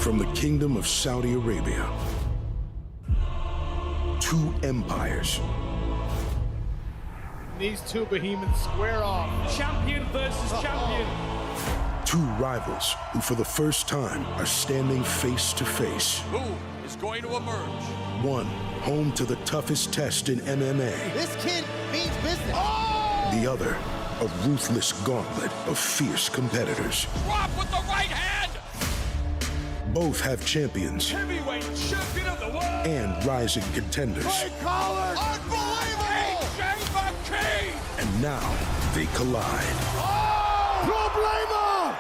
From the Kingdom of Saudi Arabia, two empires. These two behemoths square off. Champion versus champion. Two rivals who for the first time are standing face to face. Who is going to emerge? One home to the toughest test in MMA. This kid means business. Oh! The other, a ruthless gauntlet of fierce competitors. Drop with the right hand! Both have champions Heavyweight champion of the world. and rising contenders. Collar! Unbelievable! AJ McKee! And now they collide. Problema!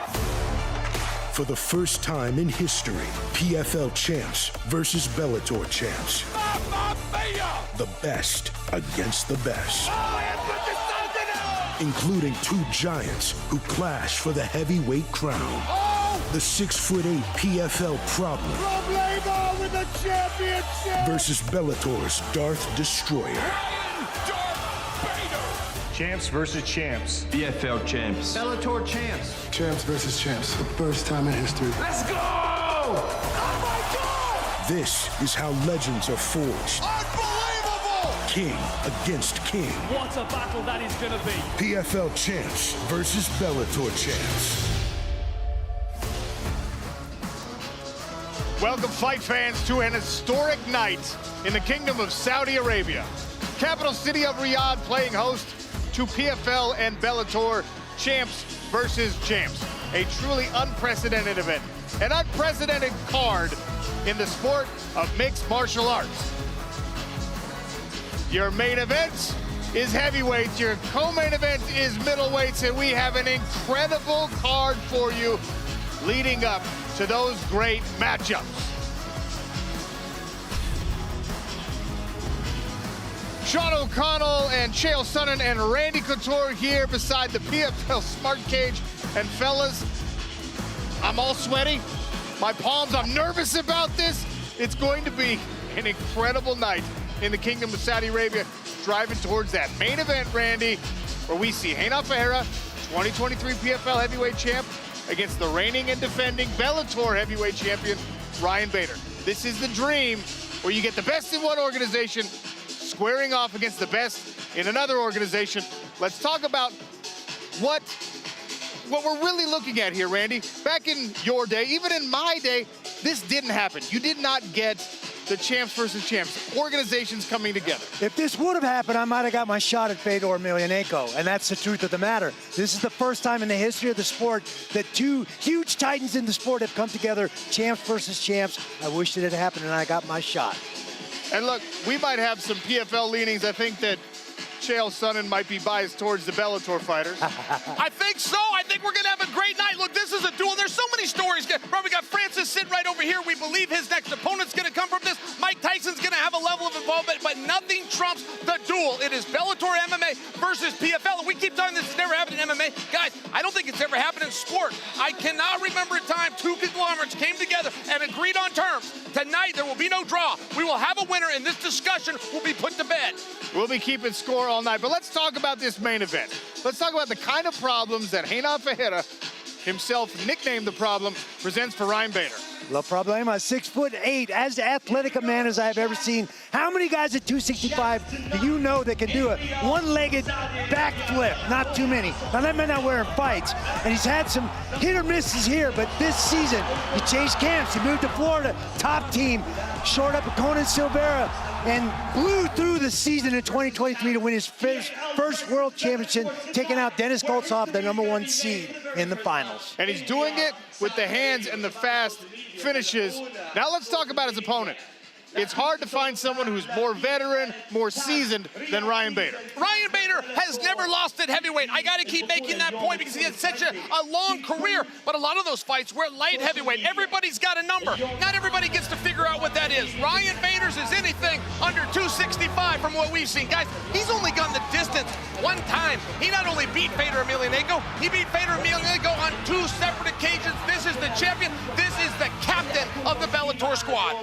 For the first time in history, PFL champs versus Bellator champs. Mamma mia! The best against the best. Oh, and Including two giants who clash for the heavyweight crown. oh! The 6'8" PFL problem Problema with the championship! versus Bellator's Darth Destroyer. Ryan Darth Vader! Champs versus champs. PFL champs. BELLATOR champs. Champs versus champs. The first time in history. Let's go! Oh my God! This is how legends are forged. Unbelievable! King against king. What a battle that is going to be. PFL champs versus Bellator champs. Welcome, fight fans, to an historic night in the Kingdom of Saudi Arabia. Capital city of Riyadh playing host to PFL and Bellator champs versus champs. A truly unprecedented event. An unprecedented card in the sport of mixed martial arts. Your main event is heavyweights. Your co-main event is middleweights. And we have an incredible card for you leading up to those great matchups. Sean O'Connell and Chael Sonnen and Randy Couture here beside the PFL Smart Cage. And fellas, I'm all sweaty. My palms, I'm nervous about this. It's going to be an incredible night in the Kingdom of Saudi Arabia, driving towards that main event, Randy, where we see Reina Ferreira, 2023 PFL heavyweight champ, against the reigning and defending Bellator heavyweight champion, Ryan Bader. This is the dream where you get the best in one organization squaring off against the best in another organization. Let's talk about what we're really looking at here, Randy. Back in your day, even in my day, this didn't happen. You did not get the champs versus champs, organizations coming together. If this would have happened, I might have got my shot at Fedor Emelianenko, and that's the truth of the matter. This is the first time in the history of the sport that two huge titans in the sport have come together, champs versus champs. I wish it had happened, and I got my shot. And look, we might have some PFL leanings. I think that Chael Sonnen might be biased towards the Bellator fighters. I think so. I think we're going to have a great night. Look, this is a duel. There's so many stories. Bro, we got Francis sitting right over here. We believe his next opponent's going to come from this. Mike Tyson's going to have a level of involvement, but nothing trumps the duel. It is Bellator MMA versus PFL. And we keep telling this has never happened in MMA. Guys, I don't think it's ever happened in sport. I cannot remember a time two conglomerates came together and agreed on terms. Tonight, there will be no draw. We will have a winner, and this discussion will be put to bed. We'll be keeping score all night, but let's talk about this main event. Let's talk about the kind of problems that Reina Ferreira, himself nicknamed the problem, presents for Ryan Bader. La Problema, 6'8", as athletic a man as I've ever seen. How many guys at 265 do you know that can do a one-legged backflip? Not too many. Now that man not wearing fights, and he's had some hit or misses here, but this season he changed camps. He moved to Florida, top team, shored up Conan Silveira, and blew through the season in 2023 to win his first world championship, taking out Dennis Goltsov, the #1 seed in the finals. And he's doing it with the hands and the fast finishes. Now let's talk about his opponent. It's hard to find someone who's more veteran, more seasoned than Ryan Bader. Ryan Bader has never lost at heavyweight. I got to keep making that point because he had such a long career, but a lot of those fights were at light heavyweight. Everybody's got a number. Not everybody gets to figure out what that is. Ryan Bader's is anything under 265 from what we've seen. Guys, he's only gone the distance one time. He not only beat Fedor Emelianenko, he beat Fedor Emelianenko on 2 separate occasions. This is the champion. This is the captain of the Bellator squad.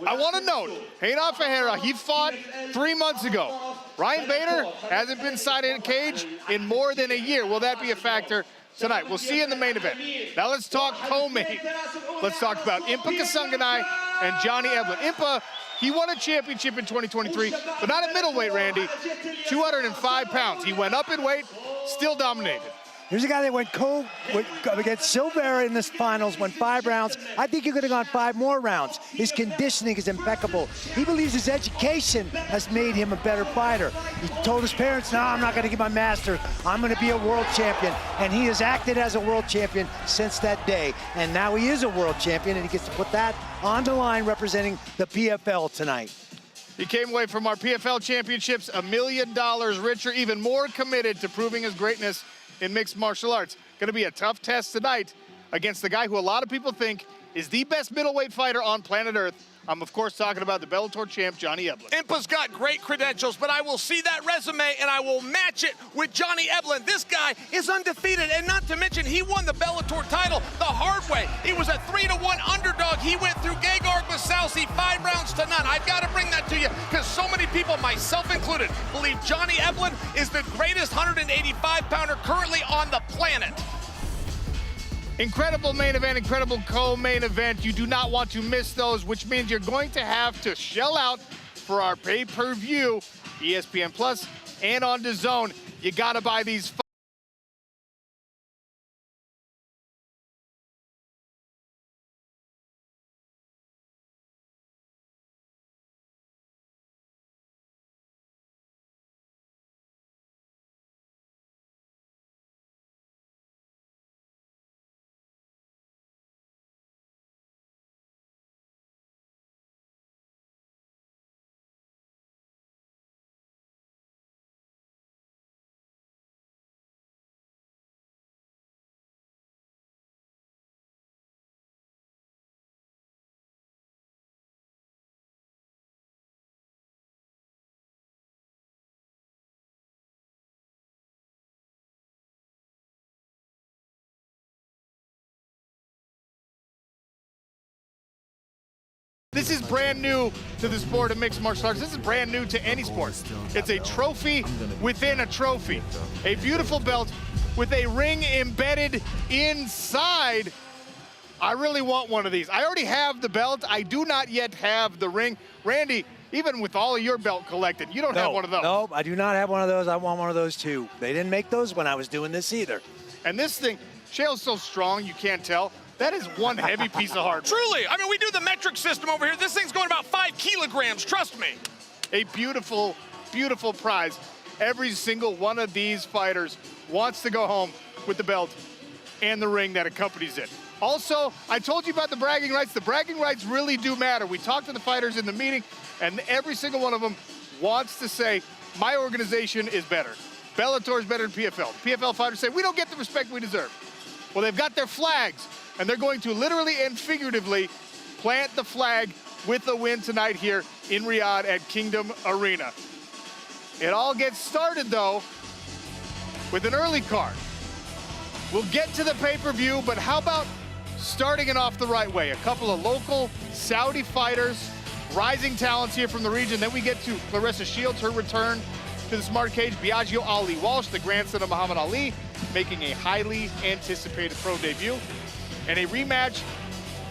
I want to note, Reina Ferreira, he fought 3 months ago. Ryan Bader hasn't been inside a cage in more than a year. Will that be a factor tonight? We'll see you in the main event. Now let's talk co-main. Let's talk about Impa Kasanganay and Johnny Eblen. Impa, he won a championship in 2023, but not at middleweight, Randy. 205 pounds. He went up in weight, still dominated. Here's a guy that went against Silvera in this finals, went 5 rounds. I think he could have gone 5 more rounds. His conditioning is impeccable. He believes his education has made him a better fighter. He told his parents, no, I'm not gonna get my master's. I'm gonna be a world champion. And he has acted as a world champion since that day. And now he is a world champion, and he gets to put that on the line representing the PFL tonight. He came away from our PFL championships $1 million richer, even more committed to proving his greatness in mixed martial arts. Going to be a tough test tonight against the guy who a lot of people think is the best middleweight fighter on planet Earth. I'm, of course, talking about the Bellator champ, Johnny Eblen. Impa's got great credentials, but I will see that resume and I will match it with Johnny Eblen. This guy is undefeated, and not to mention he won the Bellator title the hard way. He was a 3-1 underdog. He went through Gegard Mousasi 5 rounds to none. I've got to bring that to you because so many people, myself included, believe Johnny Eblen is the greatest 185-pounder currently on the planet. Incredible main event, incredible co-main event. You do not want to miss those, which means you're going to have to shell out for our pay-per-view, ESPN Plus, and on DAZN. You got to buy these. This is brand new to the sport of mixed martial arts. This is brand new to any sport. It's a trophy within a trophy. A beautiful belt with a ring embedded inside. I really want one of these. I already have the belt. I do not yet have the ring. Randy, even with all of your belt collected, you don't have one of those. No, I do not have one of those. I want one of those too. They didn't make those when I was doing this either. And this thing, Chael's so strong, you can't tell. That is one heavy piece of hardware. Truly, I mean, we do the metric system over here. This thing's going about 5 kilograms, trust me. A beautiful, beautiful prize. Every single one of these fighters wants to go home with the belt and the ring that accompanies it. Also, I told you about the bragging rights. The bragging rights really do matter. We talked to the fighters in the meeting, and every single one of them wants to say, my organization is better. Bellator is better than PFL. PFL fighters say, we don't get the respect we deserve. Well, they've got their flags, and they're going to literally and figuratively plant the flag with a win tonight here in Riyadh at Kingdom Arena. It all gets started, though, with an early card. We'll get to the pay-per-view, but how about starting it off the right way? A couple of local Saudi fighters, rising talents here from the region. Then we get to Claressa Shields, her return to the smart cage. Biagio Ali Walsh, the grandson of Muhammad Ali, making a highly anticipated pro debut. And a rematch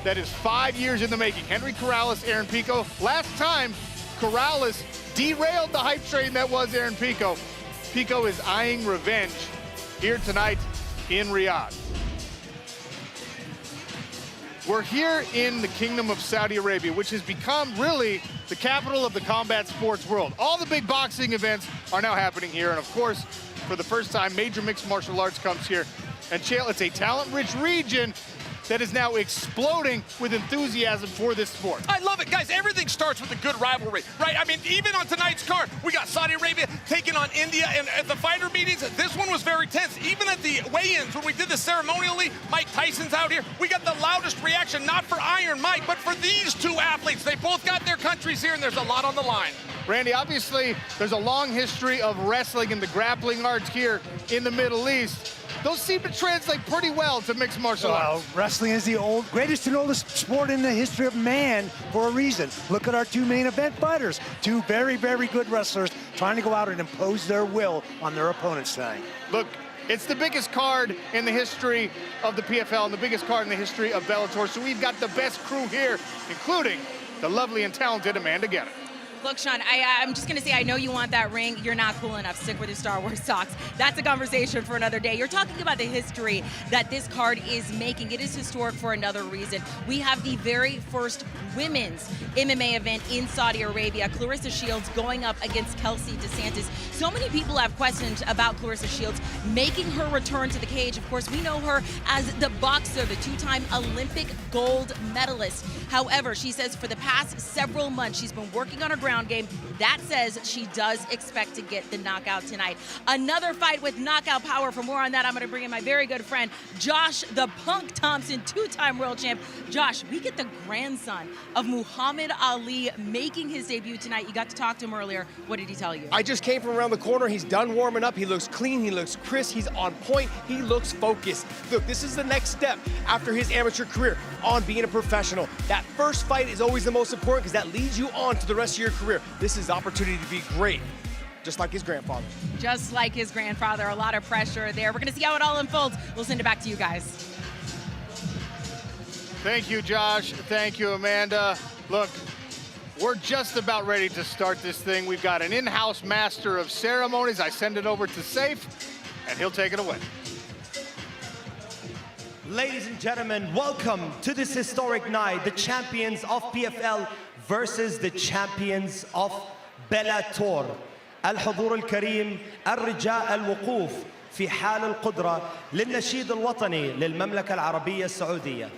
that is 5 years in the making. Henry Corrales, Aaron Pico. Last time, Corrales derailed the hype train that was Aaron Pico. Pico is eyeing revenge here tonight in Riyadh. We're here in the Kingdom of Saudi Arabia, which has become really the capital of the combat sports world. All the big boxing events are now happening here, and of course, for the first time, major mixed martial arts comes here. And Chael, it's a talent-rich region that is now exploding with enthusiasm for this sport. I love it, guys. Everything starts with a good rivalry, right? I mean, even on tonight's card, we got Saudi Arabia taking on India, and at the fighter meetings, this one was very tense. Even at the weigh-ins, when we did this ceremonially, Mike Tyson's out here, we got the loudest reaction, not for Iron Mike, but for these two athletes. They both got their countries here, and there's a lot on the line. Randy, obviously, there's a long history of wrestling and the grappling arts here in the Middle East. Those seem to translate pretty well to mixed martial arts. Wrestling is the greatest and oldest sport in the history of man for a reason. Look at our two main event fighters. Two very, very good wrestlers trying to go out and impose their will on their opponents tonight. Look, it's the biggest card in the history of the PFL and the biggest card in the history of Bellator. So we've got the best crew here, including the lovely and talented Amanda Getter. Look, Sean, I'm just going to say, I know you want that ring. You're not cool enough. Stick with your Star Wars socks. That's a conversation for another day. You're talking about the history that this card is making. It is historic for another reason. We have the very first women's MMA event in Saudi Arabia. Clarissa Shields going up against Kelsey DeSantis. So many people have questions about Clarissa Shields making her return to the cage. Of course, we know her as the boxer, the two-time Olympic gold medalist. However, she says for the past several months, she's been working on her ground game. That says she does expect to get the knockout tonight. Another fight with knockout power. For more on that, I'm going to bring in my very good friend, Josh the Punk Thompson, two-time world champ. Josh, we get the grandson of Muhammad Ali making his debut tonight. You got to talk to him earlier. What did he tell you? I just came from around the corner. He's done warming up. He looks clean. He looks crisp. He's on point. He looks focused. Look, this is the next step after his amateur career on being a professional. That first fight is always the most important because that leads you on to the rest of your career. This is opportunity to be great, just like his grandfather. Just like his grandfather, a lot of pressure there. We're going to see how it all unfolds. We'll send it back to you guys. Thank you, Josh. Thank you, Amanda. Look, we're just about ready to start this thing. We've got an in-house master of ceremonies. I send it over to Safe, and he'll take it away. Ladies and gentlemen, welcome to this historic night. The champions of PFL versus the champions of BELLATOR. الحضور الكريم، الرجاء الوقوف في حال القدرة للنشيد الوطني للمملكة العربية السعودية.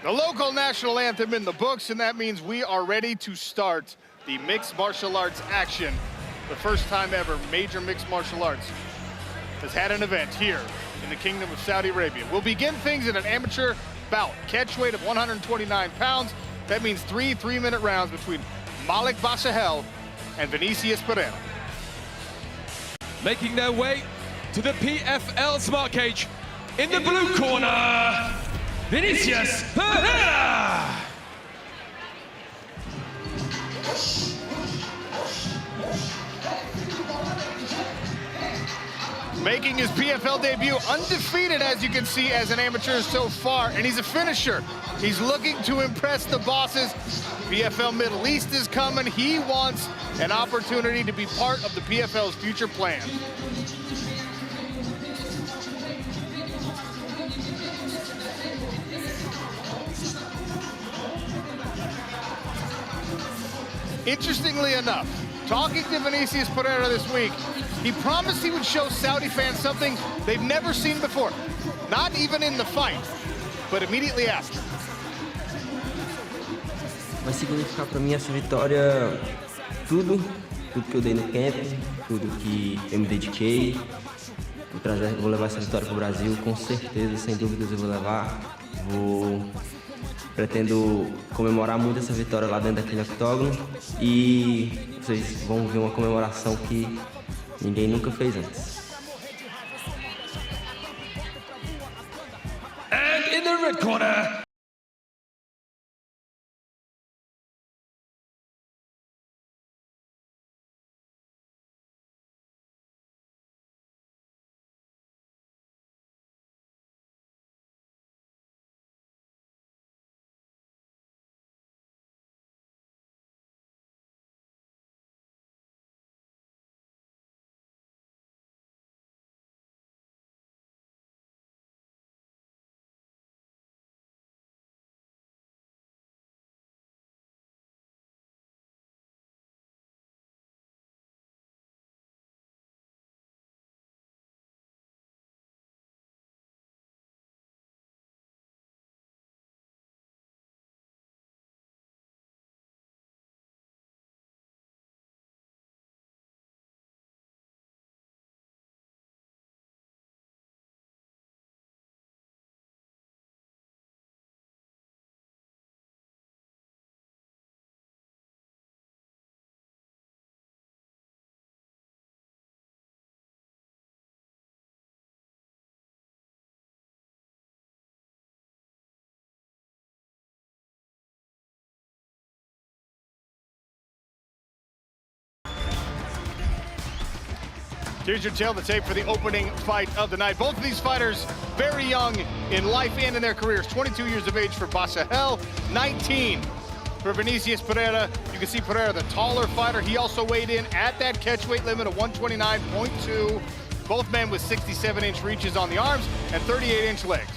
The local national anthem in the books, and that means we are ready to start the mixed martial arts action. The first time ever major mixed martial arts has had an event here in the Kingdom of Saudi Arabia. We'll begin things in an amateur bout, catch weight of 129 pounds. That means three-minute rounds between Malik Basahel and Vinicius Pereira. Making their way to the PFL Smart Cage. In the blue corner, Vinicius Pereira. Making his PFL debut undefeated, as you can see, as an amateur so far, and he's a finisher. He's looking to impress the bosses. PFL Middle East is coming. He wants an opportunity to be part of the PFL's future plan. Interestingly enough, talking to Vinicius Pereira this week, he promised he would show Saudi fans something they've never seen before. Not even in the fight, but immediately after. Vai significar para mim essa vitória tudo que eu dei no camp, tudo que eu me dediquei. Vou levar essa vitória para o Brasil, com certeza, sem dúvidas eu vou levar. Pretendo comemorar muito essa vitória lá dentro daquele octógono e vocês vão ver uma comemoração que ninguém nunca fez antes. And in the red corner, Here's your tail to tape for the opening fight of the night. Both of these fighters very young in life and in their careers. 22 years of age for Bashahel, 19 for Vinicius Pereira. You can see Pereira, the taller fighter. He also weighed in at that catchweight limit of 129.2. Both men with 67-inch reaches on the arms and 38-inch legs.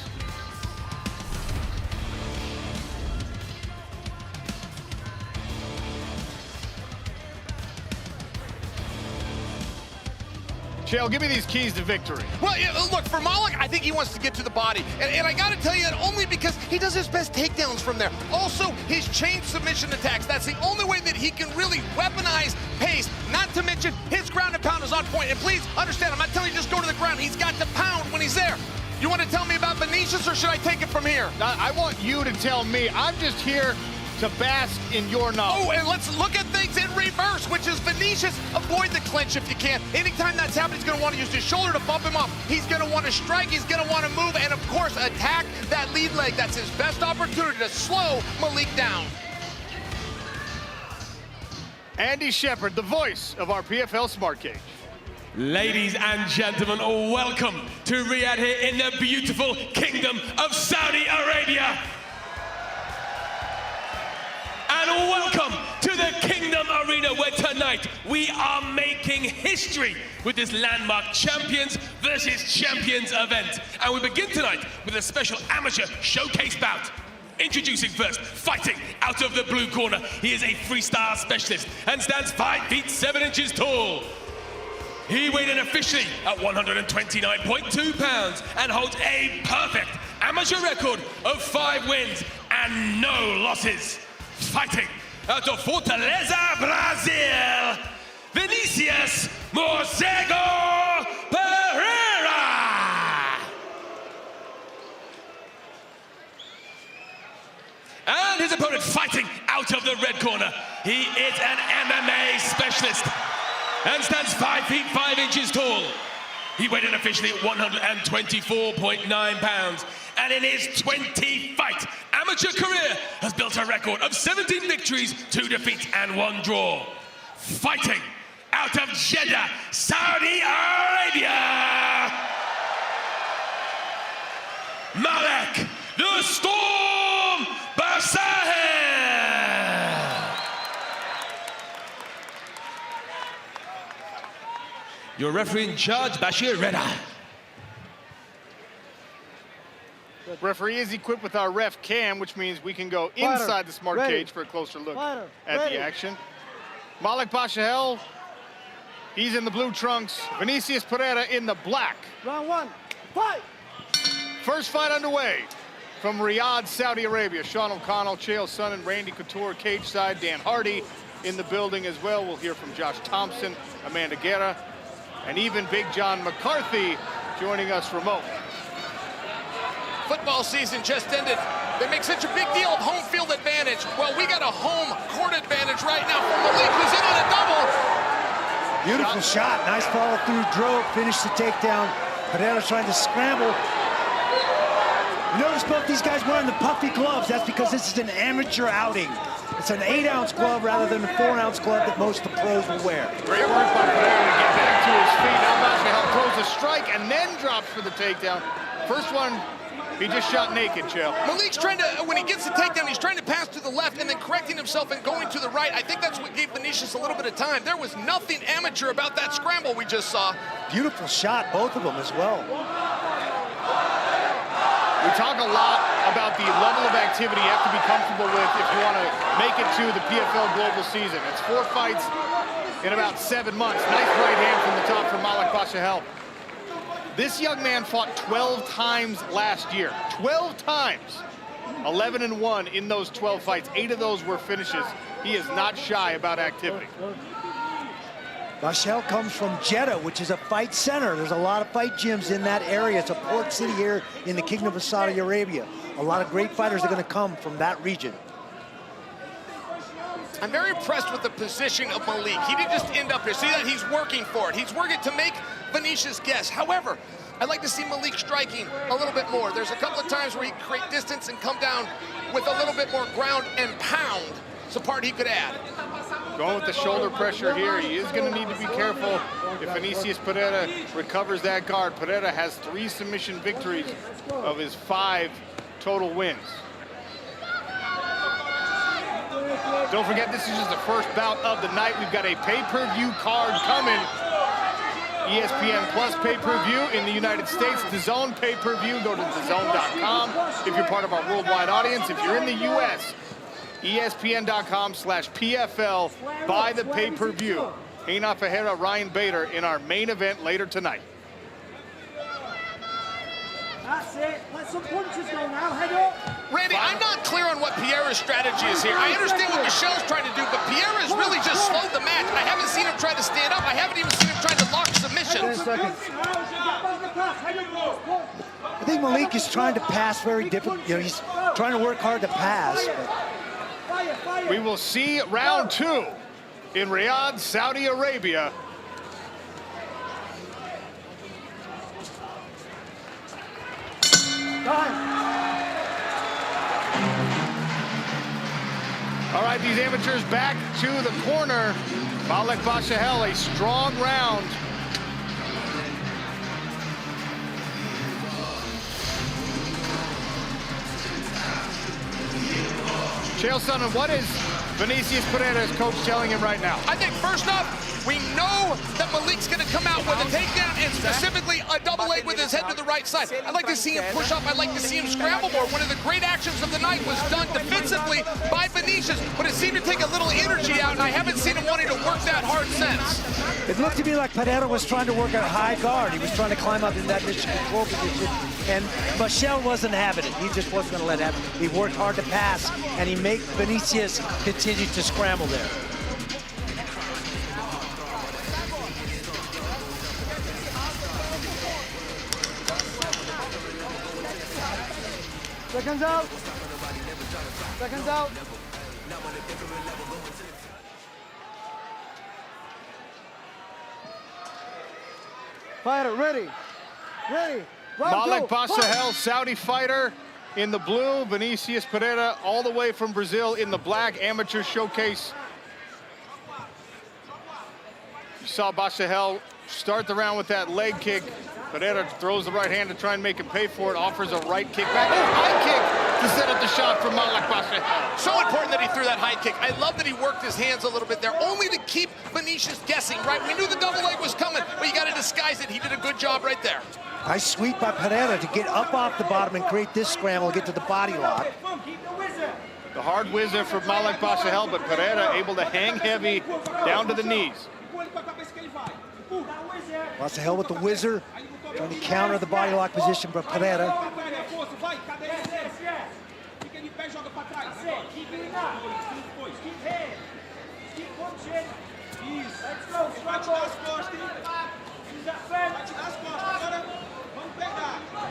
Chael, give me these keys to victory. Well, yeah, look, for Malik, I think he wants to get to the body. And I got to tell you that only because he does his best takedowns from there. Also, his chain submission attacks. That's the only way that he can really weaponize pace. Not to mention, his ground and pound is on point. And please understand, I'm not telling you just go to the ground. He's got to pound when he's there. You want to tell me about Vinicius, or should I take it from here? I want you to tell me. I'm just here to bask in your knowledge. Oh, and let's look at things in reverse, which is Vinicius, avoid the clinch if you can. Anytime that's happening, he's going to want to use his shoulder to bump him up. He's going to want to strike, he's going to want to move, and of course, attack that lead leg. That's his best opportunity to slow Malik down. Andy Shepard, the voice of our PFL Smart Cage. Ladies and gentlemen, welcome to Riyadh here in the beautiful Kingdom of Saudi Arabia. And welcome to the Kingdom Arena, where tonight we are making history with this landmark Champions versus Champions event. And we begin tonight with a special amateur showcase bout. Introducing first, fighting out of the blue corner. He is a freestyle specialist and stands 5 feet 7 inches tall. He weighed in officially at 129.2 pounds and holds a perfect amateur record of 5 wins and no losses. Fighting out of Fortaleza, Brazil, Vinicius Morcego Pereira. And his opponent fighting out of the red corner. He is an MMA specialist and stands 5 feet 5 inches tall. He weighed in officially at 124.9 pounds. And in his 20-fight amateur career has built a record of 17 victories, 2 defeats, and 1 draw. Fighting out of Jeddah, Saudi Arabia, Malik the Storm Bashahel. Your referee in charge, Bashir Reda. Referee is equipped with our ref cam, which means we can go inside the smart cage for a closer look at the action. Malik Bashahel, he's in the blue trunks. Vinicius Pereira in the black. Round 1, fight! First fight underway from Riyadh, Saudi Arabia. Sean O'Connell, Chael Sonnen, Randy Couture, cage side. Dan Hardy in the building as well. We'll hear from Josh Thompson, Amanda Guerra, and even Big John McCarthy joining us remote. Football season just ended. They make such a big deal of home field advantage. Well, we got a home court advantage right now from Malik, who's in on a double. Beautiful shot, nice follow through, drove, finished the takedown. Pereira trying to scramble. You notice both these guys wearing the puffy gloves. That's because this is an amateur outing. It's an 8-ounce glove rather than a 4-ounce glove that most of the pros will wear. Great work by Pereira to get back to his feet. Now Bashahel throws a strike and then drops for the takedown. First one, he just shot naked, Chael. Malik's trying to, when he gets the takedown, he's trying to pass to the left and then correcting himself and going to the right. I think that's what gave Vinicius a little bit of time. There was nothing amateur about that scramble we just saw. Beautiful shot, both of them as well. We talk a lot about the level of activity you have to be comfortable with if you want to make it to the PFL Global season. It's 4 fights in about 7 months. Nice right hand from the top for Malik Bashahel. This young man fought 12 times last year. 12 times. 11-1 in those 12 fights. 8 of those were finishes. He is not shy about activity. Bashahel comes from Jeddah, which is a fight center. There's a lot of fight gyms in that area. It's a port city here in the Kingdom of Saudi Arabia. A lot of great fighters are going to come from that region. I'm very impressed with the position of Malik. He didn't just end up here. See that? He's working for it. He's working to make Vinicius guess. However, I'd like to see Malik striking a little bit more. There's a couple of times where he can create distance and come down with a little bit more ground and pound. It's a part he could add. Going with the shoulder pressure here. He is going to need to be careful if Vinicius Pereira recovers that guard. Pereira has 3 submission victories of his 5 total wins. Don't forget, this is just the first bout of the night. We've got a pay-per-view card coming. ESPN Plus pay-per-view in the United States. DAZN pay-per-view. Go to DAZN.com if you're part of our worldwide audience. If you're in the U.S., ESPN.com/PFL. Buy the pay-per-view. Reina Ferreira, Ryan Bader in our main event later tonight. That's it. Let some punches go now. Head up. Randy, I'm not clear on what Pereira's strategy is here. I understand what Michelle's trying to do, but Pereira has really just slowed the match. I haven't seen him try to stand up. I haven't even seen him try to lock submissions. I think Malik is trying to pass very different. You know, he's trying to work hard to pass. But... We will see round 2 in Riyadh, Saudi Arabia. All right, these amateurs back to the corner. Malek Bashahel, a strong round. Chael Sonnen, what is Vinicius Pereira's coach telling him right now? I think first up, we know that Malik's going to come out with a takedown and specifically a double leg with his head to the right side. I'd like to see him push up. I'd like to see him scramble more. One of the great actions of the night was done defensively by Vinicius, but it seemed to take a little energy out, and I haven't seen him wanting to work that hard since. It looked to me like Pereira was trying to work a high guard. He was trying to climb up in that mission control position, and Michelle wasn't having it. He just wasn't going to let it happen. He worked hard to pass, and he made Vinicius continue to scramble there. Seconds out. Seconds out. Fighter, ready. Ready. Malek Bashahel, Saudi fighter in the blue. Vinicius Pereira all the way from Brazil in the black. Amateur showcase. You saw Bashahel start the round with that leg kick. Pereira throws the right hand to try and make him pay for it, offers a right kick back. Oh, high kick to set up the shot for Malek Bashahel. So important that he threw that high kick. I love that he worked his hands a little bit there, only to keep Vinicius guessing, right? We knew the double leg was coming, but you got to disguise it. He did a good job right there. Nice sweep by Pereira to get up off the bottom and create this scramble, get to the body lock. The hard whizzer for Malek Bashahel, but Pereira able to hang heavy down to the knees. Bashahel with the whizzer, trying to counter the body lock position for Pereira.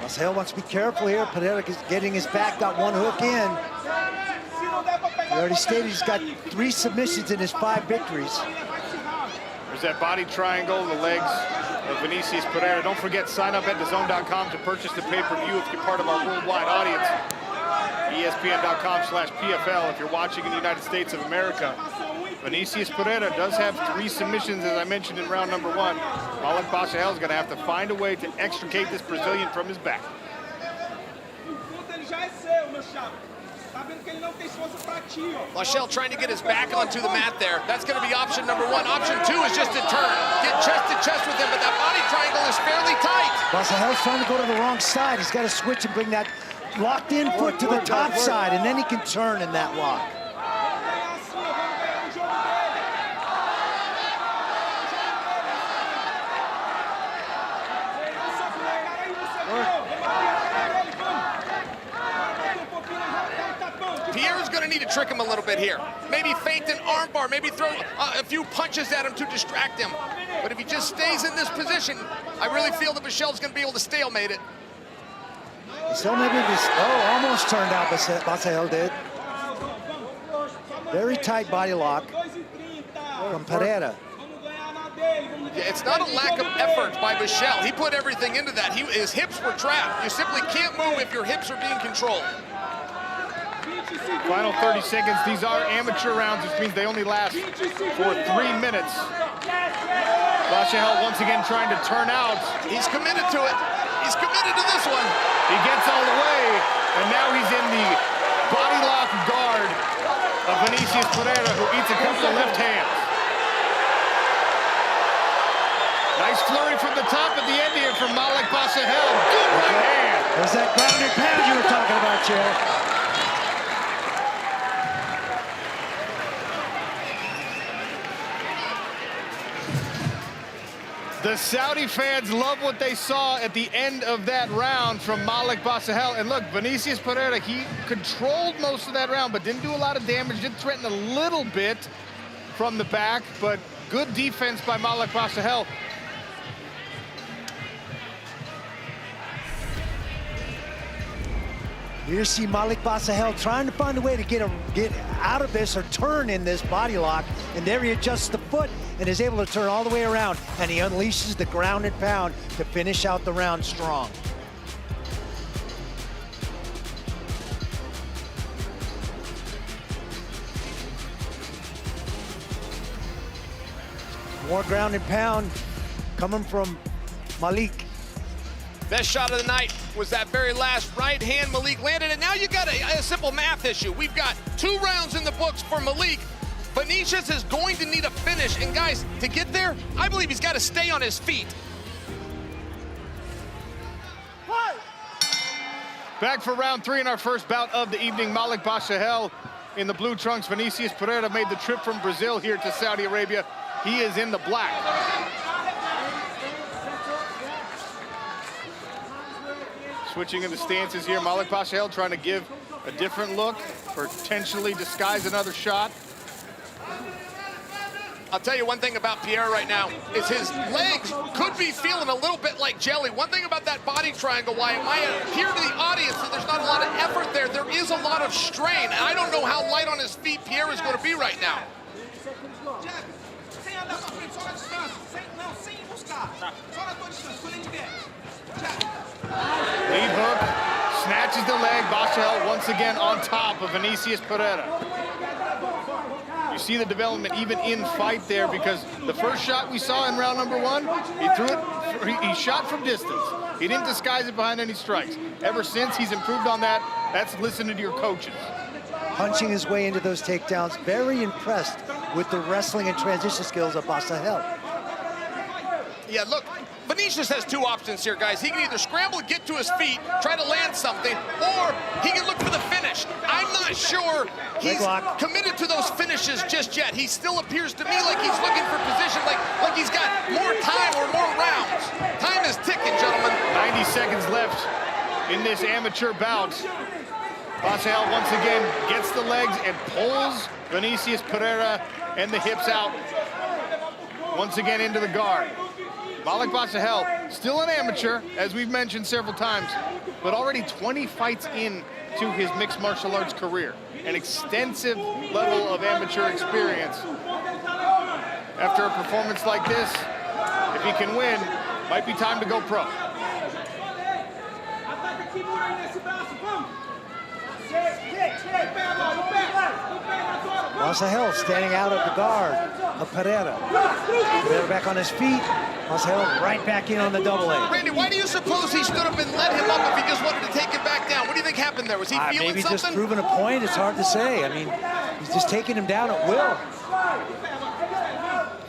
Bashahel wants to be careful here. Pereira is getting his back, got one hook in. He already stated he's got 3 submissions in his 5 victories. There's that body triangle, the legs of Vinicius Pereira. Don't forget, sign up at DAZN.com to purchase the pay-per-view if you're part of our worldwide audience. ESPN.com/PFL if you're watching in the United States of America. Vinicius Pereira does have 3 submissions, as I mentioned in round number 1. Malek Bashahel is going to have to find a way to extricate this Brazilian from his back. Michelle trying to get his back onto the mat there. That's going to be option number 1. Option 2 is just to turn. Get chest to chest with him, but that body triangle is fairly tight. Basahel's trying to go to the wrong side. He's got to switch and bring that locked in foot to the top side, and then he can turn in that lock. Pierre's going to need to trick him a little bit here. Maybe feint an armbar, maybe throw a few punches at him to distract him. But if he just stays in this position, I really feel that Michelle's going to be able to stalemate it. So maybe this, almost turned out, Bashahel did. Very tight body lock from Pereira. Yeah, it's not a lack of effort by Michelle. He put everything into that. His hips were trapped. You simply can't move if your hips are being controlled. Final 30 seconds. These are amateur rounds, which means they only last for 3 minutes. Bashahel once again trying to turn out. He's committed to it. He's committed to this one. He gets all the way, and now he's in the body lock guard of Vinicius Pereira, who eats a couple of left hands. Nice flurry from the top at the end here from Malik Bashahel. Good right hand. There's that ground and pound you were talking about, Chair. The Saudi fans love what they saw at the end of that round from Malik Bashahel. And look, Vinicius Pereira, he controlled most of that round, but didn't do a lot of damage, did threaten a little bit from the back, but good defense by Malik Bashahel. You see Malik Bashahel trying to find a way to get out of this or turn in this body lock, and there he adjusts the foot and is able to turn all the way around, and he unleashes the ground and pound to finish out the round strong. More ground and pound coming from Malik. Best shot of the night was that very last right hand Malik landed, and now you got a simple math issue. We've got 2 rounds in the books for Malik. Vinicius is going to need a finish, and guys, to get there, I believe he's got to stay on his feet. Back for round 3 in our first bout of the evening. Malik Bashahel in the blue trunks. Vinicius Pereira made the trip from Brazil here to Saudi Arabia. He is in the black. Switching in the stances here. Malik Bashahel trying to give a different look, potentially disguise another shot. I'll tell you one thing about Pierre right now is his legs could be feeling a little bit like jelly. One thing about that body triangle, why it might appear to the audience that there's not a lot of effort there, there is a lot of strain. And I don't know how light on his feet Pierre is going to be right now. Lead hook, snatches the leg. Bashahel once again on top of Vinicius Pereira. You see the development even in fight there, because the first shot we saw in round number 1, he threw it, he shot from distance. He didn't disguise it behind any strikes. Ever since, he's improved on that. That's listening to your coaches. Punching his way into those takedowns. Very impressed with the wrestling and transition skills of Bashahel. Yeah, look, Vinicius has 2 options here, guys. He can either scramble, get to his feet, try to land something, or he can look for the finish. I'm not sure he's committed to those finishes just yet. He still appears to me like he's looking for position, like he's got more time or more rounds. Time is ticking, gentlemen. 90 seconds left in this amateur bout. Bashahel once again gets the legs and pulls Vinicius Pereira and the hips out once again into the guard. Malik Bashahel, still an amateur, as we've mentioned several times, but already 20 fights in to his mixed martial arts career. An extensive level of amateur experience. After a performance like this, if he can win, might be time to go pro. Bashahel standing out of the guard of Pereira. Pereira back on his feet. Bashahel right back in on the double A. Randy, why do you suppose he stood up and let him up if he just wanted to take him back down? What do you think happened there? Was he feeling maybe something? Just proving a point. It's hard to say. I mean, he's just taking him down at will.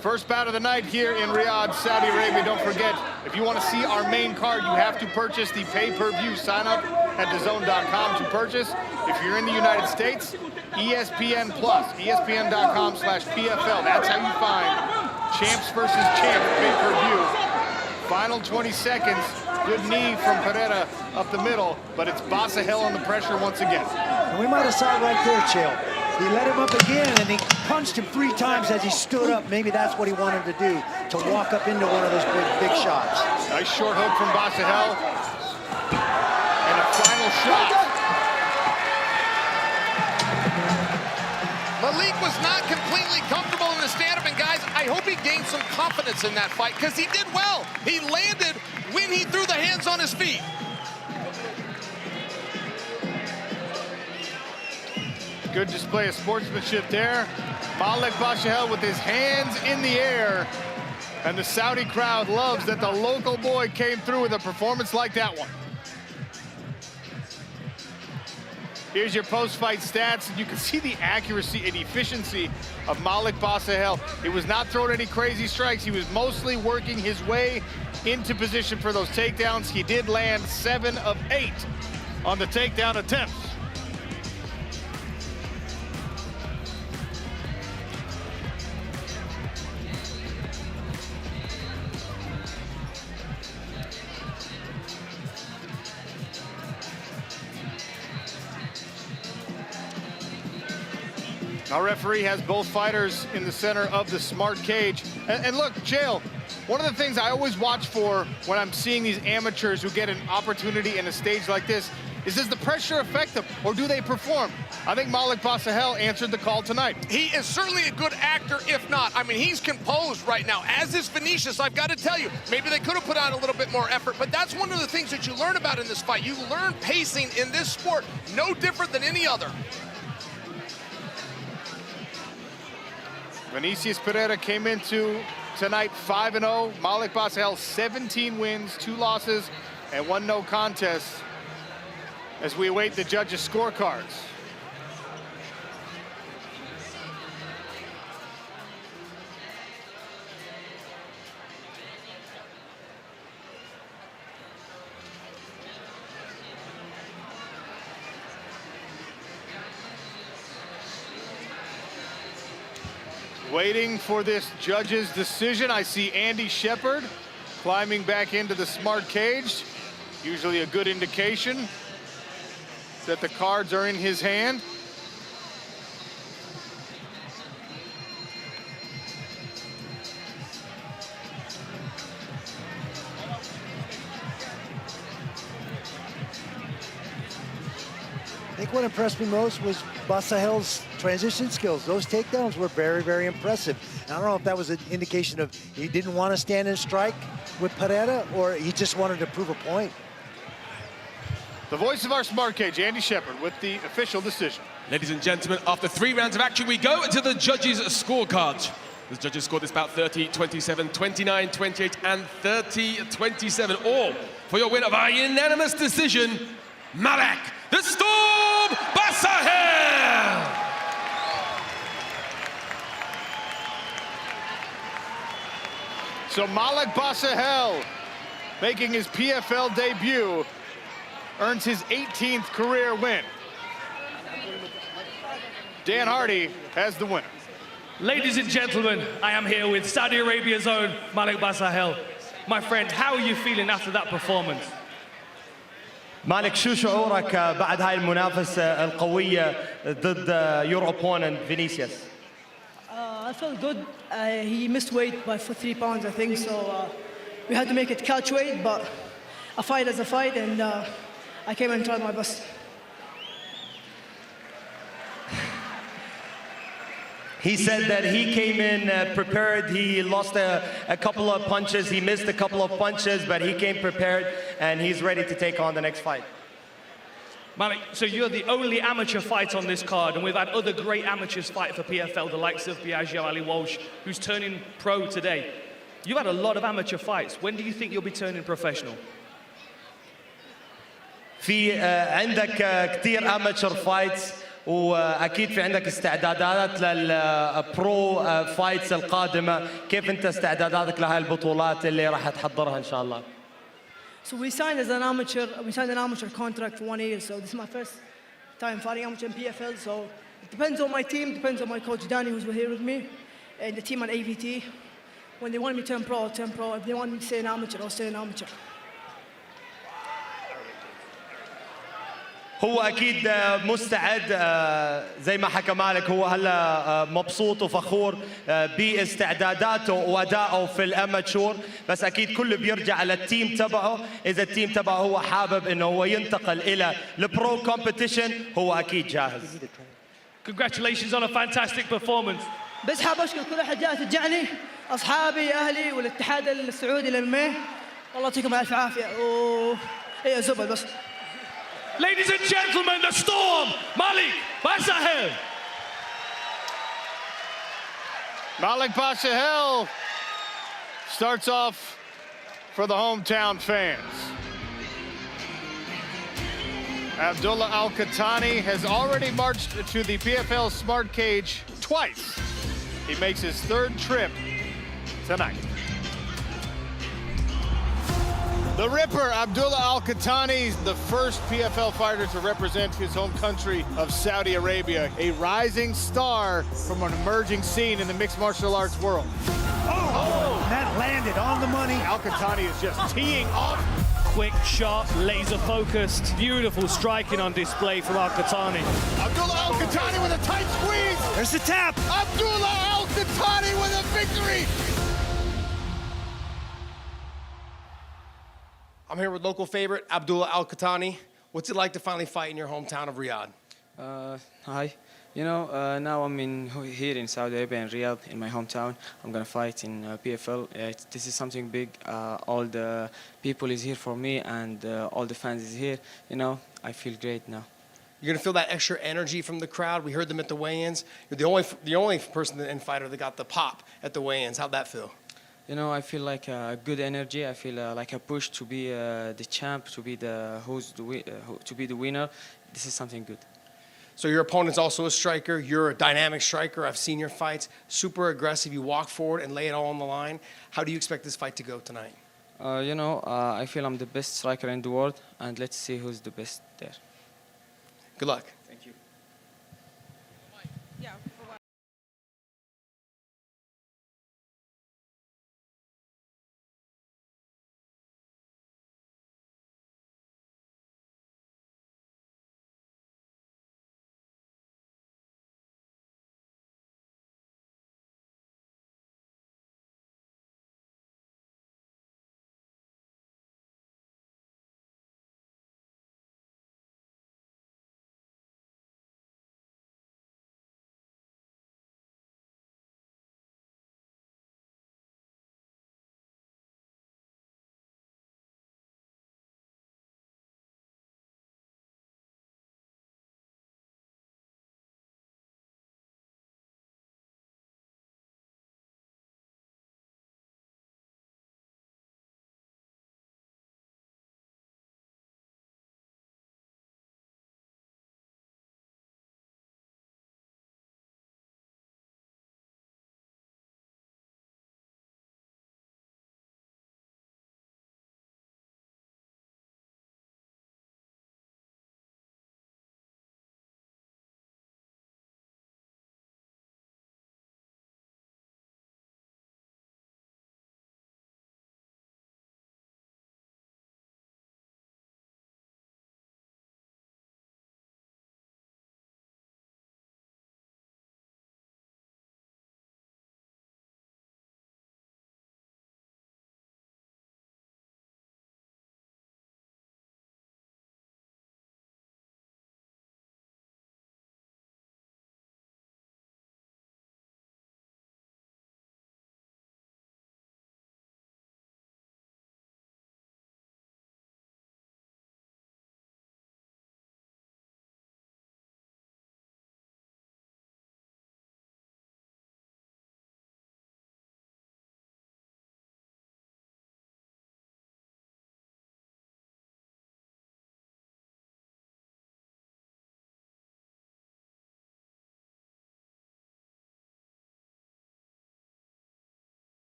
First bout of the night here in Riyadh, Saudi Arabia. Don't forget, if you want to see our main card, you have to purchase the pay-per-view. Sign up at DAZN.com to purchase. If you're in the United States, ESPN Plus, ESPN.com/PFL. That's how you find Champs versus Champs pay-per-view. Final 20 seconds. Good knee from Pereira up the middle, but it's Bashahel on the pressure once again. And we might have saw it right there, Chael. He let him up again, and he punched him 3 times as he stood up. Maybe that's what he wanted to do, to walk up into one of those big shots. Nice short hook from Bashahel. And a final shot. Malik was not completely comfortable in the stand-up, and guys, I hope he gained some confidence in that fight, because he did well. He landed when he threw the hands on his feet. Good display of sportsmanship there. Malik Bashahel with his hands in the air. And the Saudi crowd loves that the local boy came through with a performance like that one. Here's your post-fight stats, and you can see the accuracy and efficiency of Malik Bashahel. He was not throwing any crazy strikes. He was mostly working his way into position for those takedowns. He did land 7 of 8 on the takedown attempts. Our referee has both fighters in the center of the smart cage. And look, Jail, one of the things I always watch for when I'm seeing these amateurs who get an opportunity in a stage like this is, does the pressure affect them or do they perform? I think Malik Bashahel answered the call tonight. He is certainly a good actor, if not. I mean, he's composed right now, as is Vinicius. I've got to tell you, maybe they could have put out a little bit more effort, but that's one of the things that you learn about in this fight. You learn pacing in this sport, no different than any other. Vinicius Pereira came into tonight 5-0. Malik Bashahel 17 wins, 2 losses, and 1 no contest as we await the judges' scorecards. Waiting for this judge's decision, I see Andy Shepard climbing back into the smart cage. Usually a good indication that the cards are in his hand. I think what impressed me most was Basahel's transition skills. Those takedowns were very, very impressive. And I don't know if that was an indication of he didn't want to stand and strike with Pereira or he just wanted to prove a point. The voice of our smart cage, Andy Shepard, with the official decision. Ladies and gentlemen, after 3 rounds of action, we go to the judges' scorecards. The judges scored this bout 30-27, 29-28, and 30-27, all for your win by unanimous decision, Malik the Storm Bashahel! So Malik Bashahel, making his PFL debut, earns his 18th career win. Dan Hardy has the winner. Ladies and gentlemen, I am here with Saudi Arabia's own Malik Bashahel. My friend, how are you feeling after that performance? مالك شو شعورك بعد هاي المنافسة القوية ضد your opponent Vinicius? I felt good. He missed weight by 3 pounds, I think, so we had to make it catch weight, but a fight is a fight, and I came and tried my best. He said that he came in prepared. He lost a couple of punches. He missed a couple of punches, but he came prepared, and he's ready to take on the next fight. Malik, so you're the only amateur fight on this card, and we've had other great amateurs fight for PFL, the likes of Biagio Ali Walsh, who's turning pro today. You've had a lot of amateur fights. When do you think you'll be turning professional? في عندك كتير amateur fights. واكيد في عندك استعدادات للبرو فايتس القادمه، كيف انت استعداداتك لهاي البطولات اللي راح تحضرها ان شاء الله؟ So we signed as an amateur. We signed an amateur contract for 1 year. So this is my first time fighting amateur in PFL. So it depends on my team, depends on my coach Danny, who's here with me, and the team at AVT. When they want me to turn pro, I'll turn pro. If they want me to stay an amateur, I'll stay an amateur. هو اكيد مستعد زي ما حكى مالك، هو هلا مبسوط وفخور باستعداداته وادائه في الاماتشور، بس اكيد كله بيرجع للتيم تبعه. اذا التيم تبعه هو حابب انه هو ينتقل الى البرو كومبيتيشن، هو اكيد جاهز. Congratulations on a fantastic performance. بس حاب اشكر كل احد جاء تشجعني، اصحابي، اهلي، والاتحاد السعودي للمي. والله يعطيكم الف عافيه. هي زبل بس. Ladies and gentlemen, the Storm, Malik Bashahel. Malik Bashahel starts off for the hometown fans. Abdullah Al-Qahtani has already marched to the PFL Smart Cage twice. He makes his third trip tonight. The Ripper, Abdullah Al-Qahtani, the first PFL fighter to represent his home country of Saudi Arabia, a rising star from an emerging scene in the mixed martial arts world. Oh, that landed on the money. Al-Qahtani is just teeing off. Quick, sharp, laser focused. Beautiful striking on display from Al-Qahtani. Abdullah Al-Qahtani with a tight squeeze. There's the tap. Abdullah Al-Qahtani with a victory. I'm here with local favorite, Abdullah Al-Qahtani. What's it like to finally fight in your hometown of Riyadh? Hi. You know, now I'm here in Saudi Arabia, in Riyadh, in my hometown. I'm gonna fight in PFL. This is something big. All the people is here for me, and all the fans is here. You know, I feel great now. You're gonna feel that extra energy from the crowd. We heard them at the weigh-ins. You're the only person and fighter that got the pop at the weigh-ins. How'd that feel? You know, I feel like a good energy. I feel like a push to be the champ, to be to be the winner. This is something good. So your opponent's also a striker. You're a dynamic striker. I've seen your fights. Super aggressive. You walk forward and lay it all on the line. How do you expect this fight to go tonight? You know, I feel I'm the best striker in the world, and let's see who's the best there. Good luck. Thank you. Yeah.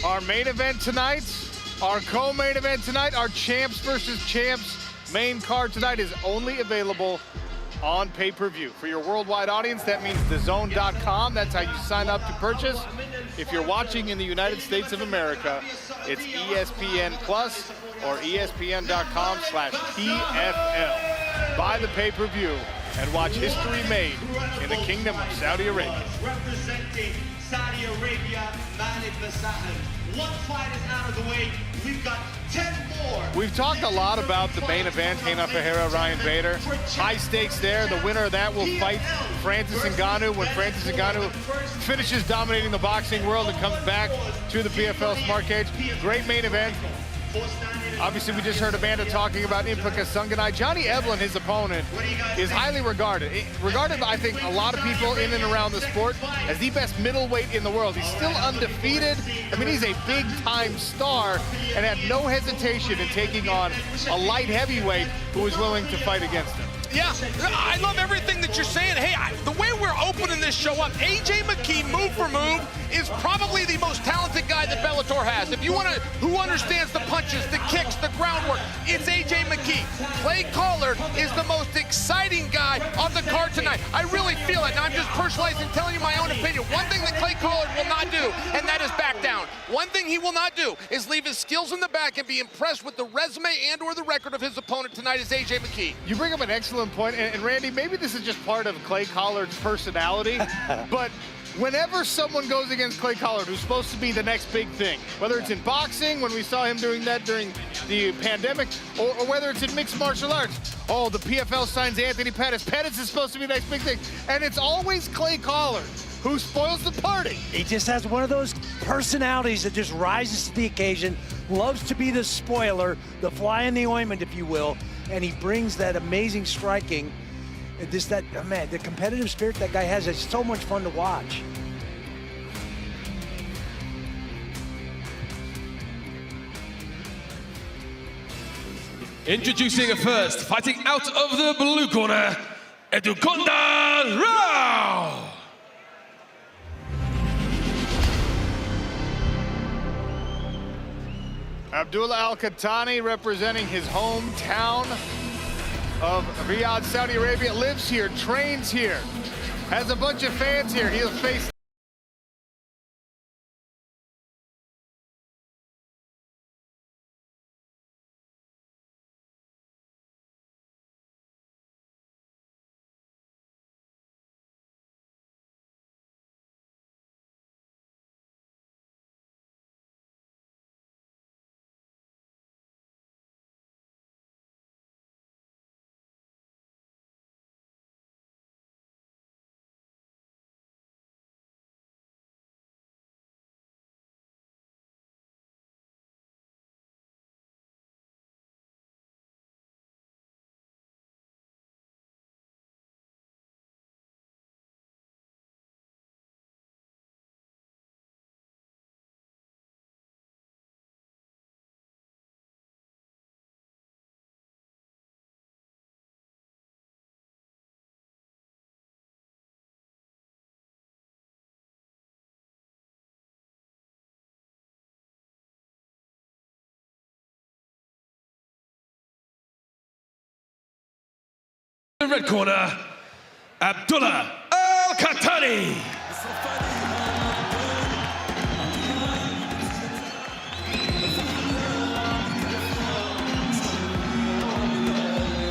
Our main event tonight, our co-main event tonight, our champs versus champs main card tonight is only available on pay-per-view. For your worldwide audience, that means DAZN.com. That's how you sign up to purchase. If you're watching in the United States of America, it's ESPN Plus or ESPN.com/PFL. Buy the pay-per-view and watch history made in the Kingdom of Saudi Arabia. Representing Saudi Arabia, One fight is out of the way. We've got 10 more. We've talked a lot about the main event, Reina Ferreira, Ryan Bader. High stakes there. The winner of that will fight Francis Ngannou when Francis Ngannou finishes dominating the boxing world and comes back to the PFL Smart Cage. Great main event. Obviously, we just heard Amanda talking about Impuka Sunganai. Johnny Eblin, his opponent, is highly regarded. Regarded by, I think, a lot of people in and around the sport as the best middleweight in the world. He's still undefeated. I mean, he's a big-time star and had no hesitation in taking on a light heavyweight who was willing to fight against him. Yeah, I love everything that you're saying. Hey, the way we're opening this show up, AJ McKee, move for move, is probably the most talented guy that Bellator has. If you want to, who understands the punches, the kicks, the groundwork, it's AJ McKee. Clay Collard is the most exciting guy on the card tonight. I really feel it. Now, I'm just personalizing, telling you my own opinion. One thing that Clay Collard will not do, and that is back down. One thing he will not do is leave his skills in the back and be impressed with the resume and or the record of his opponent tonight is AJ McKee. You bring up an excellent point, and Randy, maybe this is just part of Clay Collard's personality, but whenever someone goes against Clay Collard, who's supposed to be the next big thing, whether it's in boxing, when we saw him doing that during the pandemic, or whether it's in mixed martial arts, oh, the PFL signs Anthony Pettis. Pettis is supposed to be the next big thing, and it's always Clay Collard who spoils the party. He just has one of those personalities that just rises to the occasion, loves to be the spoiler, the fly in the ointment, if you will, and he brings that amazing striking. Man, the competitive spirit that guy has is so much fun to watch. Introducing a first, fighting out of the blue corner, Educonda Rao. Abdullah Al-Qahtani, representing his hometown of Riyadh, Saudi Arabia, lives here, trains here, has a bunch of fans here. He'll face In the red corner, Abdullah Al-Qahtani.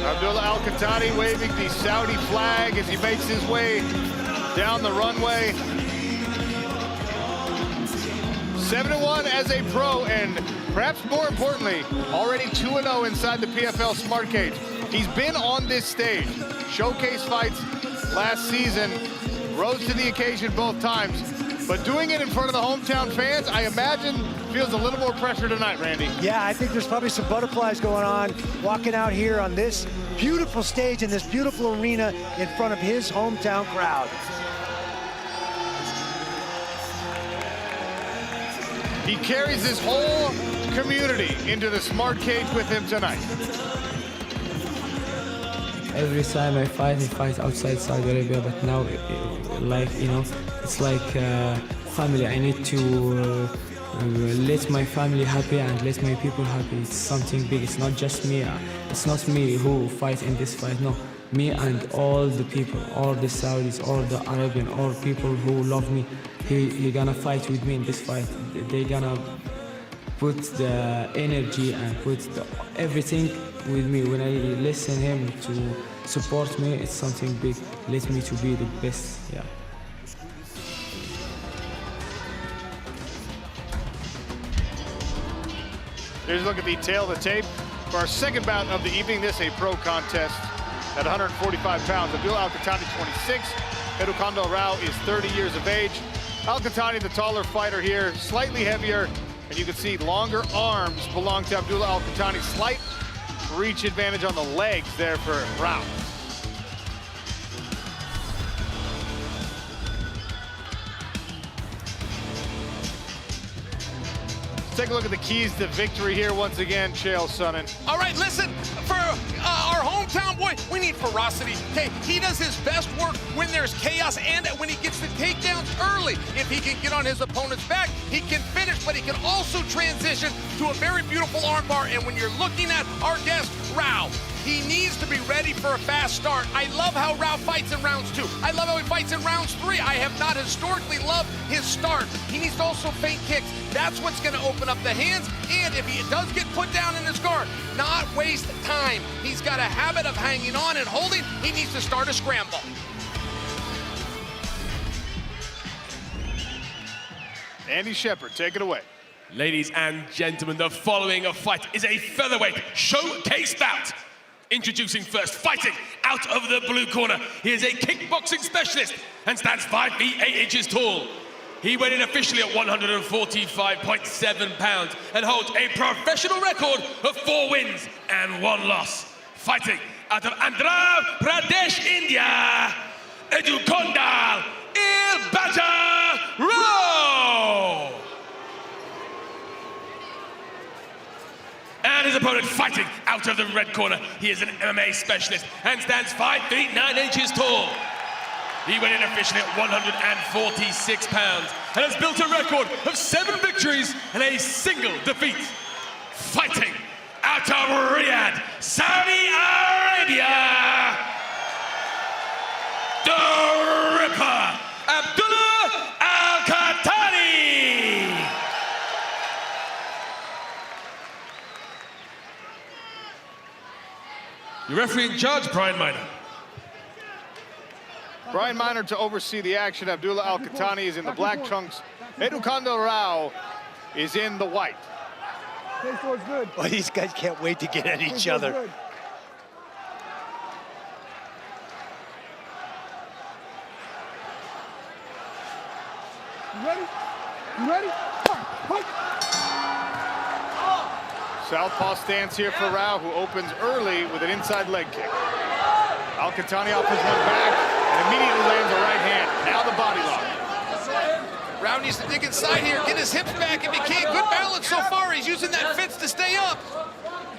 Abdullah Al-Qahtani waving the Saudi flag as he makes his way down the runway. 7-1 as a pro, and perhaps more importantly, already 2-0 inside the PFL Smart Cage. He's been on this stage, showcase fights last season, rose to the occasion both times, but doing it in front of the hometown fans, I imagine, feels a little more pressure tonight, Randy. Yeah, I think there's probably some butterflies going on, walking out here on this beautiful stage in this beautiful arena in front of his hometown crowd. He carries his whole community into the Smart Cage with him tonight. Every time I fight outside Saudi Arabia, but now, like, you know, it's like family. I need to let my family happy and let my people happy. It's something big. It's not just me. It's not me who fight in this fight. No, me and all the people, all the Saudis, all the Arabian, all people who love me. He gonna fight with me in this fight. They gonna put the energy and put everything with me. When I listen him to support me, it's something big. Let me to be the best. Yeah. Here's a look at the tail of the tape for our second bout of the evening. This a pro contest at 145 pounds. Abdullah Al-Qahtani, 26. Eduardo Rao is 30 years of age. Al-Qahtani, the taller fighter here, slightly heavier, and you can see longer arms belong to Abdullah Al-Qahtani. Slight reach advantage on the legs there for Rao. Take a look at the keys to victory here once again, Chael Sonnen. All right, listen, for our hometown boy, we need ferocity. Okay, he does his best work when there's chaos and when he gets the takedowns early. If he can get on his opponent's back, he can finish, but he can also transition to a very beautiful armbar. And when you're looking at our guest, Rao, he needs to be ready for a fast start. I love how Rao fights in rounds 2. I love how he fights in rounds 3. I have not historically loved his start. He needs to also feint kicks. That's what's going to open up the hands. And if he does get put down in his guard, not waste time. He's got a habit of hanging on and holding. He needs to start a scramble. Andy Shepard, take it away. Ladies and gentlemen, the following fight is a featherweight showcase bout. Introducing first, fighting out of the blue corner. He is a kickboxing specialist and stands 5 feet 8 inches tall. He weighed in officially at 145.7 pounds and holds a professional record of 4 wins and 1 loss. Fighting out of Andhra Pradesh, India, Eduardo Rao. And his opponent fighting out of the red corner. He is an MMA specialist and stands 5 feet 9 inches tall. He went in officially at 146 pounds and has built a record of 7 victories and a single defeat. Fighting out of Riyadh, Saudi Arabia, the Ripper, Abdullah Al-Qahtani. Your referee in charge, Brian Miner. Brian Miner to oversee the action. Abdullah Al-Qahtani is in the black trunks. Eduardo Rao is in the white. Good. Well, these guys can't wait to get at each other. Good. You ready? You ready? Fight. Southpaw stance here for Rao, who opens early with an inside leg kick. Al-Qahtani offers one back and immediately lands a right hand. Now the body lock. Rao needs to dig inside here, get his hips back if he can. Good balance so far. He's using that fence to stay up.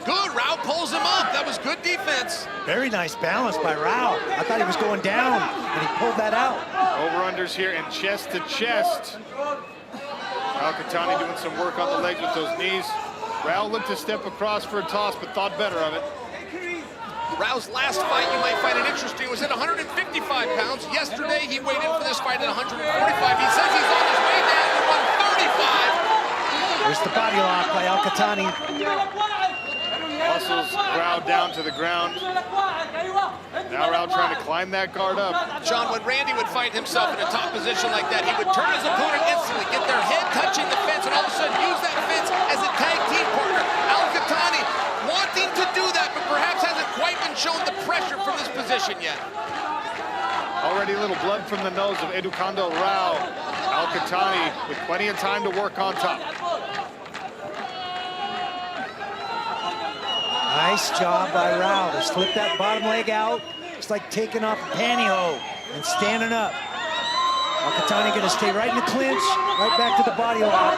Good, Rao pulls him up. That was good defense. Very nice balance by Rao. I thought he was going down, and he pulled that out. Over-unders here and chest to chest. Al-Qahtani doing some work on the legs with those knees. Rao looked to step across for a toss, but thought better of it. Rao's last fight, you might find it interesting, was at 155 pounds. Yesterday, he weighed in for this fight at 145. He says he's on his way down to 135. There's the body lock by Al-Qahtani. Muscles Rao down to the ground. Now Rao trying to climb that guard up. John, when Randy would find himself in a top position like that, he would turn his opponent instantly, get their head touching the fence, and all of a sudden use that fence as a tag team partner. Al-Qahtani wanting to do that, but perhaps hasn't quite been shown the pressure from this position yet. Already a little blood from the nose of Eduardo Rao. Al-Qahtani with plenty of time to work on top. Nice job by Rao to slip that bottom leg out. It's like taking off a pantyhose and standing up. Al-Qahtani gonna stay right in the clinch, right back to the body lock.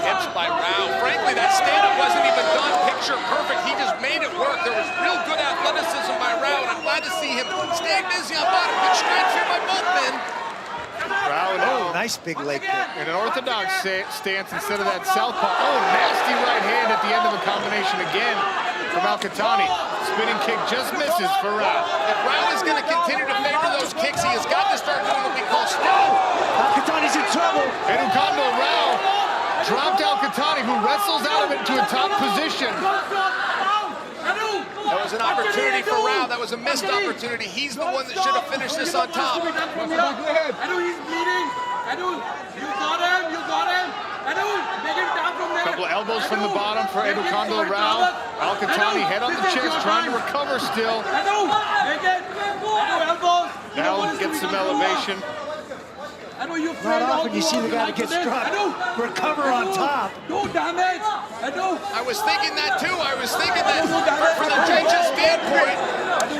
Hips by Rao. Frankly, that stand-up wasn't even done picture perfect. He just made it work. There was real good athleticism by Rao, and I'm glad to see him staying busy on bottom. Good strikes here by both men. Rao nice big leg kick. In an orthodox stance instead of that southpaw. Oh, nasty right hand at the end of the combination again from Al-Qahtani. Spinning kick just misses for Rao. If Rao is going to continue to favor those kicks, he has got to start doing what we call stone. Al-Qahtani's in trouble. Eduardo Rao dropped Al-Qahtani, who wrestles out of it to a top position. That was an opportunity for Rao. That was a missed opportunity. He's the one that should have finished this on top. Edu, he's bleeding. Edu, you got him. Edu, make him down from there. Couple of Elbows from the bottom for Eduardo Rao. Al-Qatani head on the chest, trying to recover still. Now gets some elevation. Not often you see the guy that gets dropped recover on top. I was thinking that too. I was thinking that from the judge's standpoint,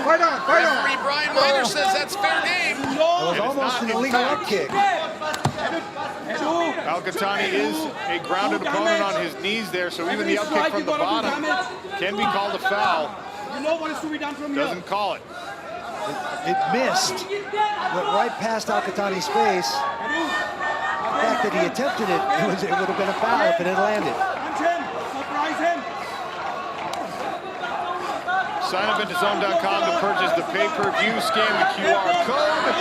referee Brian Miner says that's fair game. It was almost an illegal up kick. Al-Qatani is a grounded opponent on his knees there, so even the up kick from the bottom can be called a foul. Doesn't call it. It missed. Went right past Al-Qatani's face. The fact that he attempted it, it would have been a foul if it had landed. Sign up at DAZN.com to purchase the pay-per-view, scan the QR code.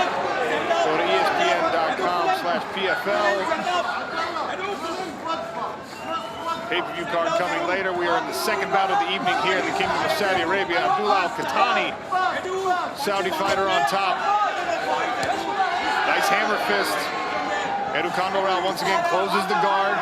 Go to ESPN.com/PFL. Pay-per-view card coming later. We are in the second bout of the evening here in the Kingdom of Saudi Arabia. Abdullah Al-Qatani, Saudi fighter on top. Nice hammer fist. Eduardo Rao once again closes the guard.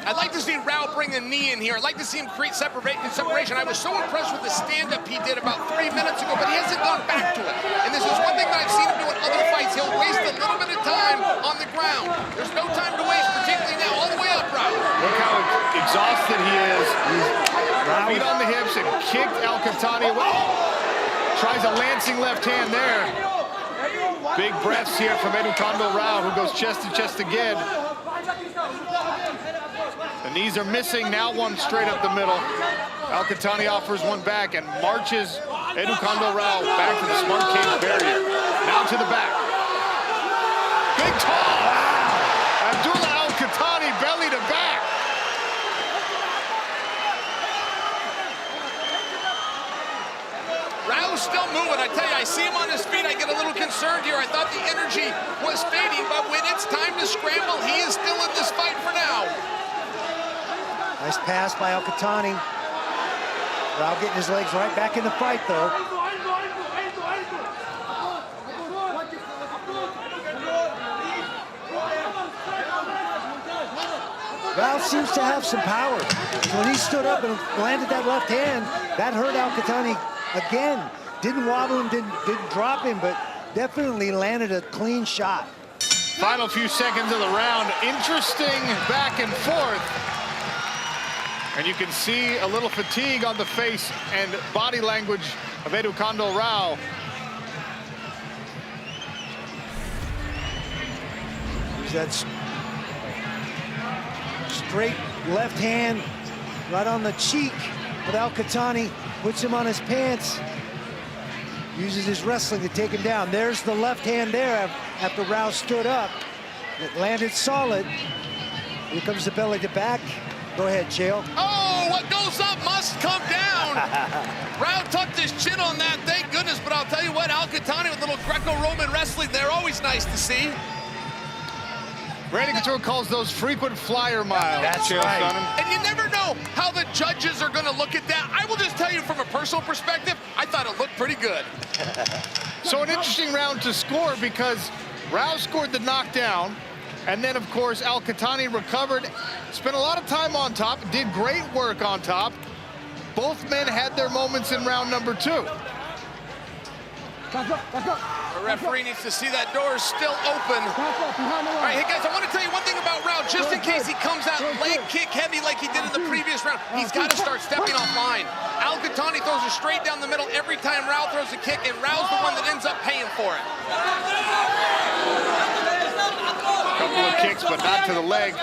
I'd like to see Rao bring a knee in here. I'd like to see him create separation. I was so impressed with the stand-up he did about 3 minutes ago, but he hasn't gone back to it. And this is one thing that I've seen him do in other fights. He'll waste a little bit of time on the ground. There's no time to waste, particularly now. All the way up, Rao. Look how exhausted he is. Feet on the hips and kicked Al-Qatani away. Tries a lancing left hand there. Big breaths here from Eduardo Rao, who goes chest to chest again. The knees are missing, now one straight up the middle. Al-Qatani offers one back and marches Eduardo Rao back to the smart cage barrier. Now to the back. Big toss! Abdullah Al-Qatani belly to back. Rao's still moving. I tell you, I see him on his feet. I get a little concerned here. I thought the energy was fading, but when it's time to scramble, he is still in this fight for now. Nice pass by Al-Qatani. Rao getting his legs right back in the fight, though. Rao seems to have some power. When he stood up and landed that left hand, that hurt Al-Qatani again. Didn't wobble him, didn't drop him, but definitely landed a clean shot. Final few seconds of the round. Interesting back and forth. And you can see a little fatigue on the face and body language of Eduardo Rao. Use that straight left hand right on the cheek, but Al-Qatani puts him on his pants. Uses his wrestling to take him down. There's the left hand there after Rao stood up. It landed solid. Here comes the belly to back. Go ahead, Chael. Oh, what goes up must come down. Rao tucked his chin on that, thank goodness. But I'll tell you what, Al-Qatani with a little Greco-Roman wrestling, they're always nice to see. Randy Couture calls those frequent flyer miles. That's right. And you never know how the judges are going to look at that. I will just tell you from a personal perspective, I thought it looked pretty good. So an interesting round to score because Rao scored the knockdown. And then, of course, Al-Qatani recovered, spent a lot of time on top, did great work on top. Both men had their moments in round number 2. The referee needs to see that door is still open. All right, hey guys, I want to tell you one thing about Rao, just in case he comes out leg kick heavy like he did in the previous round, he's got to start stepping off line. Al-Qatani throws it straight down the middle every time Rao throws a kick, and Rao's the one that ends up paying for it. Couple of kicks, but not to the leg.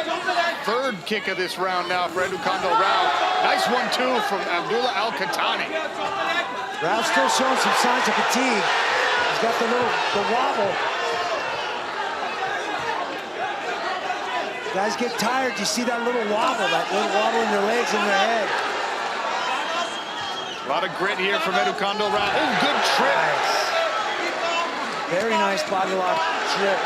Third kick of this round now for Eduardo Rao. Nice 1-2 from Abdullah Al-Qatani. Rao's still showing some signs of fatigue. He's got the wobble. Guys get tired. You see that little wobble in their legs and their head. A lot of grit here from Eduardo Rao. Oh, good trip. Nice. Very nice body lock trip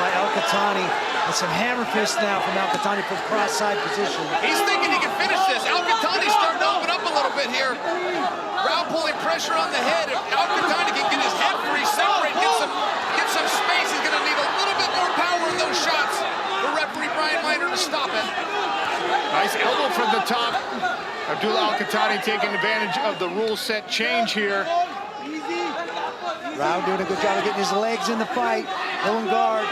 by Al-Qatani. And some hammer fists now from Al-Qatani from cross-side position. He's thinking he can finish this. Al-Qatani's starting to open up a little bit here. Rao pulling pressure on the head. If Al-Qatani can get his head free, separate, get some space, he's going to need a little bit more power in those shots. to stop it. Nice elbow from the top. Abdullah Al-Qahtani taking advantage of the rule set change here. Rao doing a good job of getting his legs in the fight. Pulling guard.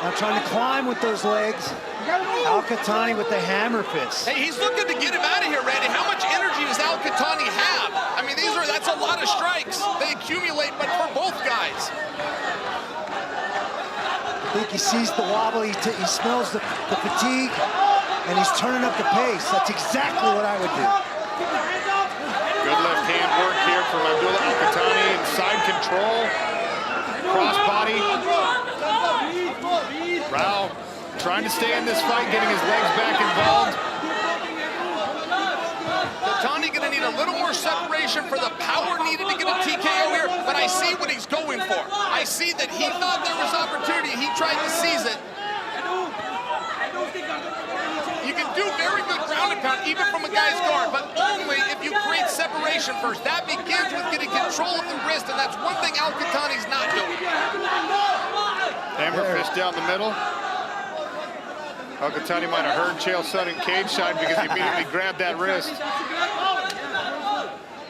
Now trying to climb with those legs. Al-Qahtani with the hammer fist. Hey, he's looking to get him out of here, Randy. How much energy does Al-Qahtani have? I mean, that's a lot of strikes. They accumulate, but for both guys. I think he sees the wobble, he smells the fatigue, and he's turning up the pace. That's exactly what I would do. Good left hand work here from Abdullah Al-Qahtani. Inside control. Cross body. Rao trying to stay in this fight, getting his legs back involved. Qahtani gonna need a little more separation for the power needed to get a TKO here, but I see what he's going for. I see that he thought there was opportunity. He tried to seize it. You can do very good ground and pound even from a guy's guard, but only if you create separation first. That begins with getting control of the wrist, and that's one thing Al-Qahtani's not doing. Hammer fist down the middle. Al-Qahtani might have heard Chael Sonnen cage side because he immediately grabbed that wrist.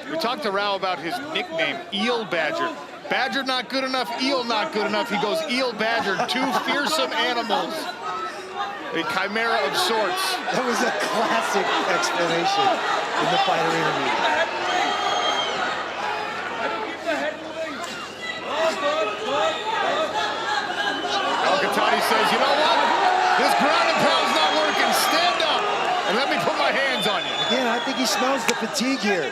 We talked to Rao about his nickname, Eel Badger. Badger not good enough, eel not good enough. He goes Eel Badger, two fearsome animals. A chimera of sorts. That was a classic explanation in the fight arena meeting. Al-Qahtani says, you know what? This ground and pound's not working. Stand up and let me put my hands on you. Again, I think he smells the fatigue here.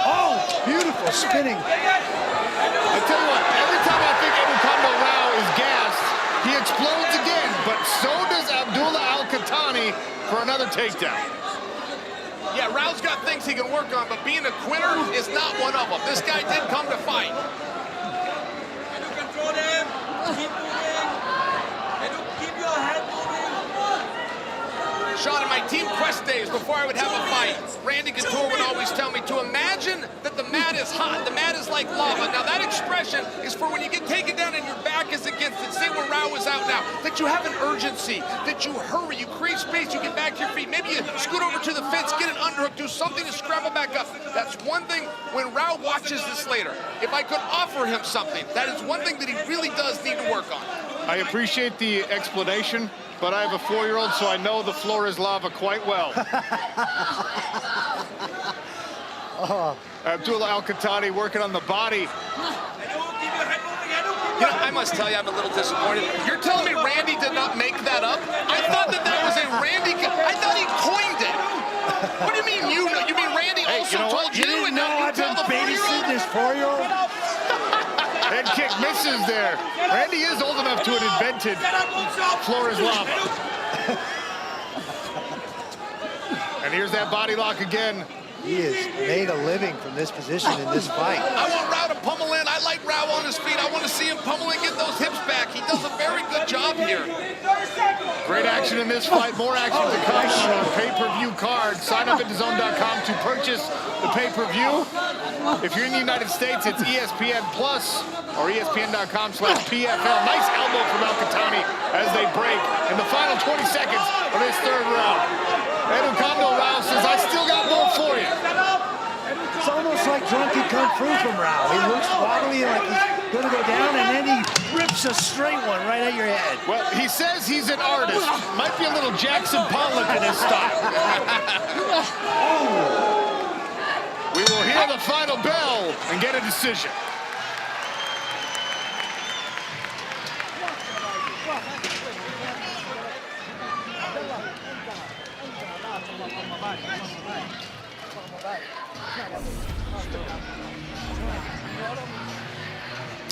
Oh, beautiful spinning. I tell you what, every time I think Eduardo Rao is gassed, he explodes again, but so does Abdullah Al-Qahtani for another takedown. Yeah, Rao's got things he can work on, but being a quitter is not one of them. This guy did come to fight. Control him. Keep moving. Keep your head moving. Sean, in my Team Quest days, before I would have a fight, Randy Couture would always tell me to imagine that the mat is hot, the mat is like lava. Now that expression is for when you get taken down and your back is against it. Say when Rao is out now, that you have an urgency, that you hurry, you create space, you get back to your feet. Maybe you scoot over to the fence, get an underhook, do something to scramble back up. That's one thing when Rao watches this later. If I could offer him something, that is one thing that he really does need to work on. I appreciate the explanation, but I have a 4-year-old, so I know the floor is lava quite well. Abdullah Al-Qahtani working on the body. You know, I must tell you, I'm a little disappointed. You're telling me Randy did not make that up? I thought that was a Randy, I thought he coined it. What do you mean you know? You mean Randy also told you? You didn't know I've been babysitting this 4-year-old? Head kick misses there. Randy is old enough to have invented floor is lava. And here's that body lock again. He has made a living from this position in this fight. I want Rao to pummel in. I like Rao on his feet. I want to see him pummel and get those hips back. He does a very good job here. Great action in this fight. More action to come on our pay-per-view card. Sign up at DAZN.com to purchase the pay-per-view. If you're in the United States, it's ESPN Plus or ESPN.com/PFL. Nice elbow from Al-Qahtani as they break in the final 20 seconds of this third round. Eduardo Rao says, I still got more for you. It's almost like drunken kung fu from Rao. He looks wobbly like he's going to go down, and then he rips a straight one right at your head. Well, he says he's an artist. Might be a little Jackson Pollock in his style. We will hear the final bell and get a decision.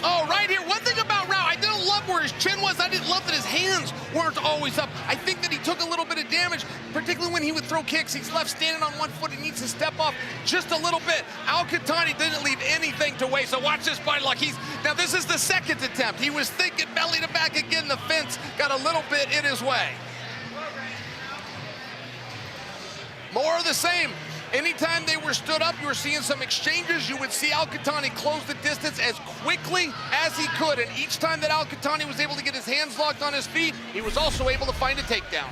Oh, right here. One thing about Rao, I didn't love where his chin was. I didn't love that his hands weren't always up. I think that he took a little bit of damage, particularly when he would throw kicks. He's left standing on one foot. He needs to step off just a little bit. Al-Qahtani didn't leave anything to waste. So watch this body lock. Now this is the second attempt. He was thinking belly to back again. The fence got a little bit in his way. More of the same. Anytime they were stood up, you were seeing some exchanges. You would see Al-Qahtani close the distance as quickly as he could. And each time that Al-Qahtani was able to get his hands locked on his feet, he was also able to find a takedown.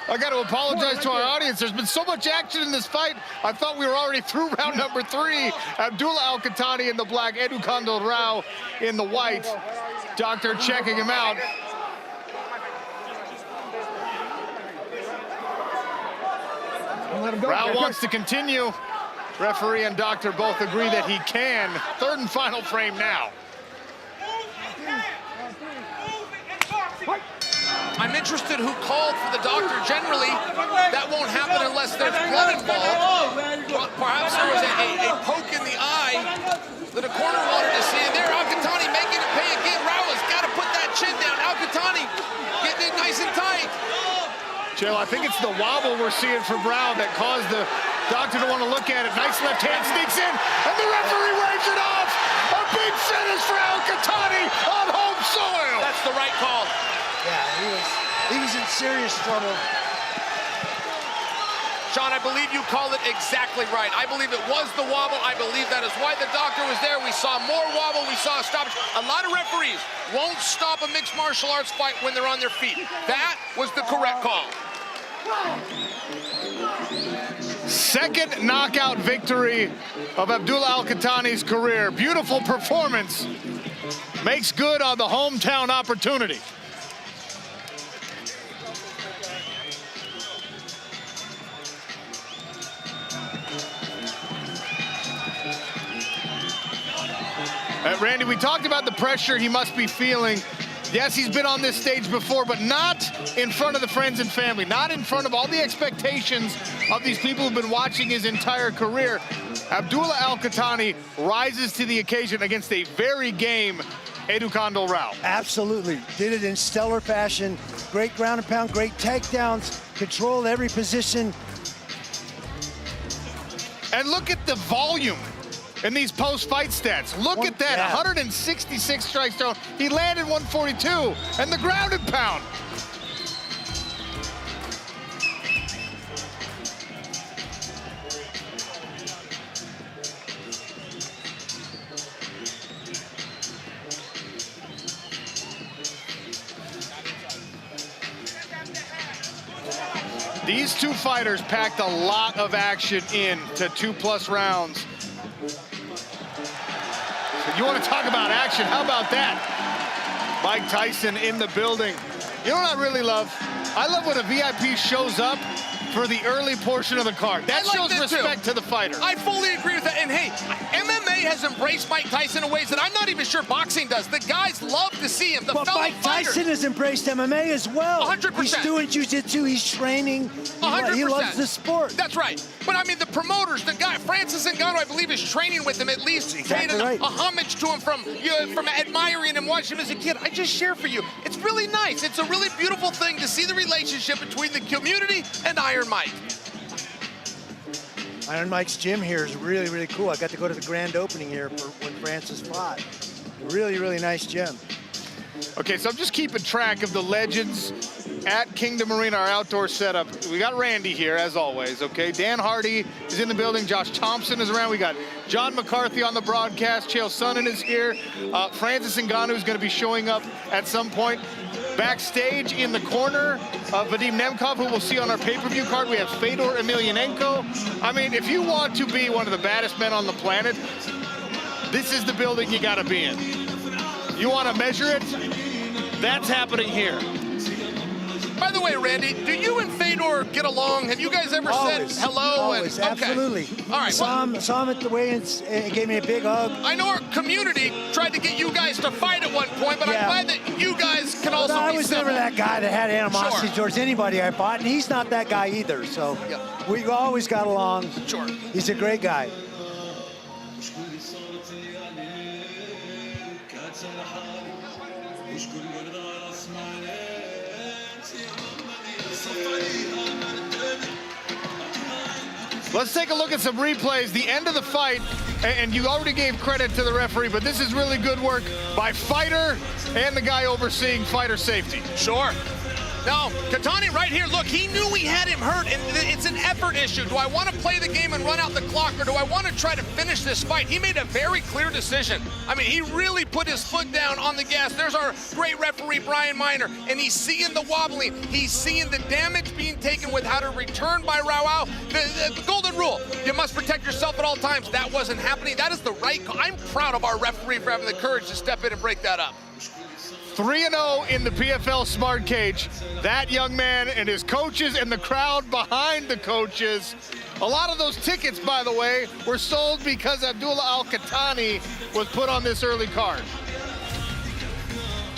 I got to apologize to our audience. There's been so much action in this fight. I thought we were already through round number 3. Abdullah Al-Qahtani in the black, Edukando Rao in the white. Doctor checking him out. Rao wants to continue. Referee and doctor both agree that he can. Third and final frame now. I'm interested who called for the doctor. Generally, that won't happen unless there's blood involved. Perhaps there was a poke in the eye that a corner wanted to see. And there, Al-Qahtani making it pay again. Rao has got to put that chin down. Al-Qahtani getting it nice and tight. Chill, I think it's the wobble we're seeing from Brown that caused the doctor to want to look at it. Nice left hand sneaks in, and the referee waves it off. A big finish for Al-Qahtani on home soil. That's the right call. Yeah, he was in serious trouble. Sean, I believe you called it exactly right. I believe it was the wobble. I believe that is why the doctor was there. We saw more wobble. We saw a stoppage. A lot of referees won't stop a mixed martial arts fight when they're on their feet. That was the correct call. Second knockout victory of Abdullah Al-Qahtani's career. Beautiful performance. Makes good on the hometown opportunity. Randy, we talked about the pressure he must be feeling. Yes, he's been on this stage before, but not in front of the friends and family, not in front of all the expectations of these people who've been watching his entire career. Abdullah Al-Qahtani rises to the occasion against a very game Edukando Rao. Absolutely. Did it in stellar fashion. Great ground and pound, great takedowns, controlled every position. And look at the volume in these post-fight stats. Look at that, yeah. 166 strikes thrown. He landed 142, and the ground and pound. These two fighters packed a lot of action in to 2+ rounds. You want to talk about action? How about that? Mike Tyson in the building. You know what I really love? I love when a VIP shows up for the early portion of the card. That shows respect to the fighter. I fully agree with that. And hey, MMA has embraced Mike Tyson in ways that I'm not even sure boxing does. The guys love to see him. But Mike Tyson has embraced MMA as well. 100%. He's doing jiu-jitsu, he's training. 100%. He loves the sport. That's right. But I mean, the promoters, the guy, Francis Ngannou, I believe, is training with him, at least exactly paid right. a homage to him from admiring him, watching him as a kid. I just share for you. It's really nice. It's a really beautiful thing to see the relationship between the community and Iron Mike. Iron Mike's gym here is really, really cool. I got to go to the grand opening here for when Francis fought. Really, really nice gym. Okay, so I'm just keeping track of the legends at Kingdom Arena, our outdoor setup. We got Randy here, as always, okay? Dan Hardy is in the building. Josh Thompson is around. We got John McCarthy on the broadcast. Chael Sonnen is here. Francis Ngannou is going to be showing up at some point. Backstage in the corner, Vadim Nemkov, who we'll see on our pay-per-view card. We have Fedor Emelianenko. I mean, if you want to be one of the baddest men on the planet, this is the building you got to be in. You want to measure it? That's happening here. By the way, Randy, do you and Fedor get along? Have you guys ever said hello? Always, okay. absolutely. All right. Saw him at the weigh-ins and gave me a big hug. I know our community tried to get you guys to fight at one point, but yeah. I'm glad that you guys can also I be was civil. never that guy that had animosity towards anybody I fought, and he's not that guy either. So we always got along. Sure. He's a great guy. Let's take a look at some replays. The end of the fight, and you already gave credit to the referee, but this is really good work by fighter and the guy overseeing fighter safety. Sure. No, Katani right here, look, he knew he had him hurt, and it's an effort issue. Do I want to play the game and run out the clock, or do I want to try to finish this fight? He made a very clear decision. I mean, he really put his foot down on the gas. There's our great referee, Brian Miner, and he's seeing the wobbling. He's seeing the damage being taken without a return by Rauau. The golden rule, you must protect yourself at all times. That wasn't happening. That is the right call. I'm proud of our referee for having the courage to step in and break that up. 3-0 in the PFL Smart Cage. That young man and his coaches and the crowd behind the coaches. A lot of those tickets, by the way, were sold because Abdullah Al-Qahtani was put on this early card.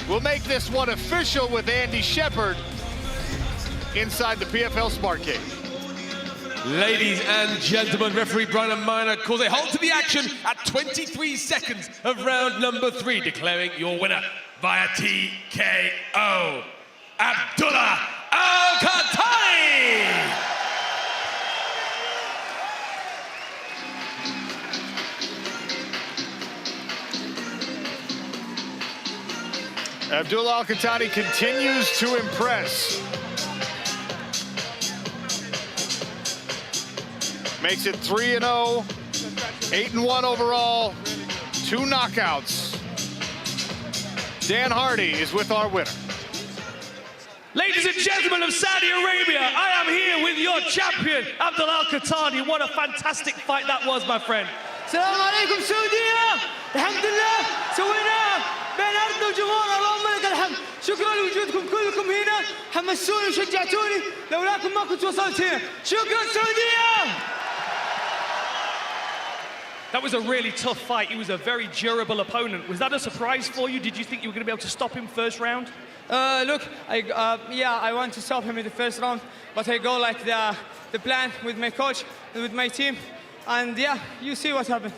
We'll make this one official with Andy Shepard inside the PFL Smart Cage. Ladies and gentlemen, referee Brian Miner calls a halt to the action at 23 seconds of round number 3, declaring your winner via TKO, Abdullah Al-Qahtani! Abdullah Al-Qahtani continues to impress. Makes it 3-0, 8-1 overall, 2 knockouts. Dan Hardy is with our winner. Ladies and gentlemen of Saudi Arabia, I am here with your champion, Abdullah Al-Qahtani. What a fantastic fight that was, my friend. السلام عليكم سعودية. الحمد لله سويناه بين أرضنا وجمهورنا، اللهم لك الحمد. شكرا لوجودكم كلكم هنا، حمسوني وشجعتوني، لولاكم ما كنت وصلت هنا. شكرا سعودية. That was a really tough fight. He was a very durable opponent. Was that a surprise for you? Did you think you were going to be able to stop him first round? Look, I want to stop him in the first round, but I go like the plan with my coach and with my team, and yeah, you see what happened.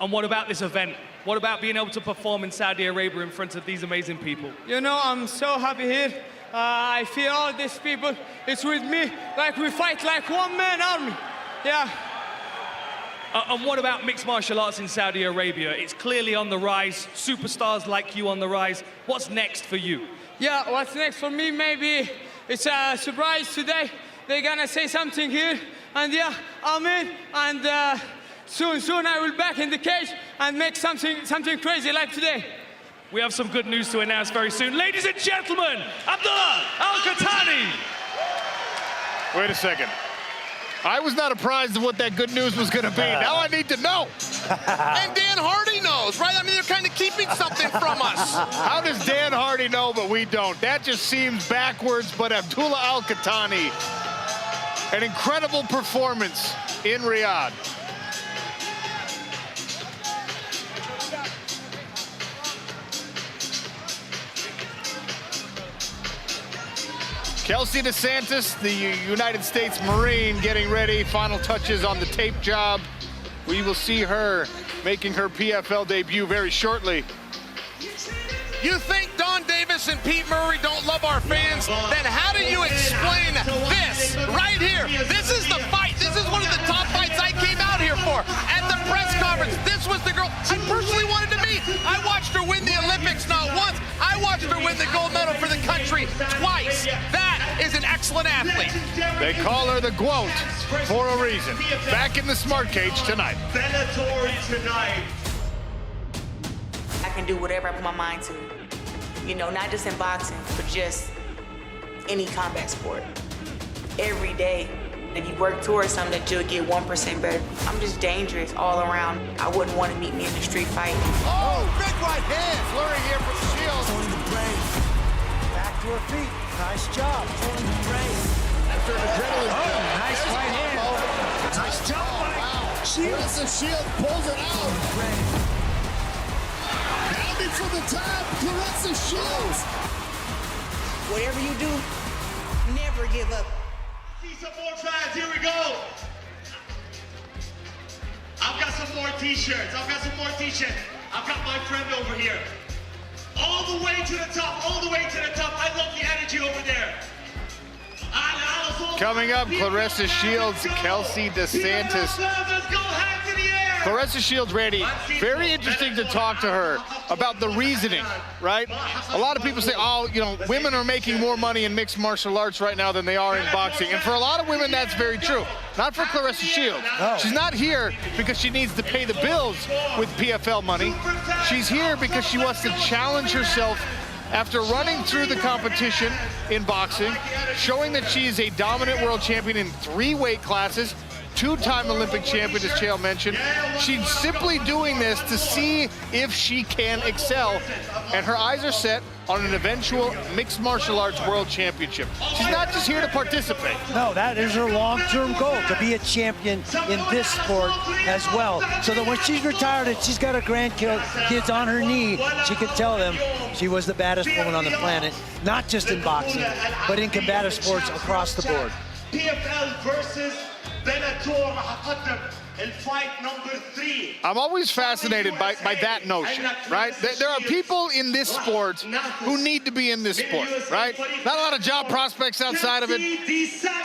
And what about this event? What about being able to perform in Saudi Arabia in front of these amazing people? You know, I'm so happy here. I feel all these people, it's with me, like we fight like one-man army. Yeah. And what about mixed martial arts in Saudi Arabia? It's clearly on the rise, superstars like you on the rise. What's next for you? Yeah, what's next for me, maybe it's a surprise today. They're gonna say something here, and yeah, I'm in, and soon I will back in the cage and make something crazy like today. We have some good news to announce very soon. Ladies and gentlemen, Abdullah Al-Qahtani. Wait a second. I was not apprised of what that good news was going to be. Now I need to know. And Dan Hardy knows, right? I mean, they're kind of keeping something from us. How does Dan Hardy know, but we don't? That just seems backwards, but Abdullah Al-Qahtani, an incredible performance in Riyadh. Kelsey DeSantis, the United States Marine, getting ready. Final touches on the tape job. We will see her making her PFL debut very shortly. You think Don Davis and Pete Murray don't love our fans? Then how do you explain this right here? This is the fight. This is one of the top fights I came out here for. At the press conference, this was the girl I personally wanted to meet. I watched her win the Olympics not once. I watched her win the gold medal for the country twice. That is an excellent athlete. They call her the GOAT for a reason. Back in the Smart Cage tonight. BELLATOR tonight. I can do whatever I put my mind to. You know, not just in boxing, but just any combat sport. Every day, if you work towards something that you'll get 1% better. I'm just dangerous all around. I wouldn't want to meet me in the street fight. Oh, big right hand. Flurry here from Shields. Back to her feet. Nice job. After an adrenaline. Oh, nice right hand. Nice job. Wow. Shields pulls it out. Pounding for the top. Clarissa Shields. Whatever you do, never give up. See some more fans. Here we go. I've got some more t-shirts. I've got my friend over here. All the way to the top. I love the energy over there. Coming up, Clarissa Shields, Kelsey DeSantis. Let's go hands in the air. Claressa Shields, Randy, very interesting to talk to her about the reasoning, right? A lot of people say, oh, you know, women are making more money in mixed martial arts right now than they are in boxing. And for a lot of women, that's very true. Not for Claressa Shields. No. She's not here because she needs to pay the bills with PFL money. She's here because she wants to challenge herself after running through the competition in boxing, showing that she is a dominant world champion in 3 weight classes, 2-time Olympic champion, as Chael mentioned. She's simply doing this to see if she can excel, and her eyes are set on an eventual mixed martial arts world championship. She's not just here to participate. No, that is her long-term goal, to be a champion in this sport as well. So that when she's retired and she's got her grandkids on her knee, she can tell them she was the baddest woman on the planet, not just in boxing, but in combative sports across the board. PFL versus BELLATOR هقدم الفايت number 3. I'm always fascinated by that notion, right? There are people in this sport who need to be in this sport, right? Not a lot of job prospects outside of it.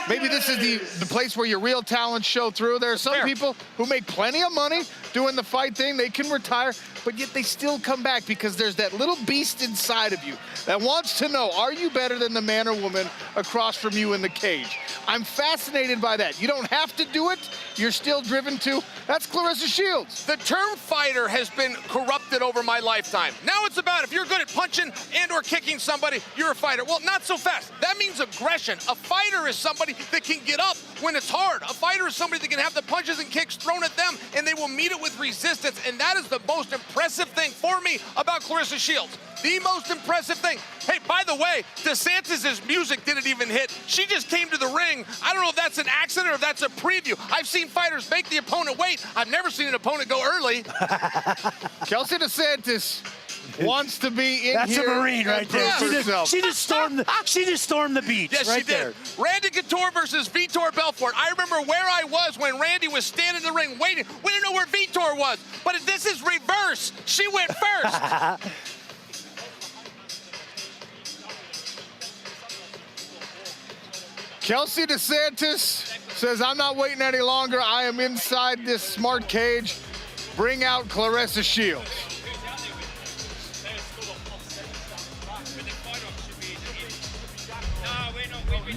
Maybe this is the place where your real talents show through. There are some people who make plenty of money doing the fight thing. They can retire, but yet they still come back because there's that little beast inside of you that wants to know, are you better than the man or woman across from you in the cage? I'm fascinated by that. You don't have to do it. You're still driven to. That's Claressa Shields. The term fighter has been corrupted over my lifetime. Now it's about if you're good at punching and or kicking somebody, you're a fighter. Well, not so fast. That means aggression. A fighter is somebody that can get up when it's hard. A fighter is somebody that can have the punches and kicks thrown at them, and they will meet it with resistance, and that is the most impressive thing for me about Claressa Shields. The most impressive thing. Hey, by the way, DeSantis' music didn't even hit. She just came to the ring. I don't know if that's an accident or if that's a preview. I've seen fighters make the opponent wait. I've never seen an opponent go early. Kelsey DeSantis wants to be in That's here. That's a Marine right there. She just stormed the beach. Yes, right she did. there. Randy Couture versus Vitor Belfort. I remember where I was when Randy was standing in the ring waiting. We didn't know where Vitor was, but this is reverse. She went first. Kelsey DeSantis says, I'm not waiting any longer. I am inside this smart cage. Bring out Claressa Shields.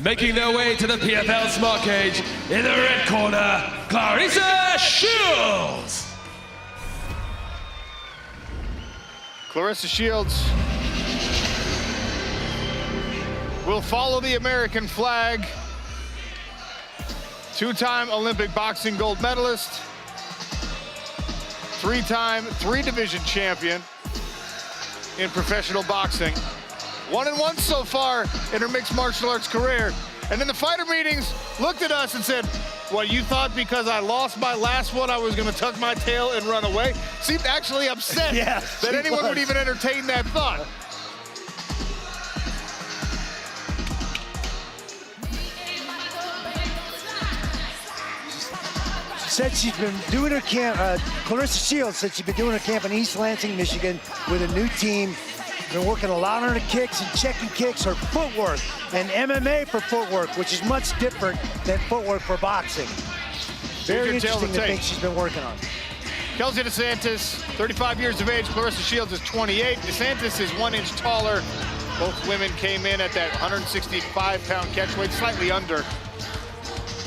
Making their way to the PFL smart cage in the red corner, Claressa Shields. Claressa Shields will follow the American flag. 2-time Olympic boxing gold medalist, 3-time 3-division champion in professional boxing. 1-1 so far in her mixed martial arts career. And in the fighter meetings, looked at us and said, well, you thought because I lost my last one, I was gonna tuck my tail and run away? Seemed actually upset that anyone would even entertain that thought. Said she's been doing her camp, Claressa Shields said she's been doing her camp in East Lansing, Michigan with a new team. Been working a lot on her kicks and checking kicks, her footwork, and MMA for footwork, which is much different than footwork for boxing. Very interesting to think she's been working on. Kelsey DeSantis, 35 years of age. Claressa Shields is 28. DeSantis is 1 inch taller. Both women came in at that 165-pound catch weight, slightly under.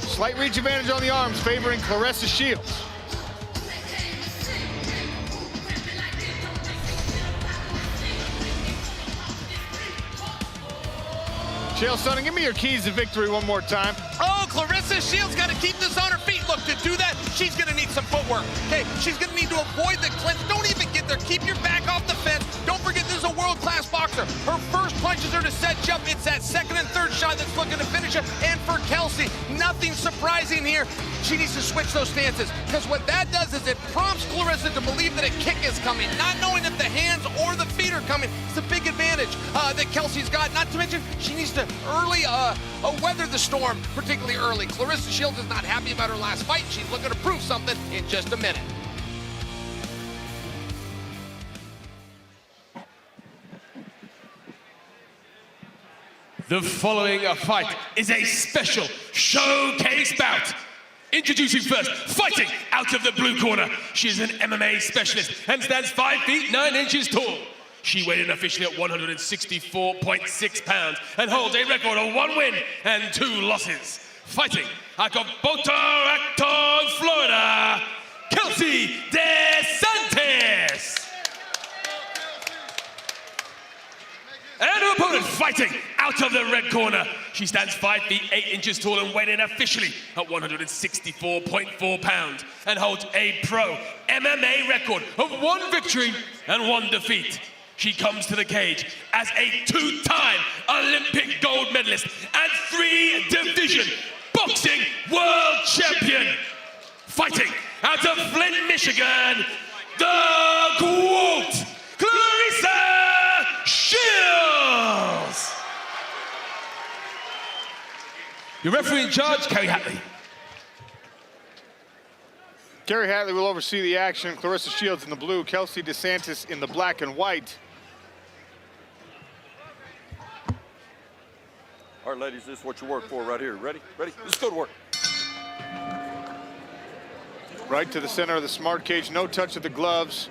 Slight reach advantage on the arms, favoring Claressa Shields. Chael Sonnen, give me your keys to victory one more time. Oh, Claressa Shields got to keep this on her feet. Look, to do that, she's going to need some footwork. Okay, she's going to need to avoid the clinch. Don't even get there. Keep your back off the fence. Don't forget, this is a world-class boxer. Her first punches are to set jump. It's that second and third shot that's looking to finish it. And for Kelsey, nothing surprising here. She needs to switch those stances, because what that does is it prompts Claressa to believe that a kick is coming, not knowing if the hands or the feet are coming. It's a big advantage that Kelsey's got. Not to mention, she needs to early weather the storm, particularly early. Claressa Shields is not happy about her last fight. She's looking to prove something in just a minute. The following fight is a special showcase bout Introducing first, fighting out of the blue corner. She is an MMA specialist and stands 5 feet 9 inches tall. She weighed in officially at 164.6 pounds and holds a record of 1 win and 2 losses. Fighting out of Boca Raton, Florida, Kelsey DeSantis. And her opponent fighting out of the red corner. She stands 5 feet 8 inches tall and weighed in officially at 164.4 pounds and holds a pro MMA record of 1 victory and 1 defeat. She comes to the cage as a 2-time Olympic gold medalist and 3-division boxing world champion. Fighting out of Flint, Michigan, the GOAT, Claressa Shields. Your referee in charge, Kerry Hatley. Kerry Hatley will oversee the action. Claressa Shields in the blue, Kelsey DeSantis in the black and white. All right, ladies, this is what you work for right here. Ready? Ready? Let's go to work. Right to the center of the smart cage, no touch of the gloves.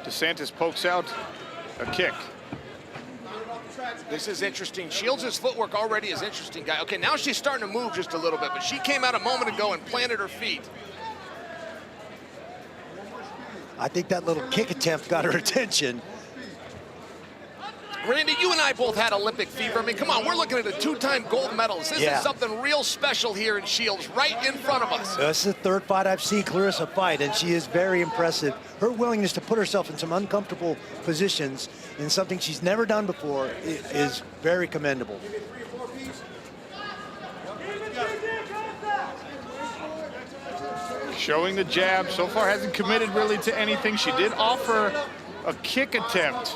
DeSantis pokes out a kick. This is interesting. Shields' footwork already is interesting, guy. Okay, now she's starting to move just a little bit, but she came out a moment ago and planted her feet. I think that little kick attempt got her attention. Randy, you and I both had Olympic fever. I mean, come on, we're looking at a 2-time gold medalist. This is something real special here in Shields, right in front of us. This is the 3rd fight I've seen Claressa fight, and she is very impressive. Her willingness to put herself in some uncomfortable positions in something she's never done before is very commendable. Showing the jab, so far hasn't committed really to anything. She did offer a kick attempt.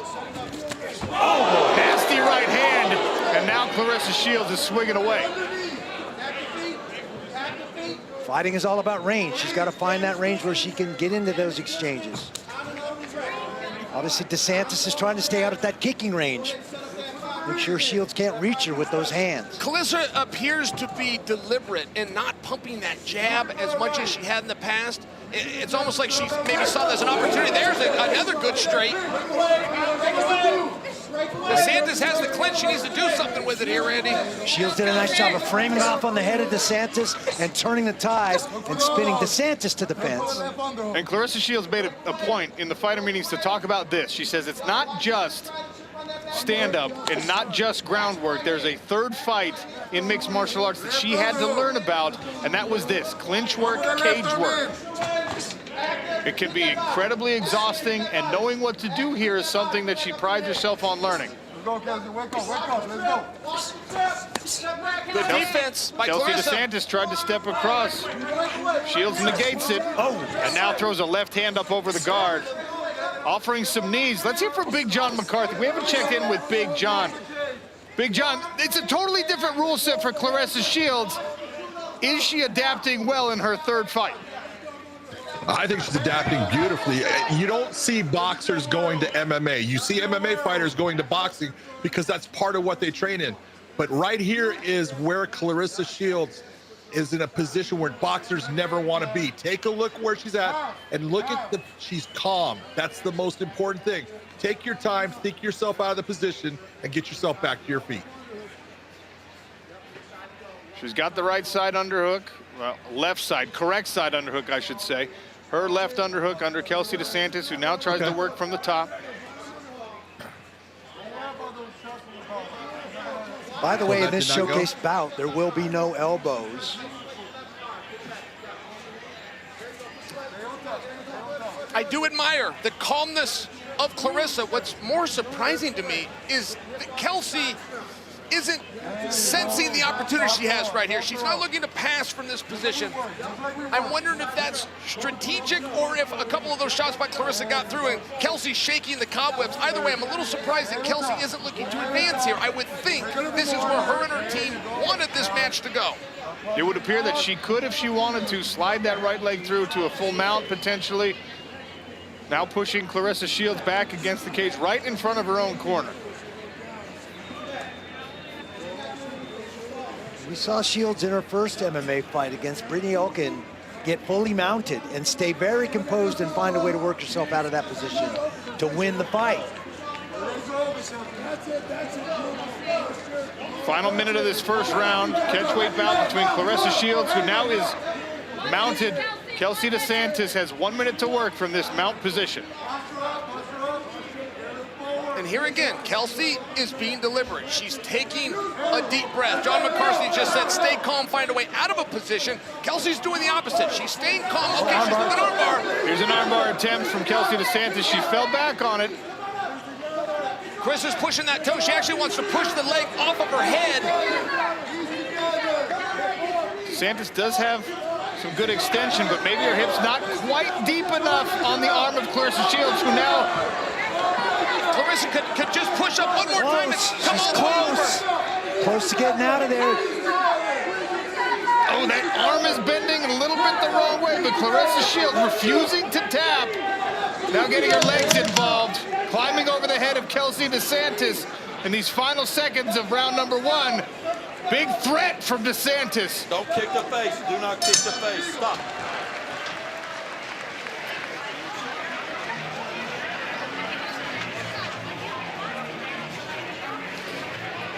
Oh, nasty right hand, and now Claressa Shields is swinging away. Fighting is all about range. She's got to find that range where she can get into those exchanges. Obviously, DeSantis is trying to stay out of that kicking range. Make sure Shields can't reach her with those hands. Claressa appears to be deliberate and not pumping that jab as much as she had in the past. It's almost like she maybe saw that as an opportunity. There's another good straight. DeSantis has the clinch. She needs to do something with it here, Randy. Shields did a nice job of framing off on the head of DeSantis and turning the tide and spinning DeSantis to the fence. And Claressa Shields made a point in the fighter meetings to talk about this. She says it's not just stand-up and not just groundwork. There's a 3rd fight in mixed martial arts that she had to learn about, and that was this: clinch work, cage work. It can be incredibly exhausting, and knowing what to do here is something that she prides herself on learning. Let's go, Kelsey. Wake up. Let's go. Good defense by Kelsey Claressa. DeSantis tried to step across. Shields negates it. Oh, and now throws a left hand up over the guard, offering some knees. Let's hear from Big John McCarthy. We haven't checked in with Big John. Big John, it's a totally different rule set for Claressa Shields. Is she adapting well in her 3rd fight? I think she's adapting beautifully. You don't see boxers going to MMA. You see MMA fighters going to boxing because that's part of what they train in. But right here is where Claressa Shields is in a position where boxers never want to be. Take a look where she's at and look at she's calm. That's the most important thing. Take your time, think yourself out of the position, and get yourself back to your feet. She's got the right side underhook, well, left side, correct side underhook, I should say. Her left underhook under Kelsey DeSantis, who now tries to work from the top. By the way, in this showcase bout, there will be no elbows. I do admire the calmness of Claressa. What's more surprising to me is that Kelsey isn't sensing the opportunity she has right here. She's not looking to pass from this position. I'm wondering if that's strategic or if a couple of those shots by Claressa got through and Kelsey's shaking the cobwebs. Either way, I'm a little surprised that Kelsey isn't looking to advance here. I would think this is where her and her team wanted this match to go. It would appear that she could, if she wanted to, slide that right leg through to a full mount potentially. Now pushing Claressa Shields back against the cage right in front of her own corner. We saw Shields in her first MMA fight against Brittany Elkin get fully mounted and stay very composed and find a way to work yourself out of that position to win the fight. Final minute of this first round, catchweight bout between Claressa Shields, who now is mounted. Kelsey DeSantis has 1 minute to work from this mount position. And here again, Kelsey is being deliberate. She's taking a deep breath. John McCarthy just said, stay calm, find a way out of a position. Kelsey's doing the opposite. She's staying calm. Okay, she's looking armbar. Here's an armbar attempt from Kelsey DeSantis. She fell back on it. Chris is pushing that toe. She actually wants to push the leg off of her head. DeSantis does have some good extension, but maybe her hip's not quite deep enough on the arm of Claressa Shields, who now... Claressa could just push up one more time and come all the way over. Close to getting out of there. Oh, that arm is bending a little bit the wrong way, but Claressa Shields refusing to tap. Now getting her legs involved, climbing over the head of Kelsey DeSantis in these final seconds of round number 1. Big threat from DeSantis. Don't kick the face. Do not kick the face. Stop.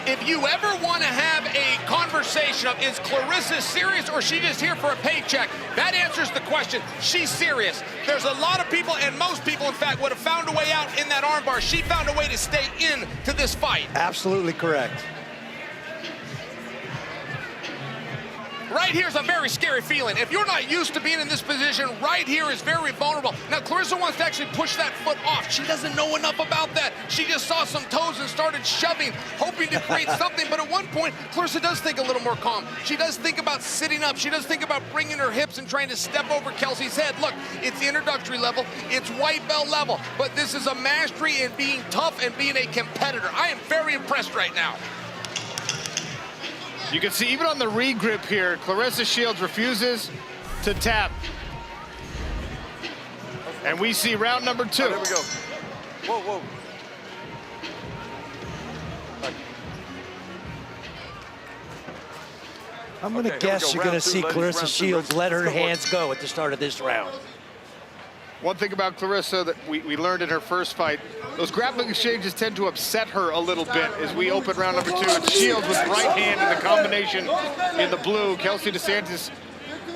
If you ever want to have a conversation of is Claressa serious or is she just here for a paycheck, that answers the question. She's serious. There's a lot of people, and most people, in fact, would have found a way out in that armbar. She found a way to stay in to this fight. Absolutely correct. Right here's a very scary feeling. If you're not used to being in this position, right here is very vulnerable. Now, Claressa wants to actually push that foot off. She doesn't know enough about that. She just saw some toes and started shoving, hoping to create something. But at one point, Claressa does think a little more calm. She does think about sitting up. She does think about bringing her hips and trying to step over Kelsey's head. Look, it's introductory level. It's white belt level. But this is a mastery in being tough and being a competitor. I am very impressed right now. You can see even on the regrip here, Claressa Shields refuses to tap. And we see round number 2. Oh, there we go. Whoa, whoa. I'm going to guess you're going to see Claressa Shields let her hands go at the start of this round. One thing about Claressa that we learned in her first fight, those grappling exchanges tend to upset her a little bit as we open round number 2. It's Shields with right hand in the combination in the blue. Kelsey DeSantis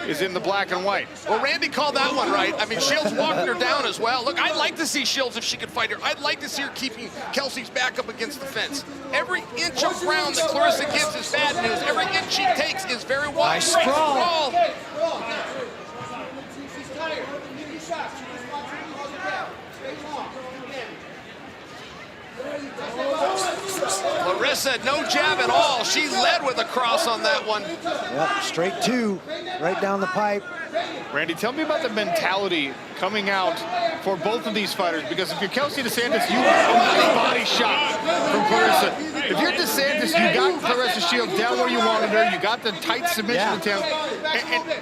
is in the black and white. Well, Randy called that one right. I mean, Shields walking her down as well. Look, I'd like to see Shields if she could fight her. I'd like to see her keeping Kelsey's back up against the fence. Every inch of ground that Claressa gives is bad news. Every inch she takes is very wide. Nice sprawl. Claressa, no jab at all. She led with a cross on that one. Yep, straight 2, right down the pipe. Randy, tell me about the mentality coming out for both of these fighters, because if you're Kelsey DeSantis, you want a body shot from Claressa. If you're DeSantis, you got Claressa Shields down where you wanted her, you got the tight submission attempt,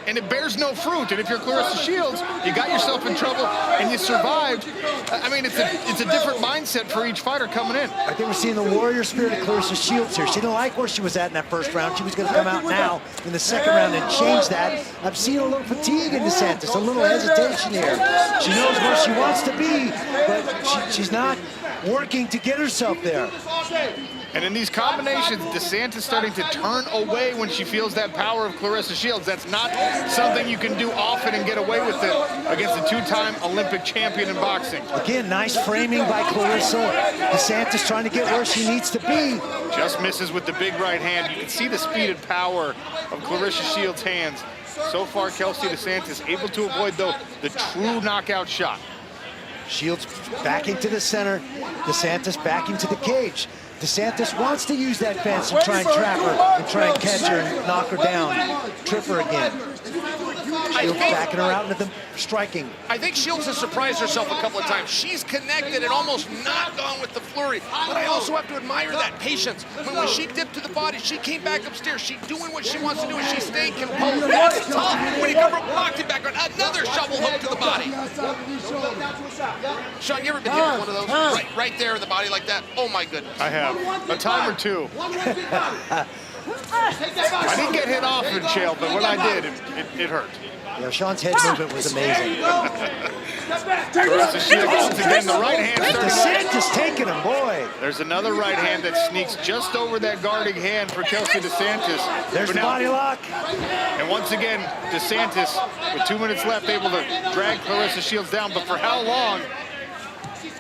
and it bears no fruit. And if you're Claressa Shields, you got yourself in trouble and you survived. I mean, it's a different mindset for each fighter coming in. I think we're seeing the warrior spirit of Claressa Shields here. She didn't like where she was at in that first round. She was going to come out now in the second round and change that. I'm seeing a little fatigue in DeSantis, a little hesitation here. She knows where she wants to be, but she's not working to get herself there. And in these combinations, DeSantis starting to turn away when she feels that power of Claressa Shields. That's not something you can do often and get away with it against a 2-time Olympic champion in boxing. Again, nice framing by Claressa. DeSantis trying to get where she needs to be. Just misses with the big right hand. You can see the speed and power of Claressa Shields' hands. So far, Kelsey DeSantis able to avoid, though, the true knockout shot. Shields backing to the center. DeSantis backing to the cage. DeSantis wants to use that fence and try and trap her and try and catch her and knock her down, trip her again. Shields backing her out into the striking. I think Shields has surprised herself a couple of times. She's connected and almost not gone with the flurry. But I also have to admire that patience. When she dipped to the body, she came back upstairs. She's doing what she wants to do, and she's staying composed. That's tough. When you come from blocking back, another shovel hook to the body. Sean, you ever been hit with one of those? Right there in the body like that? Oh, my goodness. I have. A time or two. I didn't get hit often, Chael, but when I did, it hurt. Yeah, Sean's head movement was amazing. Claressa Shields, once again, the right hand starting. DeSantis taking him, boy. There's another right hand that sneaks just over that guarding hand for Kelsey DeSantis. There's the body lock. And once again, DeSantis, with 2 minutes left, able to drag Claressa Shields down. But for how long?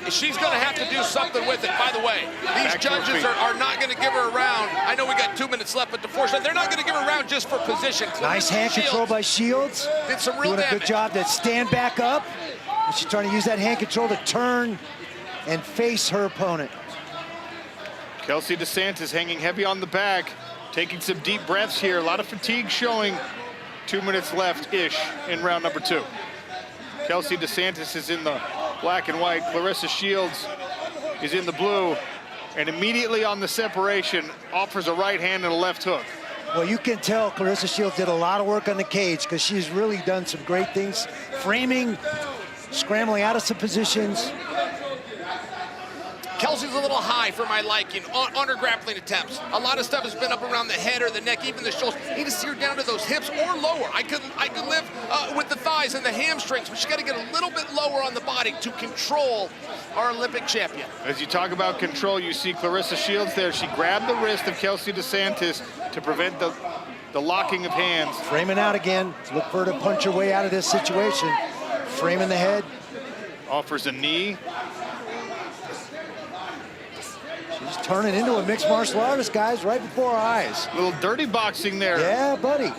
She's going to have to do something with it. By the way, these judges are not going to give her a round. I know we got 2 minutes left, but they're not going to give her a round just for position. Nice hand control by Shields. Did some real doing damage. a good job to stand back up. She's trying to use that hand control to turn and face her opponent. Kelsey DeSantis hanging heavy on the back, taking some deep breaths here. A lot of fatigue showing. 2 minutes left-ish in round number 2. Kelsey DeSantis is in the black and white. Claressa Shields is in the blue. And immediately on the separation, offers a right hand and a left hook. Well, you can tell Claressa Shields did a lot of work on the cage because she's really done some great things. Framing, scrambling out of some positions. Kelsey's a little high for my liking on her grappling attempts. A lot of stuff has been up around the head or the neck, even the shoulders. Need to see her down to those hips or lower. I could live with the thighs and the hamstrings, but she got to get a little bit lower on the body to control our Olympic champion. As you talk about control, you see Claressa Shields there. She grabbed the wrist of Kelsey DeSantis to prevent the locking of hands. Framing out again. Look for her to punch her way out of this situation. Framing the head. Offers a knee. She's turning into a mixed martial artist, guys, right before our eyes. Little dirty boxing there. Yeah, buddy.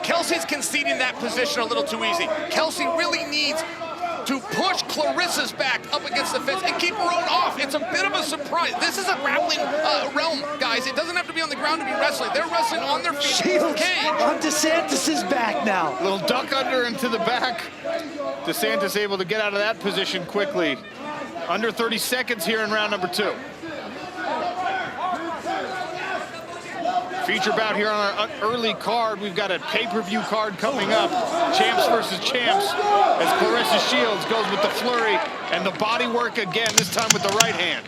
Kelsey's conceding that position a little too easy. Kelsey really needs to push Claressa's back up against the fence and keep her own off. It's a bit of a surprise. This is a grappling realm, guys. It doesn't have to be on the ground to be wrestling. They're wrestling on their feet. Shields on DeSantis' back now. Little duck under into the back. DeSantis able to get out of that position quickly. Under 30 seconds here in round number 2. Feature bout here on our early card. We've got a pay-per-view card coming up. Champs versus champs as Claressa Shields goes with the flurry and the body work again, this time with the right hand.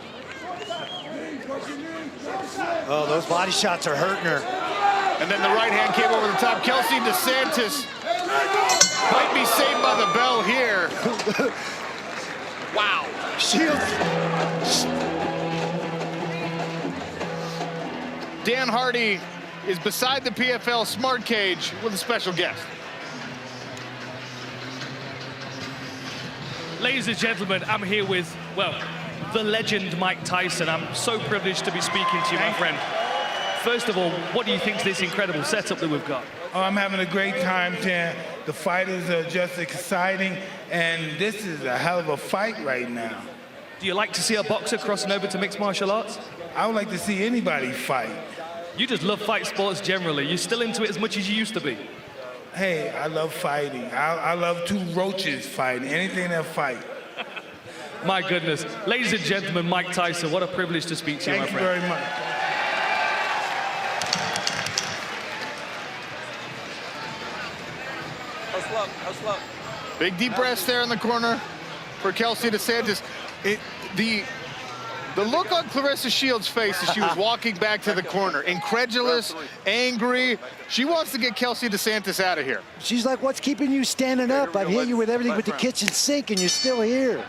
Oh, those body shots are hurting her. And then the right hand came over the top. Kelsey DeSantis might be saved by the bell here. Wow. Shields. Dan Hardy is beside the PFL Smart Cage with a special guest. Ladies and gentlemen, I'm here with, well, the legend Mike Tyson. I'm so privileged to be speaking to you, my friend. First of all, what do you think of this incredible setup that we've got? Oh, I'm having a great time, Tan. The fighters are just exciting, and this is a hell of a fight right now. Do you like to see a boxer crossing over to mixed martial arts? I would like to see anybody fight. You just love fight sports generally. You're still into it as much as you used to be. Hey, I love fighting. I love two roaches fighting, anything that fight. My goodness. Ladies and gentlemen, Mike Tyson, what a privilege to speak to you, my friend. Thank you very much. Hustle up. Big deep breaths there in the corner for Kelsey DeSantis. The look on Claressa Shields' face as she was walking back to the corner, incredulous, angry. She wants to get Kelsey DeSantis out of here. She's like, what's keeping you standing up? I've hit you with everything but the kitchen sink, and you're still here.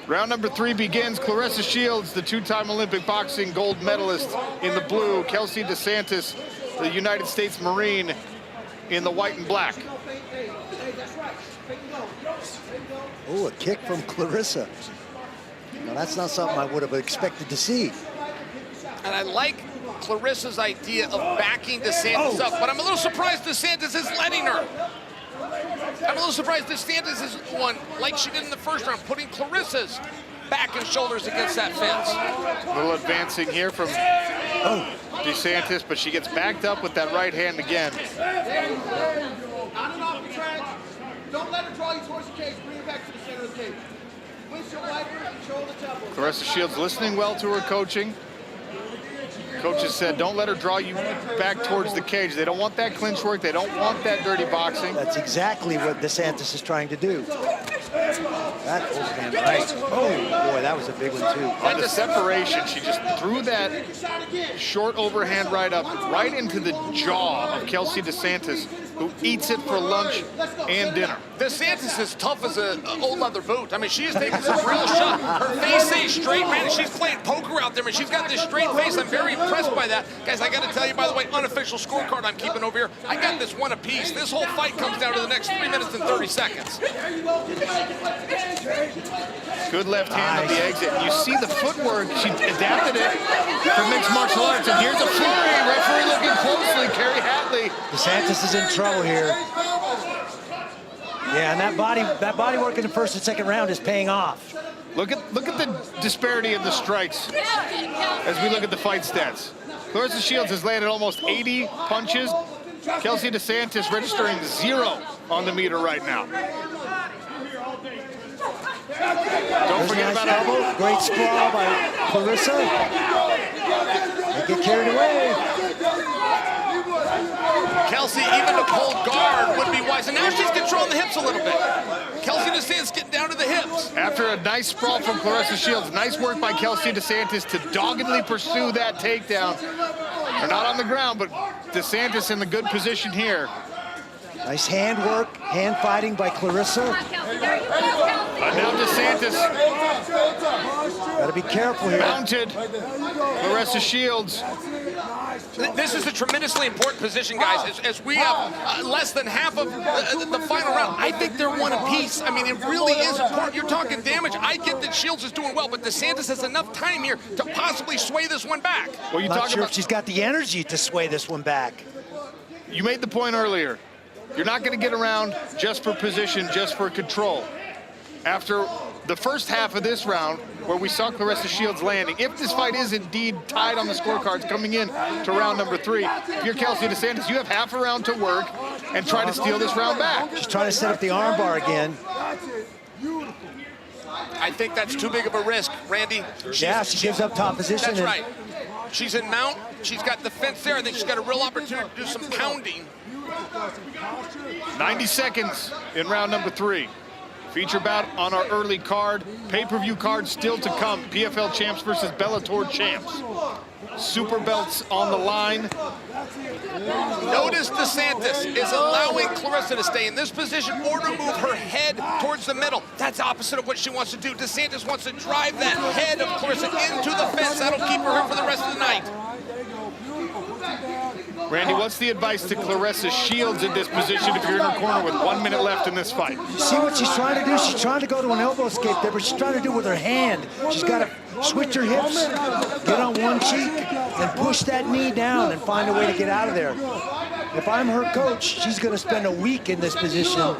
Round number 3 begins. Claressa Shields, the 2-time Olympic boxing gold medalist in the blue. Kelsey DeSantis, the United States Marine, in the white and black. Oh, a kick from Claressa. Now, that's not something I would have expected to see. And I like Claressa's idea of backing DeSantis up, but I'm a little surprised DeSantis is letting her. I'm a little surprised DeSantis is one, like she did in the first round, putting Claressa's back and shoulders against that fence. A little advancing here from DeSantis, but she gets backed up with that right hand again. On and off the track. Don't let her draw you towards the cage. Bring her back to the center of the cage. Windshield wiper, control the tempo. Claressa Shields listening well to her coaching. Coaches said, don't let her draw you back towards the cage. They don't want that clinch work. They don't want that dirty boxing. That's exactly what DeSantis is trying to do. That overhand right. Oh, boy, that was a big one, too. On the separation, she just threw that short overhand right up, right into the jaw of Kelsey DeSantis, who eats it for lunch and dinner. DeSantis is tough as an old leather boot. I mean, she is taking some real shots. Her face stays straight, man. She's playing poker out there, and she's got this straight face. I'm very impressed by that. Guys, I got to tell you, by the way, unofficial scorecard I'm keeping over here. I got this one apiece. This whole fight comes down to the next 3 minutes and 30 seconds. Good left hand on the exit. You see the footwork. She adapted it for mixed martial arts. And here's a flurry. Referee looking closely. Kerry Hatley. DeSantis is in trouble here. Yeah, and that body work in the first and second round is paying off. Look at the disparity in the strikes as we look at the fight stats. Claressa Shields has landed almost 80 punches. Kelsey DeSantis registering 0 on the meter right now. Don't forget about elbow. Great sprawl by Claressa. They get carried away. Kelsey, even to pull guard would be wise. And now she's controlling the hips a little bit. Kelsey DeSantis getting down to the hips. After a nice sprawl from Claressa Shields, nice work by Kelsey DeSantis to doggedly pursue that takedown. They're not on the ground, but DeSantis in the good position here. Nice hand work, hand fighting by Claressa. But now DeSantis. Got to be careful here. Mounted. Claressa Shields. This is a tremendously important position, guys. As we have less than half of the final round, I think they're one apiece. I mean, it really is important. You're talking damage. I get that Shields is doing well, but DeSantis has enough time here to possibly sway this one back. Well, you Not sure if she's got the energy to sway this one back. You made the point earlier. You're not going to get around just for position, just for control. After the first half of this round, where we saw Claressa Shields landing, if this fight is indeed tied on the scorecards coming in to round number 3, if you're Kelsey DeSantis, you have half a round to work and try to steal this round back. She's trying to set up the armbar again. I think that's too big of a risk, Randy. Yeah, she gives up top position. That's right. She's in mount. She's got the fence there. I think she's got a real opportunity to do some pounding. 90 seconds in round number 3. Feature bout on our early card. Pay-per-view card still to come. PFL Champs versus Bellator Champs. Super belts on the line. Notice DeSantis is allowing Claressa to stay in this position or to move her head towards the middle. That's opposite of what she wants to do. DeSantis wants to drive that head of Claressa into the fence. That'll keep her for the rest of the night. Randy, what's the advice to Claressa Shields in this position if you're in her corner with 1 minute left in this fight? You see what she's trying to do? She's trying to go to an elbow escape there, but she's trying to do it with her hand. She's got to switch her hips, get on one cheek, and push that knee down and find a way to get out of there. If I'm her coach, she's going to spend a week in this position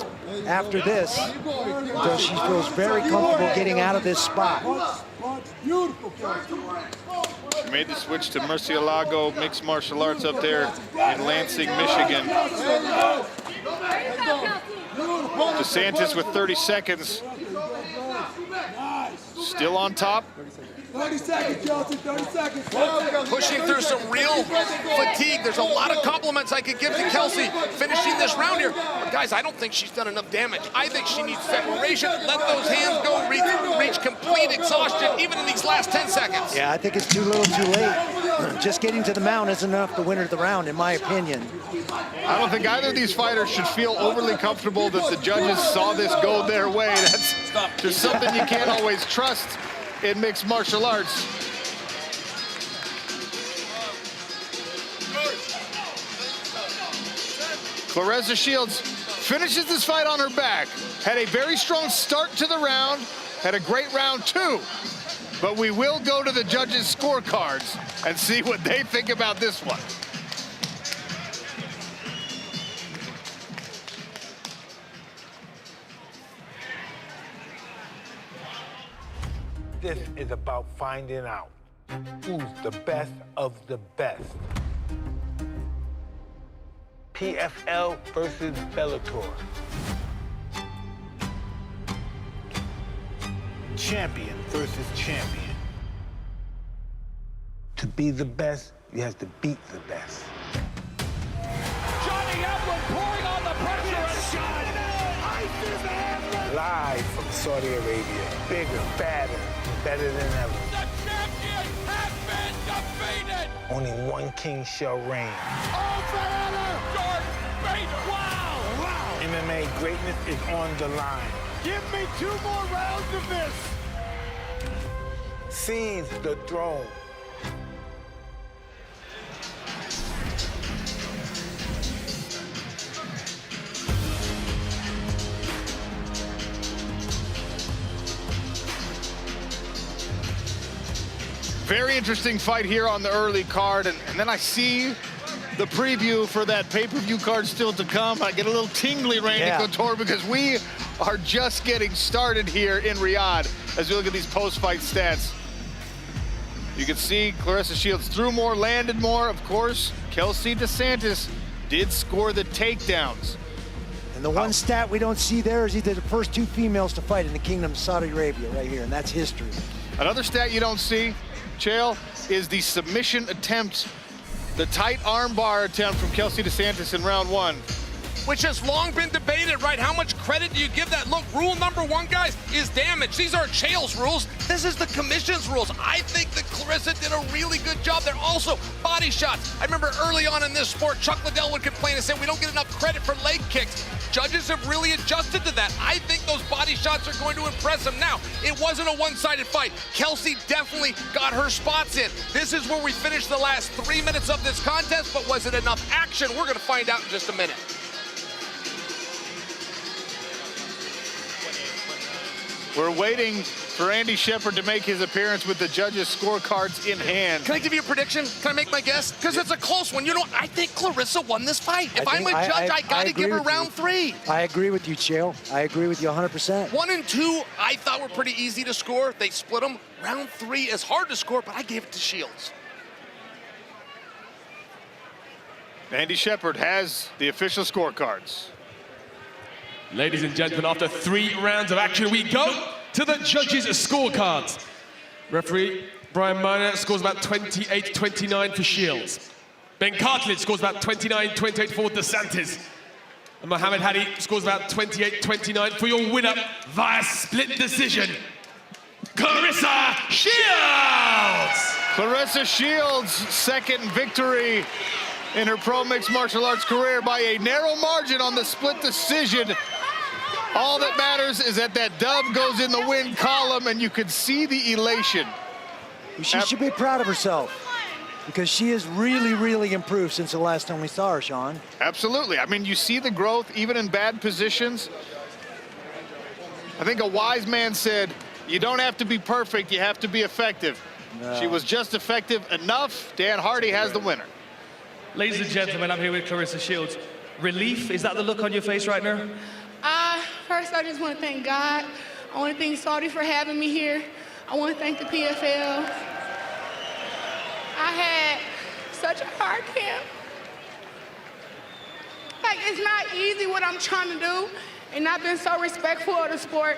after this until she feels very comfortable getting out of this spot. She made the switch to Murcielago Mixed Martial Arts up there in Lansing, Michigan. DeSantis with 30 seconds. Still on top. 30 seconds, Kelsey, 30 seconds. Pushing through some real fatigue. There's a lot of compliments I could give to Kelsey finishing this round here. But guys, I don't think she's done enough damage. I think she needs separation. Let those hands go, reach complete exhaustion, even in these last 10 seconds. Yeah, I think it's too little too late. Just getting to the mount isn't enough to win her the round, in my opinion. I don't think either of these fighters should feel overly comfortable that the judges saw this go their way. That's just something you can't always trust in mixed martial arts. Claressa Shields finishes this fight on her back. Had a very strong start to the round, had a great round 2. But we will go to the judges' scorecards and see what they think about this one. This is about finding out who's the best of the best. PFL versus Bellator. Champion versus champion. To be the best, you have to beat the best. Johnny Edwards pouring on the pressure. Shot. Ice his hand. live from Saudi Arabia. Bigger, fatter, better than ever. The champion has been defeated! Only one king shall reign. Darth Vader! Wow! Wow! MMA greatness is on the line. Give me 2 more rounds of this! Seize the throne. Very interesting fight here on the early card, and then I see the preview for that pay-per-view card still to come. I get a little tingly, Randy Couture, because we are just getting started here in Riyadh as we look at these post-fight stats. You can see Claressa Shields threw more, landed more. Of course, Kelsey DeSantis did score the takedowns. And the one stat we don't see there is either the first 2 females to fight in the Kingdom of Saudi Arabia right here, and that's history. Another stat you don't see, Chael, is the submission attempt, the tight armbar attempt from Kelsey DeSantis in round 1. Which has long been debated, right? How much credit do you give that? Look, rule number 1, guys, is damage. These aren't Chael's rules. This is the commission's rules. I think that Claressa did a really good job there. Also, body shots. I remember early on in this sport, Chuck Liddell would complain and say we don't get enough credit for leg kicks. Judges have really adjusted to that. I think those body shots are going to impress him. Now, it wasn't a one-sided fight. Kelsey definitely got her spots in. This is where we finished the last 3 minutes of this contest, but was it enough action? We're going to find out in just a minute. We're waiting for Andy Shepard to make his appearance with the judges' scorecards in hand. Can I give you a prediction? Can I make my guess? Because it's a close one. You know, I think Claressa won this fight. If I'm a judge, I got to give her round 3. I agree with you, Chael. I agree with you 100%. 1 and 2, I thought were pretty easy to score. They split them. Round 3 is hard to score, but I gave it to Shields. Andy Shepard has the official scorecards. Ladies and gentlemen, after 3 rounds of action, we go to the judges' scorecards. Referee Brian Miner scores about 28-29 for Shields. Ben Cartledge scores about 29-28 for DeSantis. And Mohammed Hadi scores about 28-29 for your winner via split decision, Claressa Shields! Claressa Shields' second victory in her pro mixed martial arts career by a narrow margin on the split decision. All that matters is that dub goes in the win column, and you can see the elation. She should be proud of herself because she has really, really improved since the last time we saw her, Sean. Absolutely. I mean, you see the growth even in bad positions. I think a wise man said, you don't have to be perfect, you have to be effective. No. She was just effective enough. Dan Hardy has the winner. Ladies and gentlemen, I'm here with Claressa Shields. Relief, is that the look on your face right now? First, I just want to thank God. I want to thank Saudi for having me here. I want to thank the PFL. I had such a hard camp. Like, it's not easy what I'm trying to do, and I've been so respectful of the sport,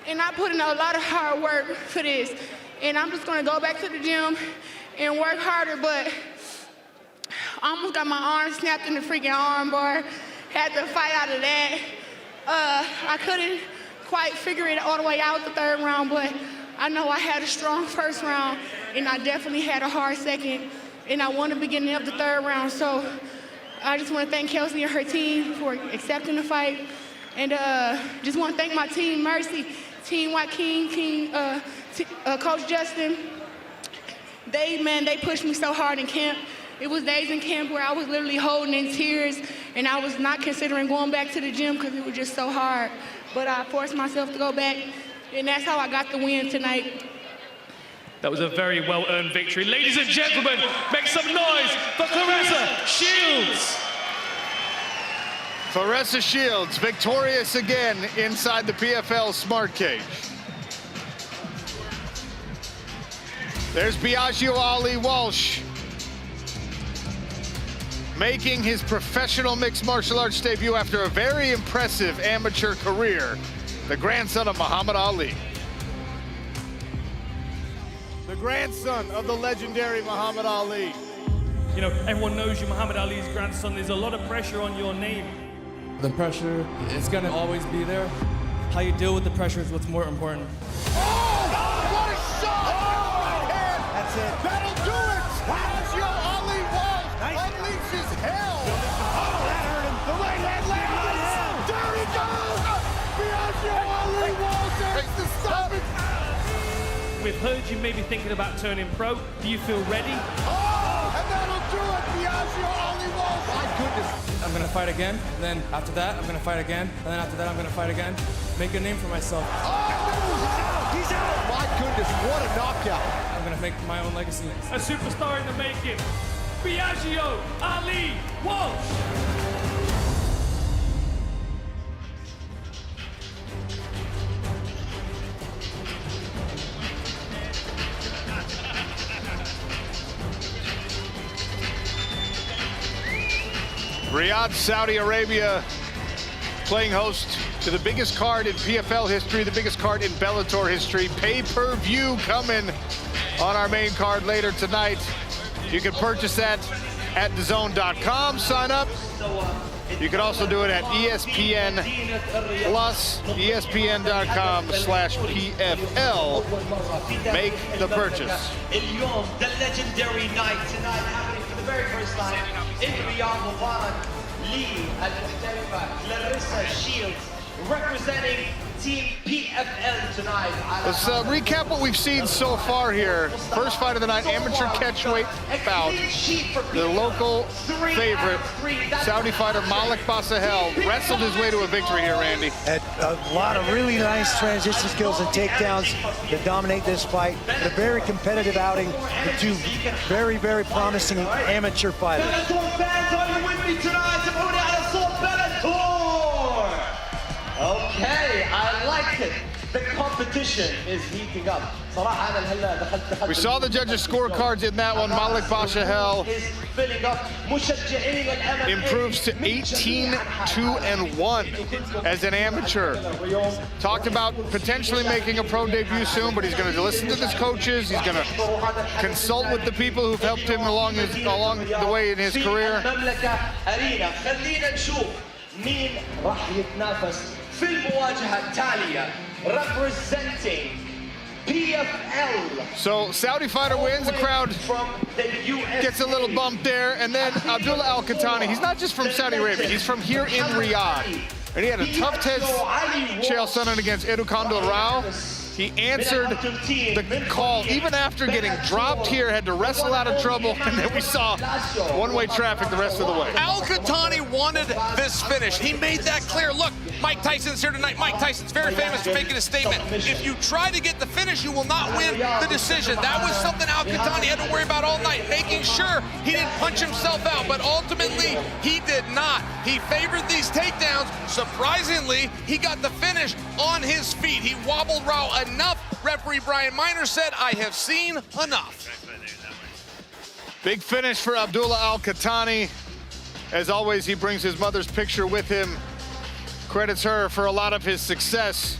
and I put in a lot of hard work for this. And I'm just going to go back to the gym and work harder, but I almost got my arm snapped in the freaking arm bar. Had to fight out of that. I couldn't quite figure it all the way out the 3rd round, but I know I had a strong 1st round, and I definitely had a hard 2nd, and I won the beginning of the 3rd round. So I just want to thank Kelsey and her team for accepting the fight, and just want to thank my team, Mercy, Team Joaquin, Coach Justin. They pushed me so hard in camp. It was days in camp where I was literally holding in tears, and I was not considering going back to the gym because it was just so hard. But I forced myself to go back, and that's how I got the win tonight. That was a very well-earned victory. Ladies and gentlemen, make some noise for Claressa Shields. Claressa Shields, victorious again inside the PFL Smart Cage. There's Biagio Ali Walsh, making his professional mixed martial arts debut after a very impressive amateur career, the grandson of Muhammad Ali. The grandson of the legendary Muhammad Ali. You know, everyone knows you, Muhammad Ali's grandson. There's a lot of pressure on your name. The pressure is gonna always be there. How you deal with the pressure is what's more important. What a shot! Right hand. That's it. That'll do it! Biagio Ali Walsh unleashes hell! Oh, that hurt him. The right hand lands! There he goes! Biagio Ali Walsh takes the stop it! We've heard you may be thinking about turning pro. Do you feel ready? Oh! And that'll do it! Biagio Ali Walsh! My goodness. I'm gonna fight again, and then after that, I'm gonna fight again, and then after that, I'm gonna fight again. Make a name for myself. Oh! He's out! My goodness, what a knockout! I'm gonna make my own legacy. A superstar in the making. Biagio Ali Walsh. Riyadh, Saudi Arabia, playing host to the biggest card in PFL history, the biggest card in Bellator history. Pay-per-view coming on our main card later tonight. You can purchase that at DAZN.com. Sign up. You can also do it at ESPN Plus, ESPN.com/PFL. Make the purchase. The legendary night tonight happening for the very first time in Riyadh. Mubarak Lee al-Muhtarifa, Clarissa Shields, representing Team PFL tonight. Let's recap what we've seen so far here. First fight of the night, amateur catchweight bout. The local favorite, Saudi fighter Malik Basahel, wrestled his way to a victory here, Randy. Had a lot of really nice transition skills and takedowns to dominate this fight. A very competitive outing for two very, very promising amateur fighters. Bellator fans, are you with me tonight? Okay, I like it. The competition is heating up. We saw the judges' scorecards in that one. Malik Basahel improves to 18-2-1 as an amateur. Talked about potentially making a pro debut soon, but he's going to listen to his coaches. He's going to consult with the people who've helped him along the way in his career. مين راح يتنافس في المواجهة التالية representing PFL. So Saudi fighter wins, the crowd gets a little bump there, and then Abdullah Al-Qahtani, he's not just from Saudi Arabia, he's from here in Riyadh. And he had a tough test Chael Sonnen against Eduardo Rao. He answered the call even after getting dropped here, had to wrestle out of trouble, and then we saw one-way traffic the rest of the way. Al-Qahtani wanted this finish. He made that clear. Look, Mike Tyson's here tonight. Mike Tyson's very famous for making a statement. If you try to get the finish, you will not win the decision. That was something Al-Qahtani had to worry about all night, making sure he didn't punch himself out, but ultimately he did not. He favored these takedowns. Surprisingly, he got the finish on his feet. He wobbled Rao enough. Referee Brian Miner said, I have seen enough. Big finish for Abdullah Al-Qahtani. As always, he brings his mother's picture with him. Credits her for a lot of his success.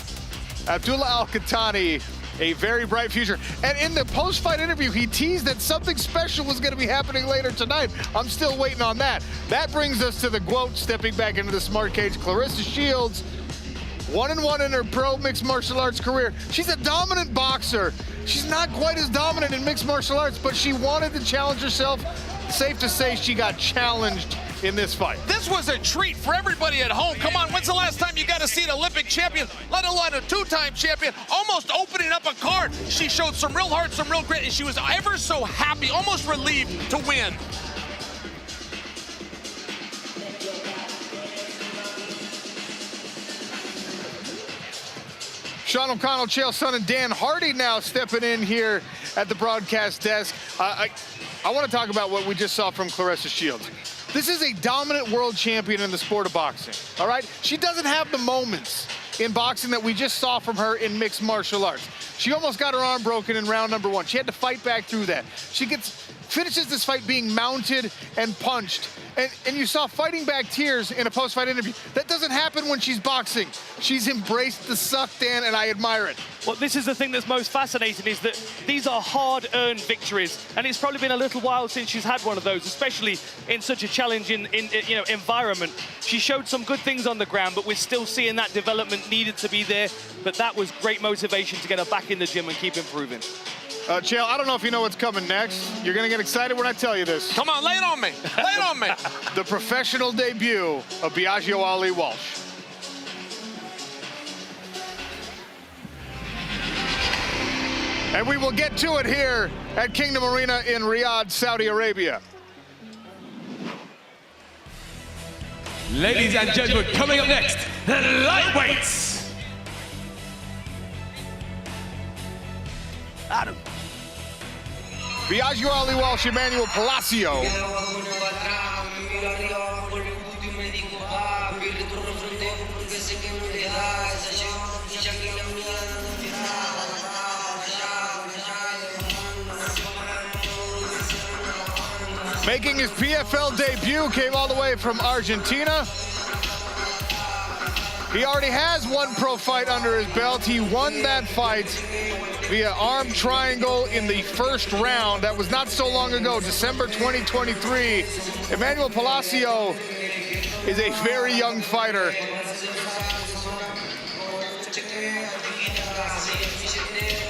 Abdullah Al-Qahtani, a very bright future. And in the post-fight interview, he teased that something special was going to be happening later tonight. I'm still waiting on that. That brings us to the GOAT stepping back into the smart cage, Clarissa Shields. 1-1 in her pro mixed martial arts career. She's a dominant boxer. She's not quite as dominant in mixed martial arts, but she wanted to challenge herself. Safe to say she got challenged in this fight. This was a treat for everybody at home. Come on, when's the last time you got to see an Olympic champion, let alone a two-time champion, almost opening up a card? She showed some real heart, some real grit, and she was ever so happy, almost relieved to win. Sean O'Connell, Chael Sonnen, Dan Hardy now stepping in here at the broadcast desk. I want to talk about what we just saw from Clarissa Shields. This is a dominant world champion in the sport of boxing, all right? She doesn't have the moments in boxing that we just saw from her in mixed martial arts. She almost got her arm broken in round number 1. She had to fight back through that. She gets finishes this fight being mounted and punched. And you saw fighting back tears in a post-fight interview. That doesn't happen when she's boxing. She's embraced the suck, Dan, and I admire it. Well, this is the thing that's most fascinating, is that these are hard-earned victories, and it's probably been a little while since she's had one of those, especially in such a challenging environment. She showed some good things on the ground, but we're still seeing that development needed to be there. But that was great motivation to get her back in the gym and keep improving. Chael, I don't know if you know what's coming next. You're going to get excited when I tell you this. Come on, lay it on me. Lay it on me. The professional debut of Biagio Ali Walsh. And we will get to it here at Kingdom Arena in Riyadh, Saudi Arabia. Ladies and gentlemen, coming up next, the lightweights. Adam. Biagio Ali Walsh, Emmanuel Palacio. Making his PFL debut, came all the way from Argentina. He already has one pro fight under his belt. He won that fight via arm triangle in the first round. That was not so long ago, December 2023. Emmanuel Palacio is a very young fighter.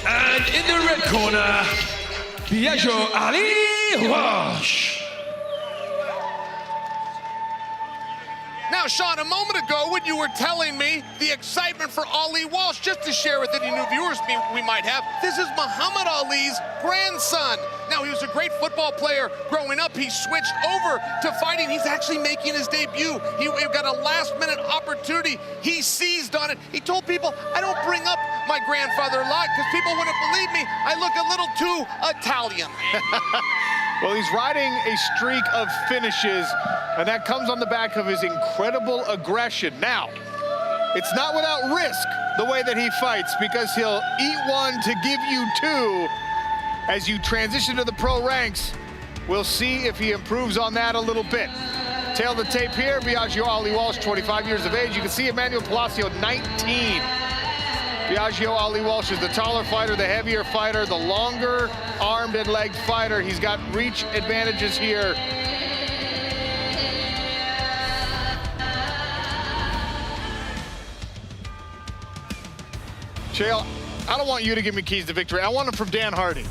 And in the red corner, Biagio Ali Walsh. Now, Sean, a moment ago when you were telling me the excitement for Ali Walsh, just to share with any new viewers we might have, this is Muhammad Ali's grandson. Now, he was a great football player growing up. He switched over to fighting. He's actually making his debut. He got a last-minute opportunity. He seized on it. He told people, I don't bring up my grandfather a lot because people wouldn't believe me. I look a little too Italian. Well, he's riding a streak of finishes, and that comes on the back of his incredible aggression. Now, it's not without risk the way that he fights, because he'll eat one to give you two. As you transition to the pro ranks, we'll see if he improves on that a little bit. Tail the tape here, Biagio Ali Walsh, 25 years of age. You can see Emmanuel Palacio, 19. Biagio Ali Walsh is the taller fighter, the heavier fighter, the longer armed and legged fighter. He's got reach advantages here. Chael, I don't want you to give me keys to victory. I want them from Dan Hardy.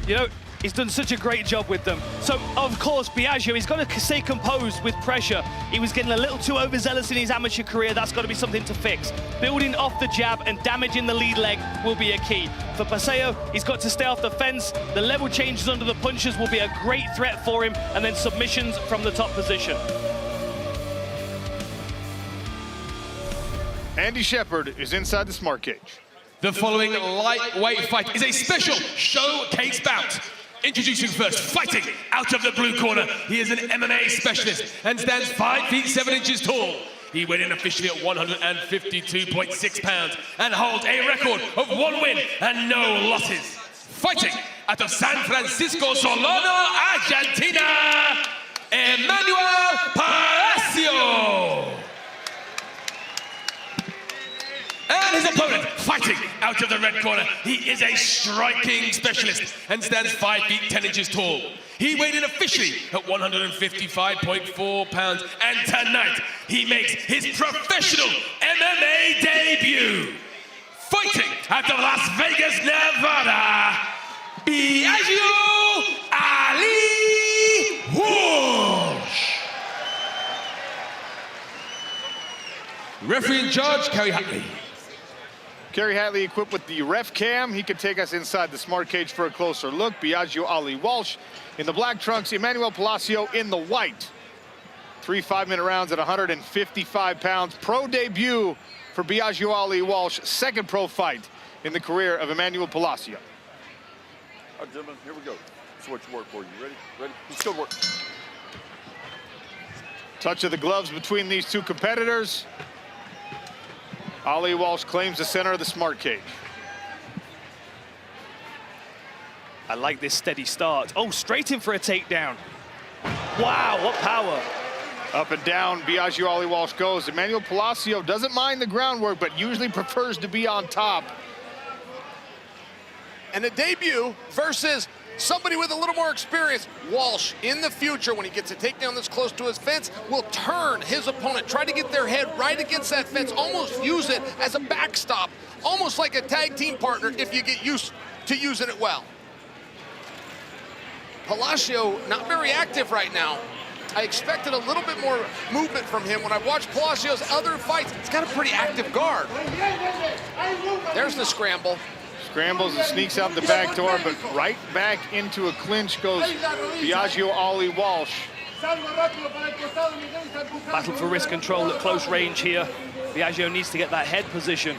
You know, he's done such a great job with them. So, of course, Biagio, he's got to stay composed with pressure. He was getting a little too overzealous in his amateur career. That's got to be something to fix. Building off the jab and damaging the lead leg will be a key. For Paseo, he's got to stay off the fence. The level changes under the punches will be a great threat for him, and then submissions from the top position. Andy Shepard is inside the smart cage. The following lightweight fight is a special showcase bout. Introducing first, fighting out of the blue corner. He is an MMA specialist and stands 5 feet 7 inches tall. He weighed in officially at 152.6 pounds and holds a record of 1 win and no losses. Fighting out of San Francisco, Solano, Argentina, Emmanuel Palacio. And his opponent, fighting out of the red corner. He is a striking specialist and stands 5 feet 10 inches tall. He weighed in officially at 155.4 pounds. And tonight, he makes his professional MMA debut. Fighting out of Las Vegas, Nevada, Biagio Ali Walsh. Referee in charge, Kerry Hatley. Kerry Hatley equipped with the ref cam. He can take us inside the smart cage for a closer look. Biagio Ali Walsh in the black trunks, Emmanuel Palacio in the white. 3 5-minute rounds at 155 pounds. Pro debut for Biagio Ali Walsh. Second pro fight in the career of Emmanuel Palacio. All right, gentlemen, here we go. This is what you work for. You ready? Ready? Let's go to work. Touch of the gloves between these two competitors. Ali Walsh claims the center of the smart cage. I like this steady start. Oh, straight in for a takedown. Wow, what power. Up and down, Biagio Ali Walsh goes. Emmanuel Palacio doesn't mind the groundwork, but usually prefers to be on top. And a debut versus somebody with a little more experience. Walsh, in the future, when he gets a takedown this close to his fence, will turn his opponent, try to get their head right against that fence, almost use it as a backstop, almost like a tag team partner if you get used to using it well. Palacio, not very active right now. I expected a little bit more movement from him. When I watched Palacio's other fights, he's got a pretty active guard. There's the scramble. Scrambles and sneaks out the back door, but right back into a clinch goes Biagio Ali Walsh. Battle for wrist control at close range here. Biagio needs to get that head position.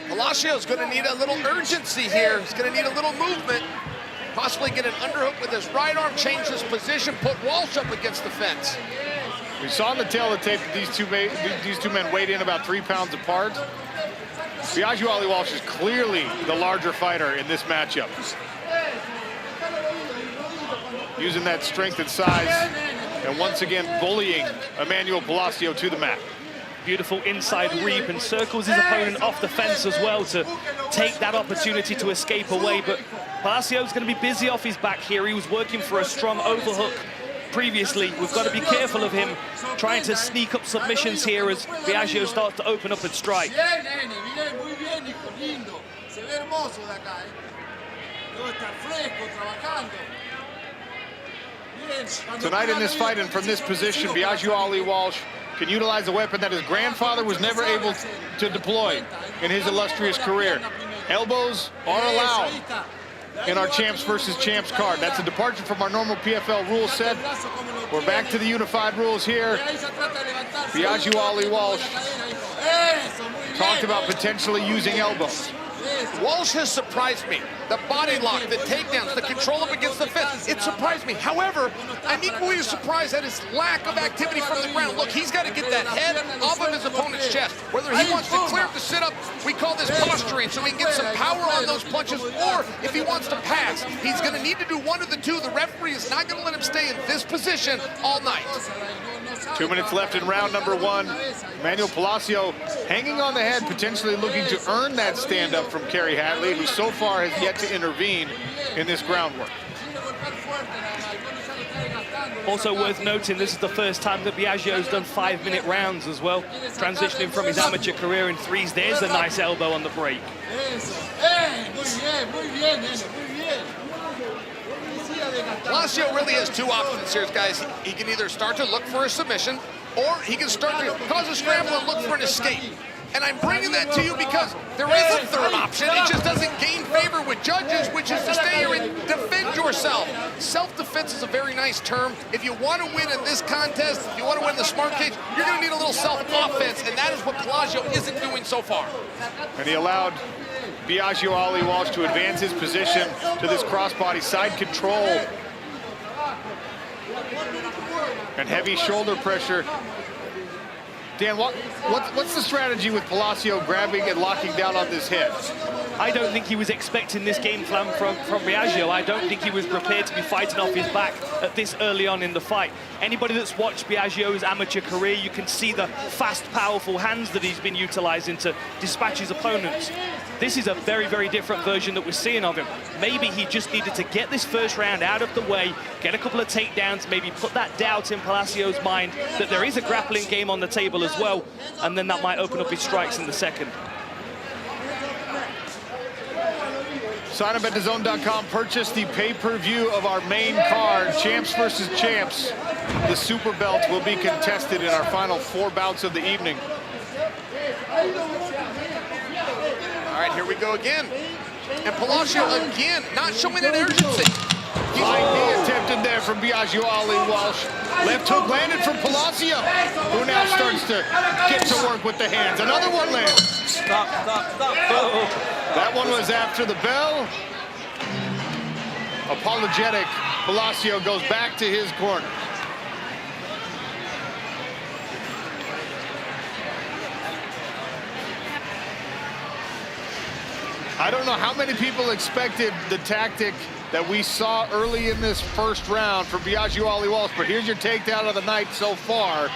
Palacio's going to need a little urgency here. He's going to need a little movement. Possibly get an underhook with his right arm, change his position, put Walsh up against the fence. We saw in the tail of the tape that these two men weighed in about 3 pounds apart. Biagio Ali Walsh is clearly the larger fighter in this matchup. Using that strength and size, and once again bullying Emmanuel Palacio to the mat. Beautiful inside reap, and circles his opponent off the fence as well to take that opportunity to escape away. But Palacio's going to be busy off his back here. He was working for a strong overhook previously. We've got to be careful of him trying to sneak up submissions here as Biagio starts to open up and strike. Tonight in this fight and from this position, Biagio Ali Walsh can utilize a weapon that his grandfather was never able to deploy in his illustrious career. Elbows are allowed in our Champs versus Champs card. That's a departure from our normal PFL rule set. We're back to the unified rules here. Biagio Ali Walsh talked about potentially using elbows. Walsh has surprised me. The body lock, the takedowns, the control up against the fence, it surprised me. However, I'm equally surprised at his lack of activity from the ground. Look, he's got to get that head off of his opponent's chest. Whether he wants to clear up the sit-up, we call this posturing, so he can get some power on those punches, or if he wants to pass, he's going to need to do one of the two. The referee is not going to let him stay in this position all night. 2 minutes left in round number one. Emmanuel Palacio hanging on the head, potentially looking to earn that stand-up from Kerry Hatley, who so far has yet to intervene in this groundwork. Also worth noting, this is the first time that Biagio's done 5-minute rounds as well, transitioning from his amateur career in threes. There's a nice elbow on the break. Palacio really has two options here, guys. He can either start to look for a submission, or he can start to cause a scramble and look for an escape. And I'm bringing that to you because there is a third option. It just doesn't gain favor with judges, which is to stay here and defend yourself. Self-defense is a very nice term. If you want to win in this contest, if you want to win the smart cage, you're going to need a little self-offense, and that is what Palacio isn't doing so far. And he allowed Biagio Ali Walsh to advance his position to this crossbody side control. And heavy shoulder pressure. Dan, what's the strategy with Palacio grabbing and locking down on this head? I don't think he was expecting this game plan from Biagio. I don't think he was prepared to be fighting off his back at this early on in the fight. Anybody that's watched Biagio's amateur career, you can see the fast, powerful hands that he's been utilizing to dispatch his opponents. This is a very, very different version that we're seeing of him. Maybe he just needed to get this first round out of the way, get a couple of takedowns, maybe put that doubt in Palacio's mind that there is a grappling game on the table as well, and then that might open up his strikes in the second. Sign up at DAZN.com. Purchase the pay-per-view of our main card, Champs versus Champs. The super belt will be contested in our final 4 bouts of the evening. All right, here we go again. And Palacio again, not showing an urgency. Fine knee attempted there from Biagio Ali Walsh. Left hook landed from Palacio, who now starts to get to work with the hands. Another one lands. Stop. Uh-oh. That one was after the bell. Apologetic, Palacio goes back to his corner. I don't know how many people expected the tactic that we saw early in this first round from Biagio Ali Walsh, but here's your takedown of the night so far.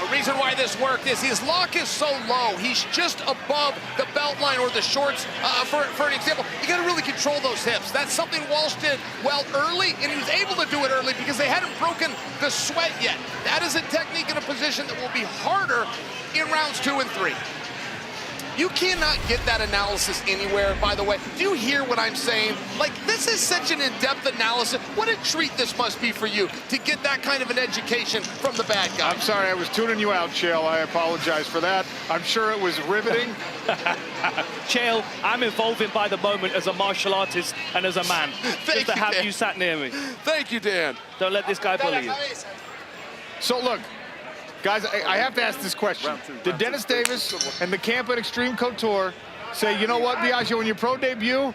The reason why this worked is his lock is so low. He's just above the belt line or the shorts. For an example, you got to really control those hips. That's something Walsh did well early, and he was able to do it early because they hadn't broken the sweat yet. That is a technique in a position that will be harder in rounds 2 and 3. You cannot get that analysis anywhere, by the way. Do you hear what I'm saying? Like, this is such an in-depth analysis. What a treat this must be for you to get that kind of an education from the bad guy. I'm sorry, I was tuning you out, Chael. I apologize for that. I'm sure it was riveting. Chael, I'm evolving by the moment as a martial artist and as a man. Just to have you sat near me. Thank you, Dan. Don't let this guy bully you. So, look. Guys, I have to ask this question. Did Dennis Davis and the camp at Extreme Couture say, you know what, Biagio, in your pro debut,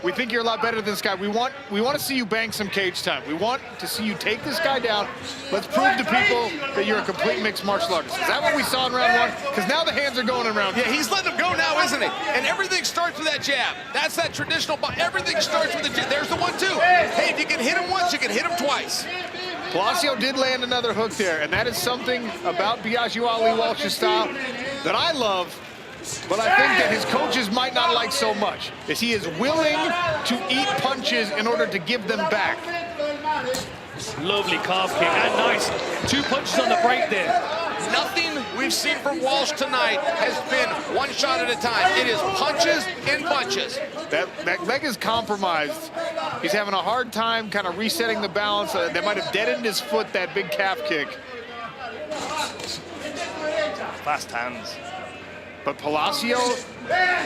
we think you're a lot better than this guy. We want to see you bang some cage time. We want to see you take this guy down. Let's prove to people that you're a complete mixed martial artist. Is that what we saw in round 1? Because now the hands are going in round 2. Yeah, he's letting him go now, isn't he? And everything starts with that jab. That's that traditional, everything starts with the jab. There's the 1-2. Hey, if you can hit him once, you can hit him twice. Palacio did land another hook there, and that is something about Biagio Ali Walsh's style that I love, but I think that his coaches might not like so much, is he is willing to eat punches in order to give them back. Lovely calf kick, and nice. 2 punches on the break there. Nothing we've seen from Walsh tonight has been one shot at a time. It is punches and bunches. That leg is compromised. He's having a hard time kind of resetting the balance. They might have deadened his foot, that big calf kick. Fast hands. But Palacio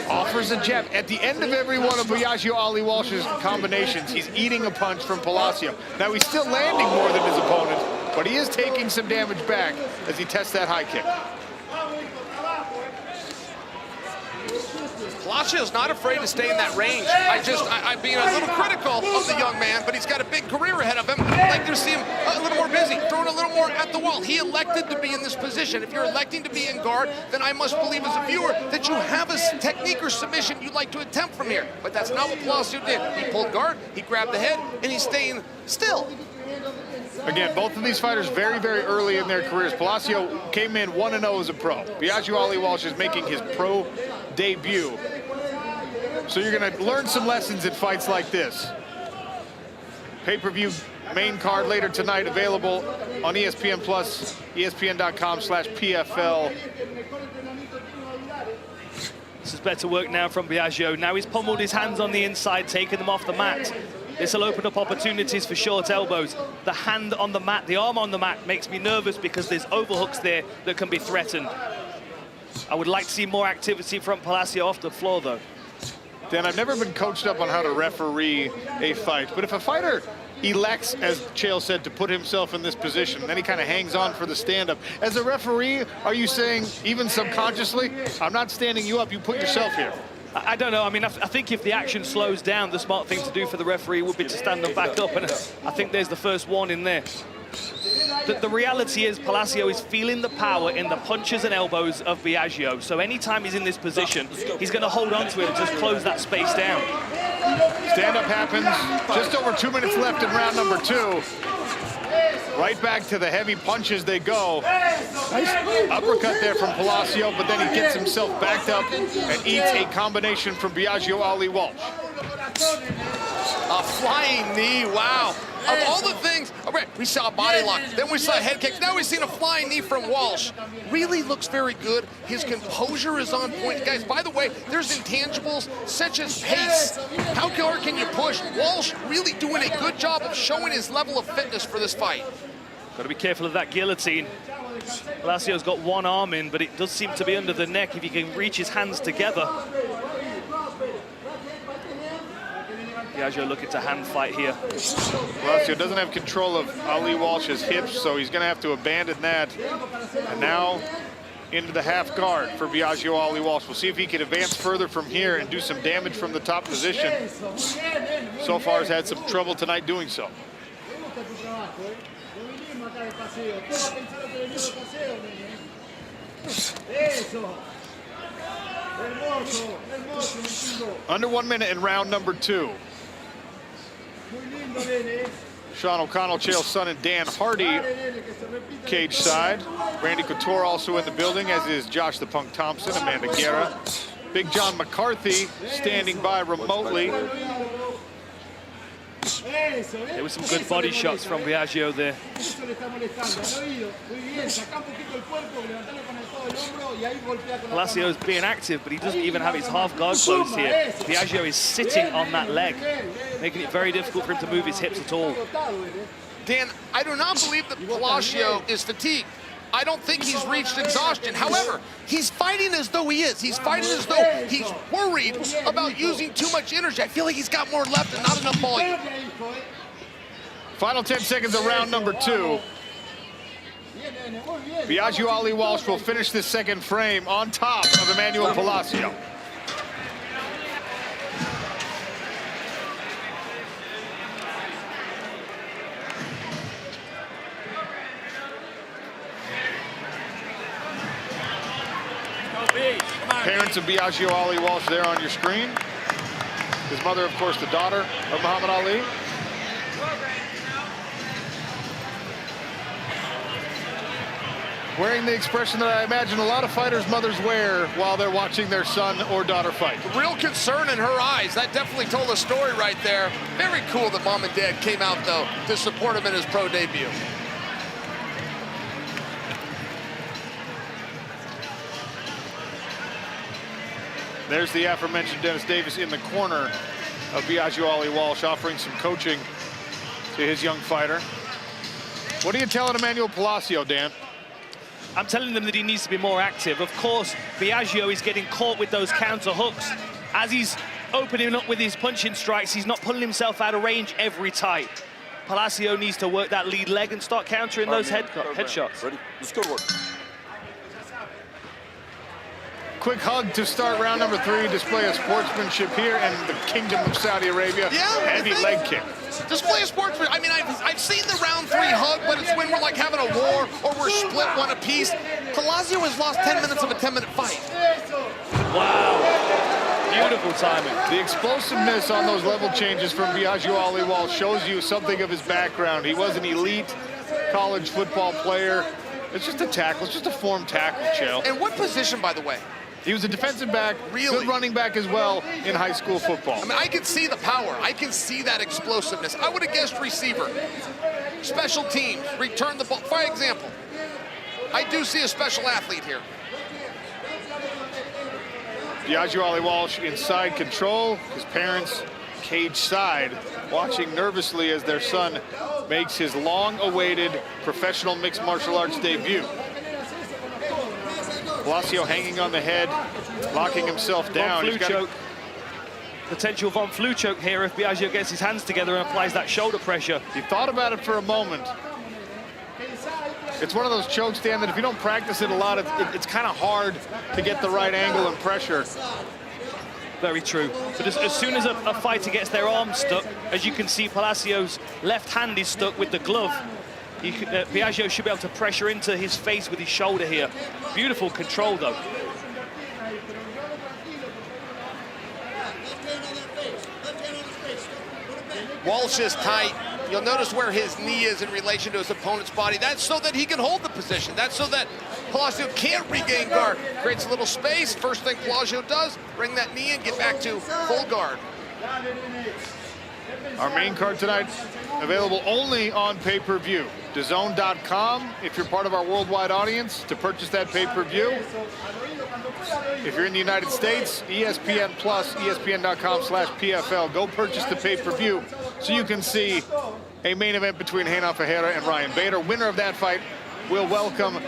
offers a jab. At the end of every one of Biagio Ali Walsh's combinations, he's eating a punch from Palacio. Now, he's still landing more than his opponent, but he is taking some damage back as he tests that high kick. Palacio's not afraid to stay in that range. I'm being a little critical of the young man, but he's got a big career ahead of him. I'd like to see him a little more busy, throwing a little more at the wall. He elected to be in this position. If you're electing to be in guard, then I must believe as a viewer that you have a technique or submission you'd like to attempt from here. But that's not what Palacio did. He pulled guard, he grabbed the head, and he's staying still. Again, both of these fighters very, very early in their careers. Palacio came in 1-0 as a pro. Biagio Ali Walsh is making his pro debut. So you're going to learn some lessons in fights like this. Pay-per-view main card later tonight, available on ESPN Plus, ESPN.com/PFL. This is better work now from Biagio. Now he's pummeled his hands on the inside, taking them off the mat. This will open up opportunities for short elbows. The hand on the mat, the arm on the mat makes me nervous because there's overhooks there that can be threatened. I would like to see more activity from Palacio off the floor, though. Dan, I've never been coached up on how to referee a fight, but if a fighter elects, as Chael said, to put himself in this position, then he kind of hangs on for the stand-up. As a referee, are you saying, even subconsciously, I'm not standing you up, you put yourself here? I don't know. I mean, I think if the action slows down, the smart thing to do for the referee would be to stand them back up, and I think there's the first warning there. The reality is Palacio is feeling the power in the punches and elbows of Biagio. So anytime he's in this position, he's going to hold on to it and just close that space down. Stand-up happens. Just over 2 minutes left in round number 2. Right back to the heavy punches they go. Nice uppercut there from Palacio, but then he gets himself backed up and eats a combination from Biagio Ali Walsh. A flying knee, wow. Of all the things, we saw a body lock, then we saw head kicks, now we've seen a flying knee from Walsh. Really looks very good. His composure is on point. Guys, by the way, there's intangibles such as pace. How hard can you push? Walsh really doing a good job of showing his level of fitness for this fight. Got to be careful of that guillotine. Palacio's got one arm in, but it does seem to be under the neck if he can reach his hands together. Biagio looking to hand fight here. Palacio doesn't have control of Ali Walsh's hips, so he's going to have to abandon that. And now into the half guard for Biagio Ali Walsh. We'll see if he can advance further from here and do some damage from the top position. So far has had some trouble tonight doing so. Under 1 minute in round number 2. Sean O'Connell, Chael Sonnen, Dan Hardy, cage side. Randy Couture also in the building, as is Josh the Punk Thompson, Amanda Guerra. Big John McCarthy standing by remotely. There were some good body shots from Biagio there. Palacio's being active, but he doesn't even have his half guard closed here. Biagio is sitting on that leg, making it very difficult for him to move his hips at all. Dan, I do not believe that Palacio is fatigued. I don't think he's reached exhaustion. However, he's fighting as though he is. He's fighting as though he's worried about using too much energy. I feel like he's got more left and not enough volume. Final 10 seconds of round number 2. Biagio Ali Walsh will finish this second frame on top of Emmanuel Palacio. Parents of Biagio Ali Walsh there on your screen. His mother, of course, the daughter of Muhammad Ali. Wearing the expression that I imagine a lot of fighters' mothers wear while they're watching their son or daughter fight. Real concern in her eyes. That definitely told a story right there. Very cool that mom and dad came out, though, to support him in his pro debut. There's the aforementioned Dennis Davis in the corner of Biagio Ali Walsh, offering some coaching to his young fighter. What are you telling Emmanuel Palacio, Dan? I'm telling them that he needs to be more active. Of course, Biagio is getting caught with those counter hooks. As he's opening up with his punching strikes, he's not pulling himself out of range every time. Palacio needs to work that lead leg and start countering those headshots. Ready? Let's go to work. Quick hug to start round number 3. Display of sportsmanship here and the Kingdom of Saudi Arabia. Yeah, heavy leg kick. Display of sportsmanship. I mean, I've seen the round 3 hug, but it's when we're like having a war or we're split one apiece. Palacio has lost 10 minutes of a 10-minute fight. Wow. Beautiful timing. The explosiveness on those level changes from Biagio Ali Walsh shows you something of his background. He was an elite college football player. It's just a tackle. It's just a form tackle, Chael. And what position, by the way? He was a defensive back, really? Good running back as well in high school football. I mean, I can see the power. I can see that explosiveness. I would have guessed receiver. Special teams, return the ball. For example, I do see a special athlete here. Biagio Ali Walsh inside control. His parents cage side, watching nervously as their son makes his long-awaited professional mixed martial arts debut. Palacio hanging on the head, locking himself down. Von Flue choke. Potential Von Flue choke here if Biagio gets his hands together and applies that shoulder pressure. He thought about it for a moment. It's one of those chokes, Dan, that if you don't practice it a lot, it's kind of hard to get the right angle and pressure. Very true. But as soon as a fighter gets their arm stuck, as you can see, Palacio's left hand is stuck with the glove. Biagio should be able to pressure into his face with his shoulder here. Beautiful control, though. Walsh is tight. You'll notice where his knee is in relation to his opponent's body. That's so that he can hold the position. That's so that Palacio can't regain guard. Creates a little space. First thing Palacio does, bring that knee in, get back to full guard. Our main card tonight, available only on pay-per-view. DAZN.com, if you're part of our worldwide audience, to purchase that pay-per-view. If you're in the United States, ESPN Plus, ESPN.com/PFL. Go purchase the pay-per-view so you can see a main event between Renan Ferreira and Ryan Bader. Winner of that fight will welcome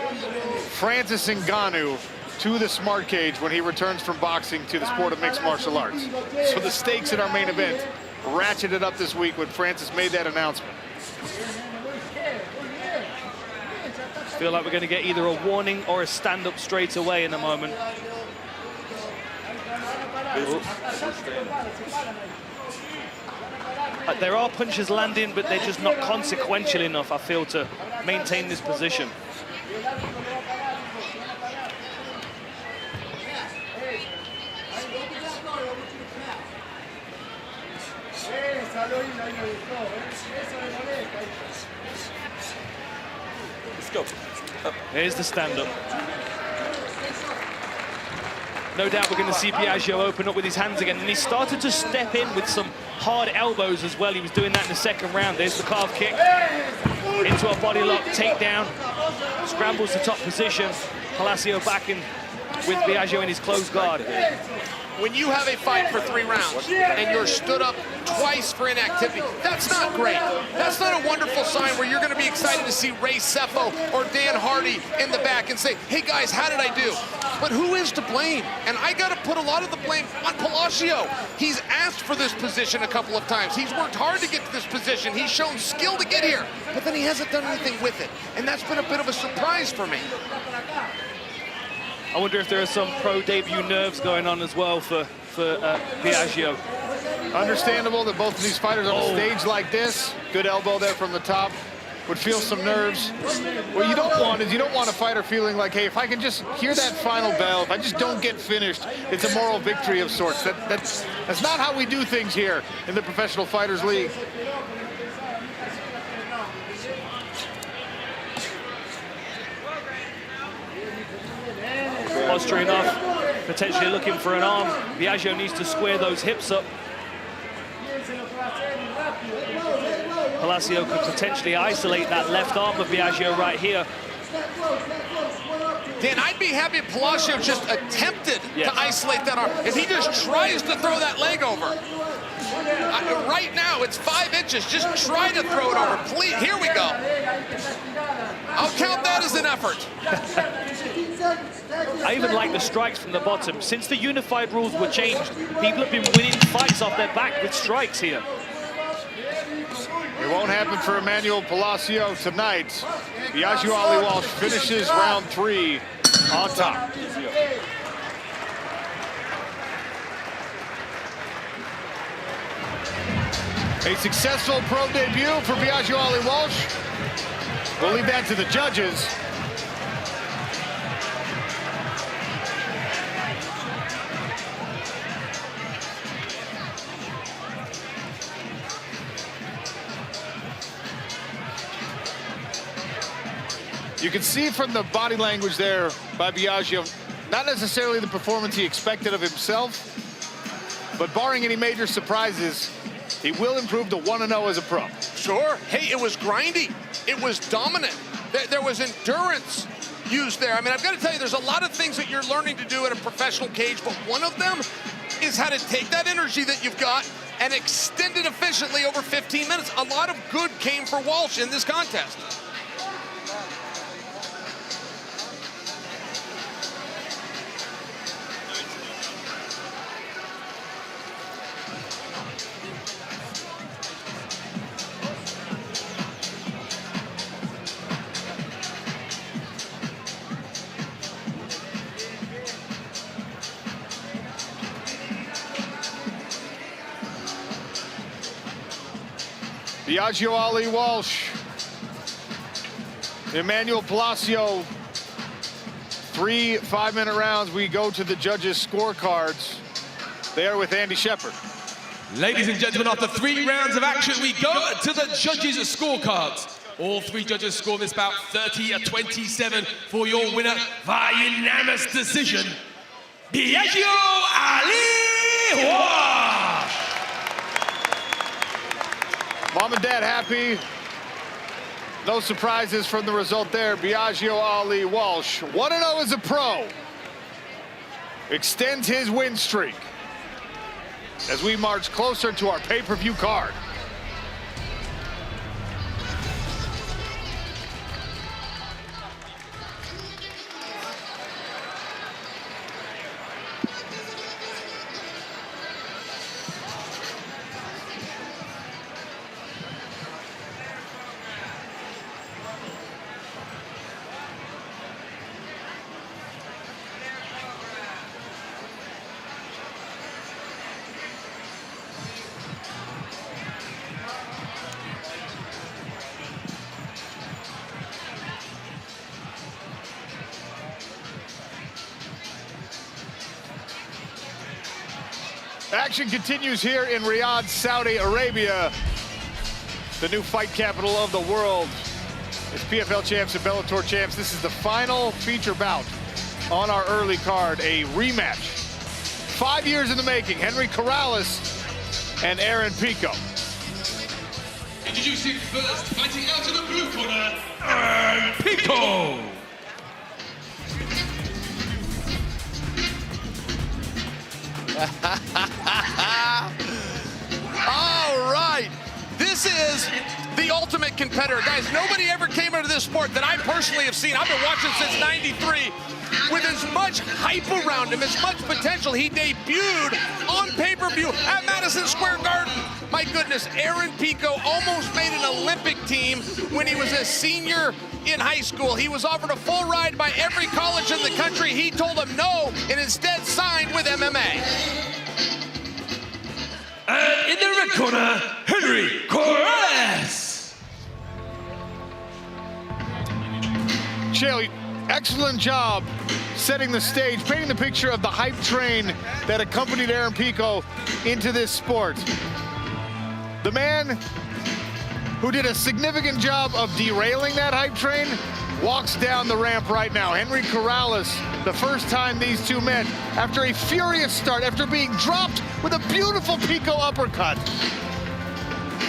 Francis Ngannou to the Smart Cage when he returns from boxing to the sport of mixed martial arts. So the stakes in our main event ratcheted up this week when Francis made that announcement. Feel like we're going to get either a warning or a stand-up straight away in a moment. There are punches landing, but they're just not consequential enough, I feel, to maintain this position. Let's go. Here's the stand-up. No doubt we're going to see Biagio open up with his hands again, and he started to step in with some hard elbows as well. He was doing that in the second round. There's the calf kick into a body lock, takedown, scrambles to top position. Palacio back in with Biagio in his closed guard. When you have a fight for 3 rounds and you're stood up twice for inactivity, that's not great. That's not a wonderful sign where you're going to be excited to see Ray Sefo or Dan Hardy in the back and say, hey guys, how did I do? But who is to blame? And I got to put a lot of the blame on Palacio. He's asked for this position a couple of times. He's worked hard to get to this position. He's shown skill to get here, but then he hasn't done anything with it. And that's been a bit of a surprise for me. I wonder if there are some pro debut nerves going on as well for Biagio. Understandable that both of these fighters on a stage like this, good elbow there from the top, would feel some nerves. What you don't want is you don't want a fighter feeling like, hey, if I can just hear that final bell, if I just don't get finished, it's a moral victory of sorts. That's not how we do things here in the Professional Fighters League. Posturing off, potentially looking for an arm. Biagio needs to square those hips up. Palacio could potentially isolate that left arm of Biagio right here. Dan, I'd be happy if Palacio just attempted to isolate that arm. If he just tries to throw that leg over. Right now, it's 5 inches. Just try to throw it over. Please, here we go. I'll count that as an effort. I even like the strikes from the bottom. Since the unified rules were changed, people have been winning fights off their back with strikes here. It won't happen for Emmanuel Palacio tonight. Biagio Ali Walsh finishes round 3 on top. A successful pro debut for Biagio Ali Walsh. We'll leave that to the judges. You can see from the body language there by Biagio, not necessarily the performance he expected of himself, but barring any major surprises, he will improve to 1-0 as a pro. Sure. Hey, it was grindy. It was dominant. There was endurance used there. I mean, I've got to tell you, there's a lot of things that you're learning to do at a professional cage, but one of them is how to take that energy that you've got and extend it efficiently over 15 minutes. A lot of good came for Walsh in this contest. Biagio Ali Walsh, Emmanuel Palacio, 3 5-minute rounds. We go to the judges' scorecards. They are with Andy Shepard. Ladies and gentlemen, after 3 rounds of action, we go to the judges' scorecards. All 3 judges score this bout 30-27 for your winner via unanimous decision, Biagio Ali Walsh. Mom and Dad happy. No surprises from the result there. Biagio Ali Walsh, 1-0 as a pro. Extends his win streak as we march closer to our pay-per-view card. Action continues here in Riyadh, Saudi Arabia, the new fight capital of the world. It's PFL champs and Bellator champs. This is the final feature bout on our early card, a rematch. 5 years in the making, Henry Corrales and Aaron Pico. Introducing first, fighting out of the blue corner, Aaron Pico. All right, this is the ultimate competitor. Guys, nobody ever came into this sport that I personally have seen. I've been watching since '93 with as much hype around him, as much potential. He debuted on pay-per-view at Madison Square Garden. My goodness, Aaron Pico almost made an Olympic team when he was a senior in high school. He was offered a full ride by every college in the country. He told them no and instead signed with MMA. And in the red corner, Henry Corrales. Chael, excellent job setting the stage, painting the picture of the hype train that accompanied Aaron Pico into this sport. The man who did a significant job of derailing that hype train walks down the ramp right now. Henry Corrales, the first time these two met, after a furious start, after being dropped with a beautiful Pico uppercut.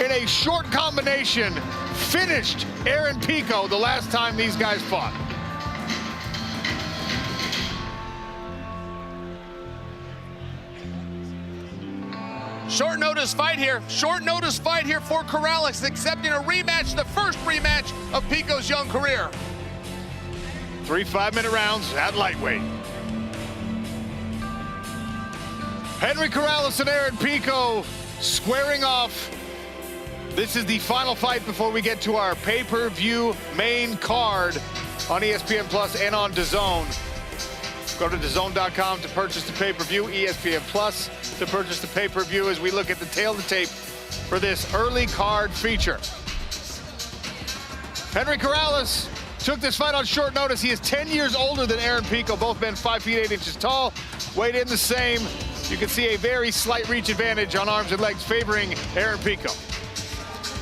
In a short combination, finished Aaron Pico the last time these guys fought. Short notice fight here. Short notice fight here for Corrales, accepting a rematch, the first rematch of Pico's young career. 3 5-minute rounds at lightweight. Henry Corrales and Aaron Pico squaring off. This is the final fight before we get to our pay-per-view main card on ESPN Plus and on DAZN. Go to DAZN.com to purchase the pay-per-view, ESPN Plus to purchase the pay-per-view as we look at the tail of the tape for this early card feature. Henry Corrales took this fight on short notice. He is 10 years older than Aaron Pico. Both men 5 feet 8 inches tall, weighed in the same. You can see a very slight reach advantage on arms and legs favoring Aaron Pico.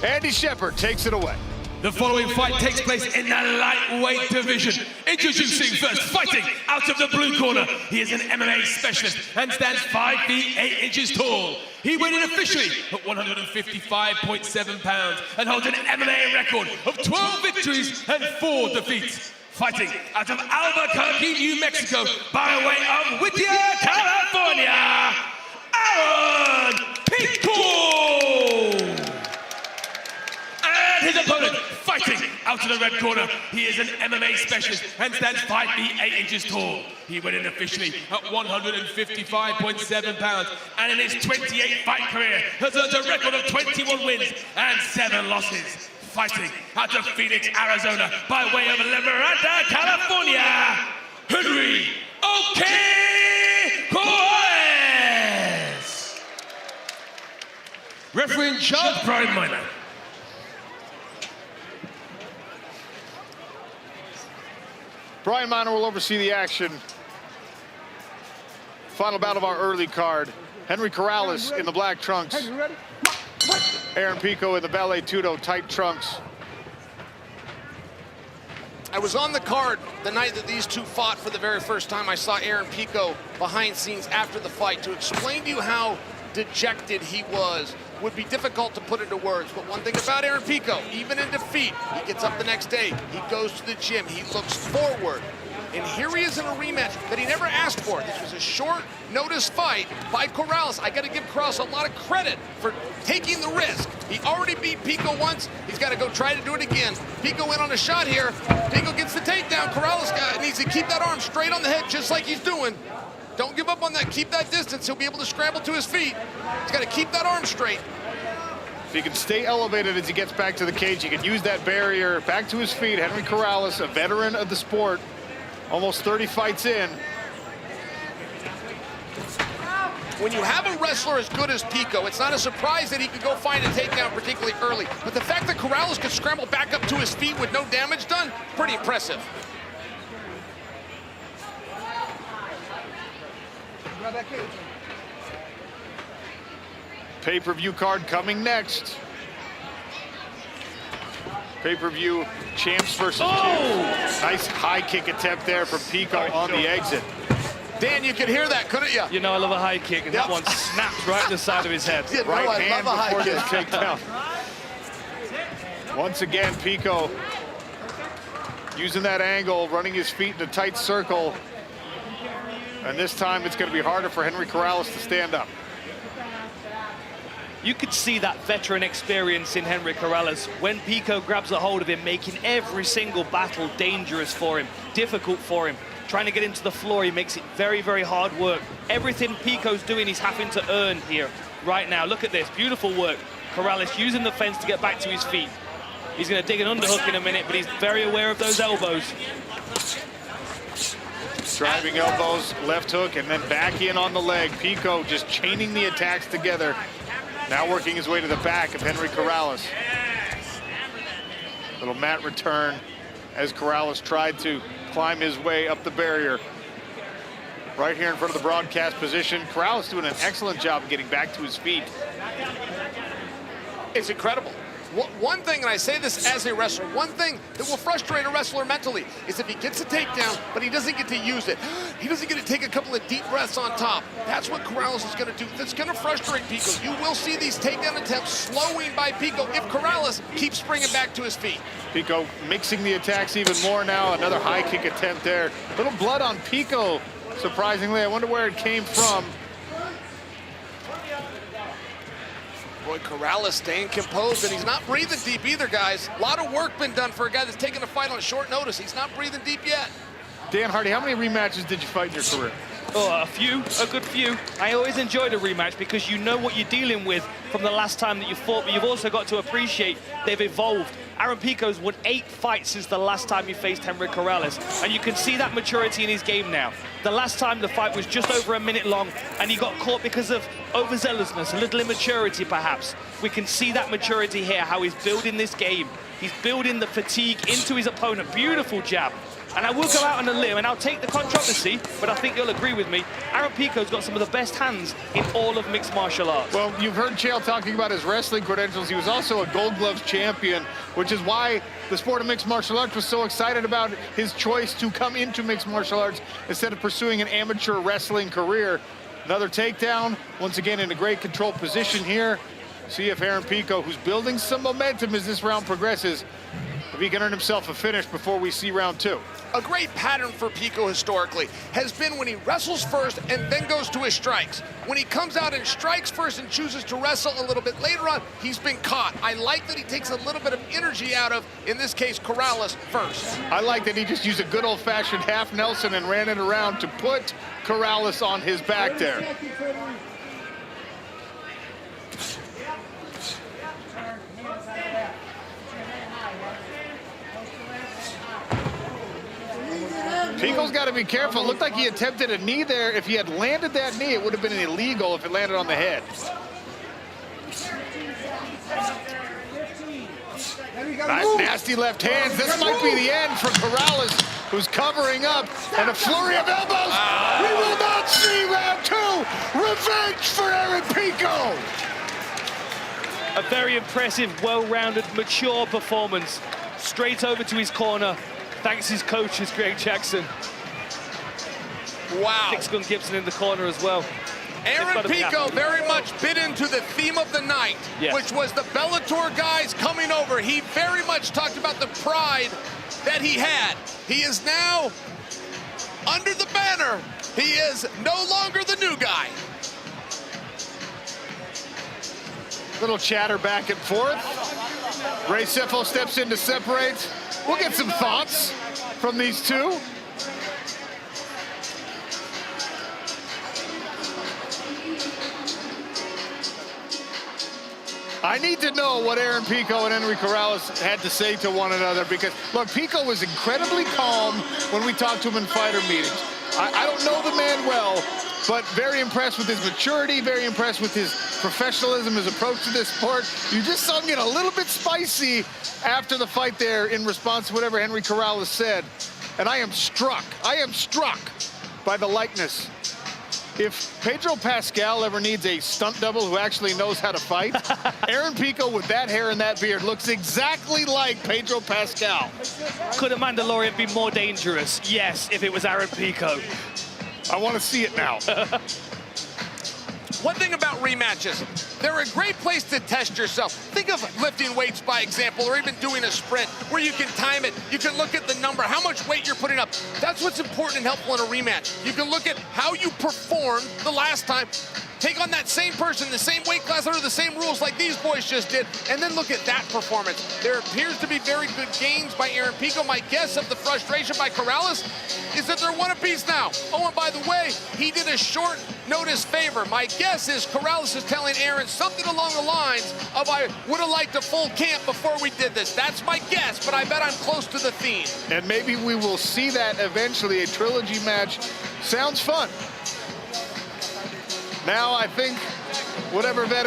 Andy Shepard takes it away. The following fight takes place in the lightweight division. Introducing first, fighting out of the blue corner. He is an MMA specialist and stands 5 feet 8 inches tall. He weighed in officially at 155.7 pounds and holds an MMA record of 12 victories and 4 defeats. Fighting out of Albuquerque, New Mexico, by way of Whittier, California, Aaron Pico! And his opponent, fighting out of the red corner. He is an MMA specialist and stands 5 feet 8 inches tall. He went in officially at 155.7 pounds and in his 28-fight career has earned a record of 21 wins and 7 losses. Fighting out of Phoenix, Arizona, by way of La Mirada, California, Henry Corrales. Referee in charge, Brian Miner. Brian Miner will oversee the action. Final bout of our early card. Henry Corrales in the black trunks. Aaron Pico in the ballet tudo tight trunks. I was on the card the night that these two fought for the very first time. I saw Aaron Pico behind scenes after the fight. To explain to you how dejected he was would be difficult to put into words. But one thing about Aaron Pico, even in defeat, he gets up the next day, he goes to the gym, he looks forward. And here he is in a rematch that he never asked for. This was a short notice fight by Corrales. I got to give Corrales a lot of credit for taking the risk. He already beat Pico once. He's got to go try to do it again. Pico went on a shot here. Pico gets the takedown. Corrales needs to keep that arm straight on the head just like he's doing. Don't give up on that. Keep that distance. He'll be able to scramble to his feet. He's got to keep that arm straight. If he can stay elevated as he gets back to the cage, he can use that barrier back to his feet. Henry Corrales, a veteran of the sport, almost 30 fights in. When you have a wrestler as good as Pico, it's not a surprise that he could go find a takedown particularly early. But the fact that Corrales could scramble back up to his feet with no damage done, pretty impressive. Pay-per-view card coming next. Pay-per-view champs versus champs. Nice high kick attempt there from Pico on the exit. Dan, you could hear that, couldn't you? You know I love a high kick, and that one snapped right to the side of his head. Yeah, right I hand love a high before kick. the takedown. Once again, Pico using that angle, running his feet in a tight circle. And this time it's going to be harder for Henry Corrales to stand up. You could see that veteran experience in Henry Corrales when Pico grabs a hold of him, making every single battle dangerous for him, difficult for him. Trying to get into the floor, he makes it very, very hard work. Everything Pico's doing, he's having to earn here right now. Look at this, beautiful work. Corrales using the fence to get back to his feet. He's going to dig an underhook in a minute, but he's very aware of those elbows. Driving elbows, left hook, and then back in on the leg. Pico just chaining the attacks together. Now working his way to the back of Henry Corrales. Little mat return as Corrales tried to climb his way up the barrier. Right here in front of the broadcast position. Corrales doing an excellent job of getting back to his feet. It's incredible. One thing, and I say this as a wrestler, one thing that will frustrate a wrestler mentally is if he gets a takedown, but he doesn't get to use it. He doesn't get to take a couple of deep breaths on top. That's what Corrales is going to do. That's going to frustrate Pico. You will see these takedown attempts slowing by Pico if Corrales keeps springing back to his feet. Pico mixing the attacks even more now. Another high kick attempt there. Little blood on Pico, surprisingly. I wonder where it came from. Boy, Corrales staying composed, and he's not breathing deep either, guys. A lot of work been done for a guy that's taking a fight on short notice. He's not breathing deep yet. Dan Hardy, how many rematches did you fight in your career? Oh, a good few. I always enjoyed a rematch because you know what you're dealing with from the last time that you fought, but you've also got to appreciate they've evolved. Aaron Pico's won 8 fights since the last time he faced Henry Corrales, and you can see that maturity in his game now. The last time the fight was just over a minute long, and he got caught because of overzealousness, a little immaturity perhaps. We can see that maturity here, how he's building this game. He's building the fatigue into his opponent. Beautiful jab. And I will go out on a limb, and I'll take the controversy, but I think you'll agree with me. Aaron Pico's got some of the best hands in all of mixed martial arts. Well, you've heard Chael talking about his wrestling credentials. He was also a Gold Gloves champion, which is why the sport of mixed martial arts was so excited about his choice to come into mixed martial arts instead of pursuing an amateur wrestling career. Another takedown, once again in a great controlled position here. See if Aaron Pico, who's building some momentum as this round progresses, if he can earn himself a finish before we see round 2. A great pattern for Pico historically has been when he wrestles first and then goes to his strikes. When he comes out and strikes first and chooses to wrestle a little bit later on, he's been caught. I like that he takes a little bit of energy out of, in this case, Corrales first. I like that he just used a good old-fashioned half Nelson and ran it around to put Corrales on his back there. Pico's got to be careful. It looked like he attempted a knee there. If he had landed that knee, it would have been illegal if it landed on the head. Nice, nasty left hands. This might be the end for Corrales, who's covering up. And a flurry of elbows. We will not see round 2. Revenge for Aaron Pico. A very impressive, well-rounded, mature performance. Straight over to his corner. Thanks his coaches, Greg Jackson. Wow. Gun Gibson in the corner as well. Aaron Pico very much bit into the theme of the night, which was the Bellator guys coming over. He very much talked about the pride that he had. He is now under the banner. He is no longer the new guy. Little chatter back and forth. Ray Seffo steps in to separate. We'll get some thoughts from these two. I need to know what Aaron Pico and Henry Corrales had to say to one another, because, look, Pico was incredibly calm when we talked to him in fighter meetings. I don't know the man well, but very impressed with his maturity, very impressed with his professionalism, his approach to this sport. You just saw him get a little bit spicy after the fight there in response to whatever Henry Corrales said. And I am struck by the likeness if Pedro Pascal ever needs a stunt double who actually knows how to fight, Aaron Pico with that hair and that beard looks exactly like Pedro Pascal. Could a Mandalorian be more dangerous? Yes, if it was Aaron Pico. I want to see it now. One thing about rematches, they're a great place to test yourself. Think of lifting weights, by example, or even doing a sprint where you can time it. You can look at the number, how much weight you're putting up. That's what's important and helpful in a rematch. You can look at how you performed the last time, take on that same person, the same weight class, under the same rules like these boys just did, and then look at that performance. There appears to be very good gains by Aaron Pico. My guess of the frustration by Corrales is that they're one apiece now. Oh, and by the way, he did a short notice favor. My guess is Corrales is telling Aaron something along the lines of, I would have liked a full camp before we did this. That's my guess, but I bet I'm close to the theme. And maybe we will see that eventually. A trilogy match sounds fun. Now I think whatever vet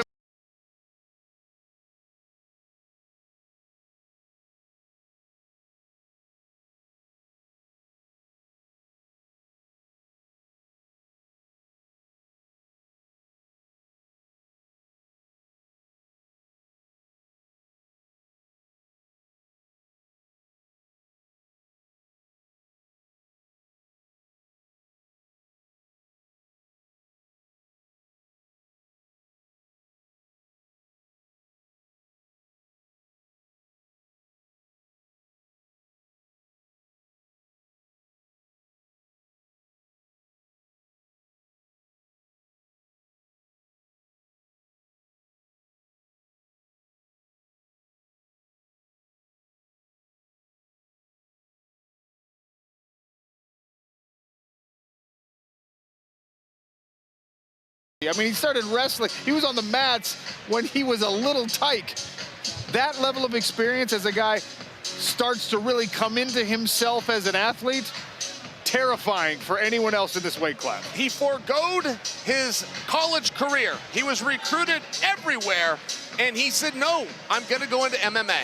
I mean, he started wrestling. He was on the mats when he was a little tyke. That level of experience as a guy starts to really come into himself as an athlete, terrifying for anyone else in this weight class. He foregoed his college career. He was recruited everywhere, and he said, no, I'm gonna go into MMA.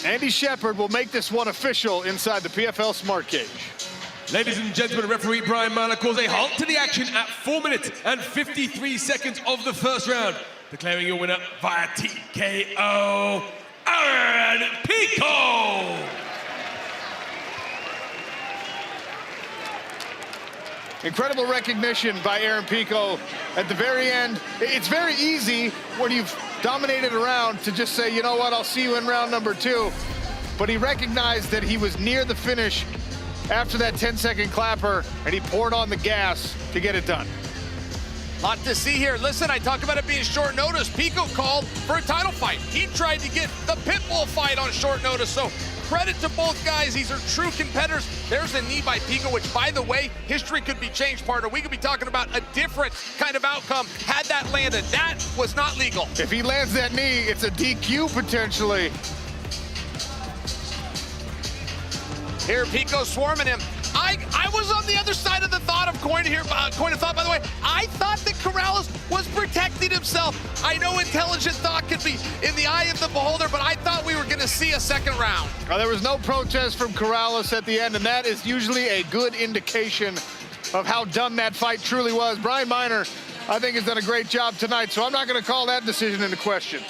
Andy Shepard will make this one official inside the PFL Smart Cage. Ladies and gentlemen, referee Brian Mahler calls a halt to the action at 4 minutes and 53 seconds of the first round, declaring your winner via TKO, Aaron Pico. Incredible recognition by Aaron Pico at the very end. It's very easy when you've dominated a round to just say, you know what, I'll see you in round number 2. But he recognized that he was near the finish after that 10-second clapper, and he poured on the gas to get it done. Lot to see here. Listen, I talked about it being short notice. Pico called for a title fight. He tried to get the Pitbull fight on short notice, so credit to both guys. These are true competitors. There's a knee by Pico, which, by the way, history could be changed, partner. We could be talking about a different kind of outcome had that landed. That was not legal. If he lands that knee, it's a DQ potentially. Here, Pico swarming him. I was on the other side of the thought of coin of thought, by the way. I thought that Corrales was protecting himself. I know intelligent thought could be in the eye of the beholder, but I thought we were going to see a second round. There was no protest from Corrales at the end, and that is usually a good indication of how done that fight truly was. Brian Miner, I think, has done a great job tonight, so I'm not going to call that decision into question.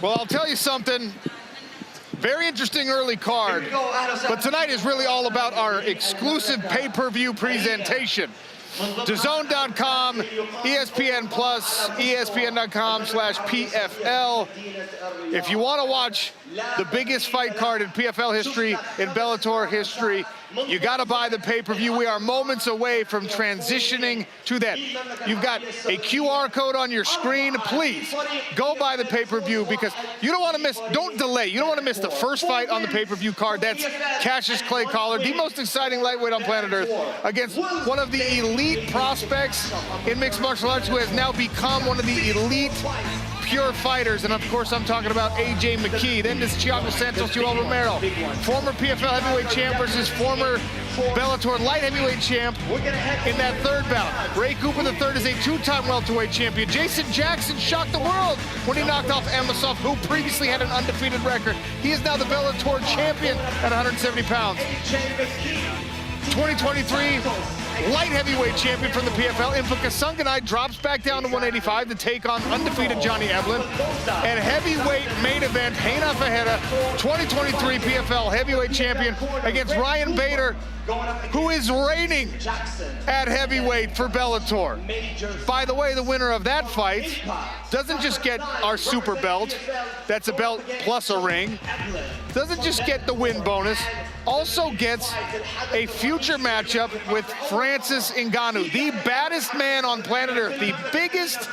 Well, I'll tell you something. Very interesting early card, but tonight is really all about our exclusive pay-per-view presentation. DAZN.com, ESPN Plus, ESPN.com/PFL. If you want to watch the biggest fight card in PFL history, in Bellator history, you got to buy the pay-per-view. We are moments away from transitioning to that. You've got a QR code on your screen. Please go buy the pay-per-view because you don't want to miss, don't delay. You don't want to miss the first fight on the pay-per-view card. That's Cassius Clay Collar, the most exciting lightweight on planet Earth, against one of the elite prospects in mixed martial arts who has now become one of the elite pure fighters, and of course I'm talking about AJ McKee. Then this Thiago Santos, Joel Romero, former PFL heavyweight champ versus former Bellator light heavyweight champ in that third bout. Ray Cooper III is a two-time welterweight champion. Jason Jackson shocked the world when he knocked off Amosov, who previously had an undefeated record. He is now the Bellator champion at 170 pounds. 2023 light heavyweight champion from the PFL, Impa Kasunganai, drops back down to 185 to take on undefeated Johnny Eblen. And heavyweight main event, Reina Fajeda, 2023 PFL heavyweight champion against Ryan Bader, who is reigning at heavyweight for Bellator. By the way, the winner of that fight doesn't just get our super belt, that's a belt plus a ring, doesn't just get the win bonus, also gets a future matchup with Francis Ngannou, the baddest man on planet Earth, the biggest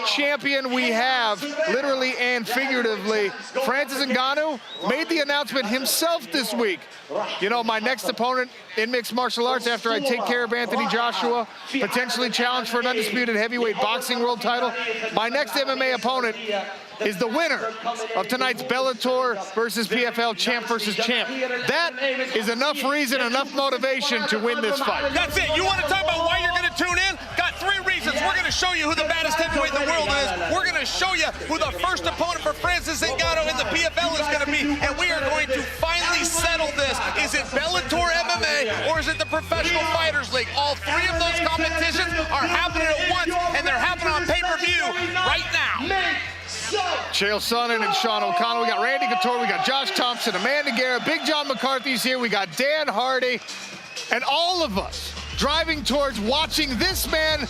champion we have, literally and figuratively. Francis Ngannou made the announcement himself this week. You know, my next opponent in mixed martial arts after I take care of Anthony Joshua, potentially challenge for an undisputed heavyweight boxing world title, my next MMA opponent is the winner of tonight's Bellator versus PFL champ versus champ. That is enough reason, enough motivation to win this fight. That's it. You want to talk about why you're going to tune in? Got 3 reasons. We're going to show you who the baddest heavyweight in the world is. We're going to show you who the first opponent for Francis Ngannou in the PFL is going to be. And we are going to finally settle this. Is it Bellator MMA or is it the Professional Fighters League? All 3 of those competitions are happening at once, and they're happening on pay-per-view right now. Chael Sonnen and Sean O'Connell. We got Randy Couture, we got Josh Thompson, Amanda Guerra, Big John McCarthy's here, we got Dan Hardy, and all of us driving towards watching this man,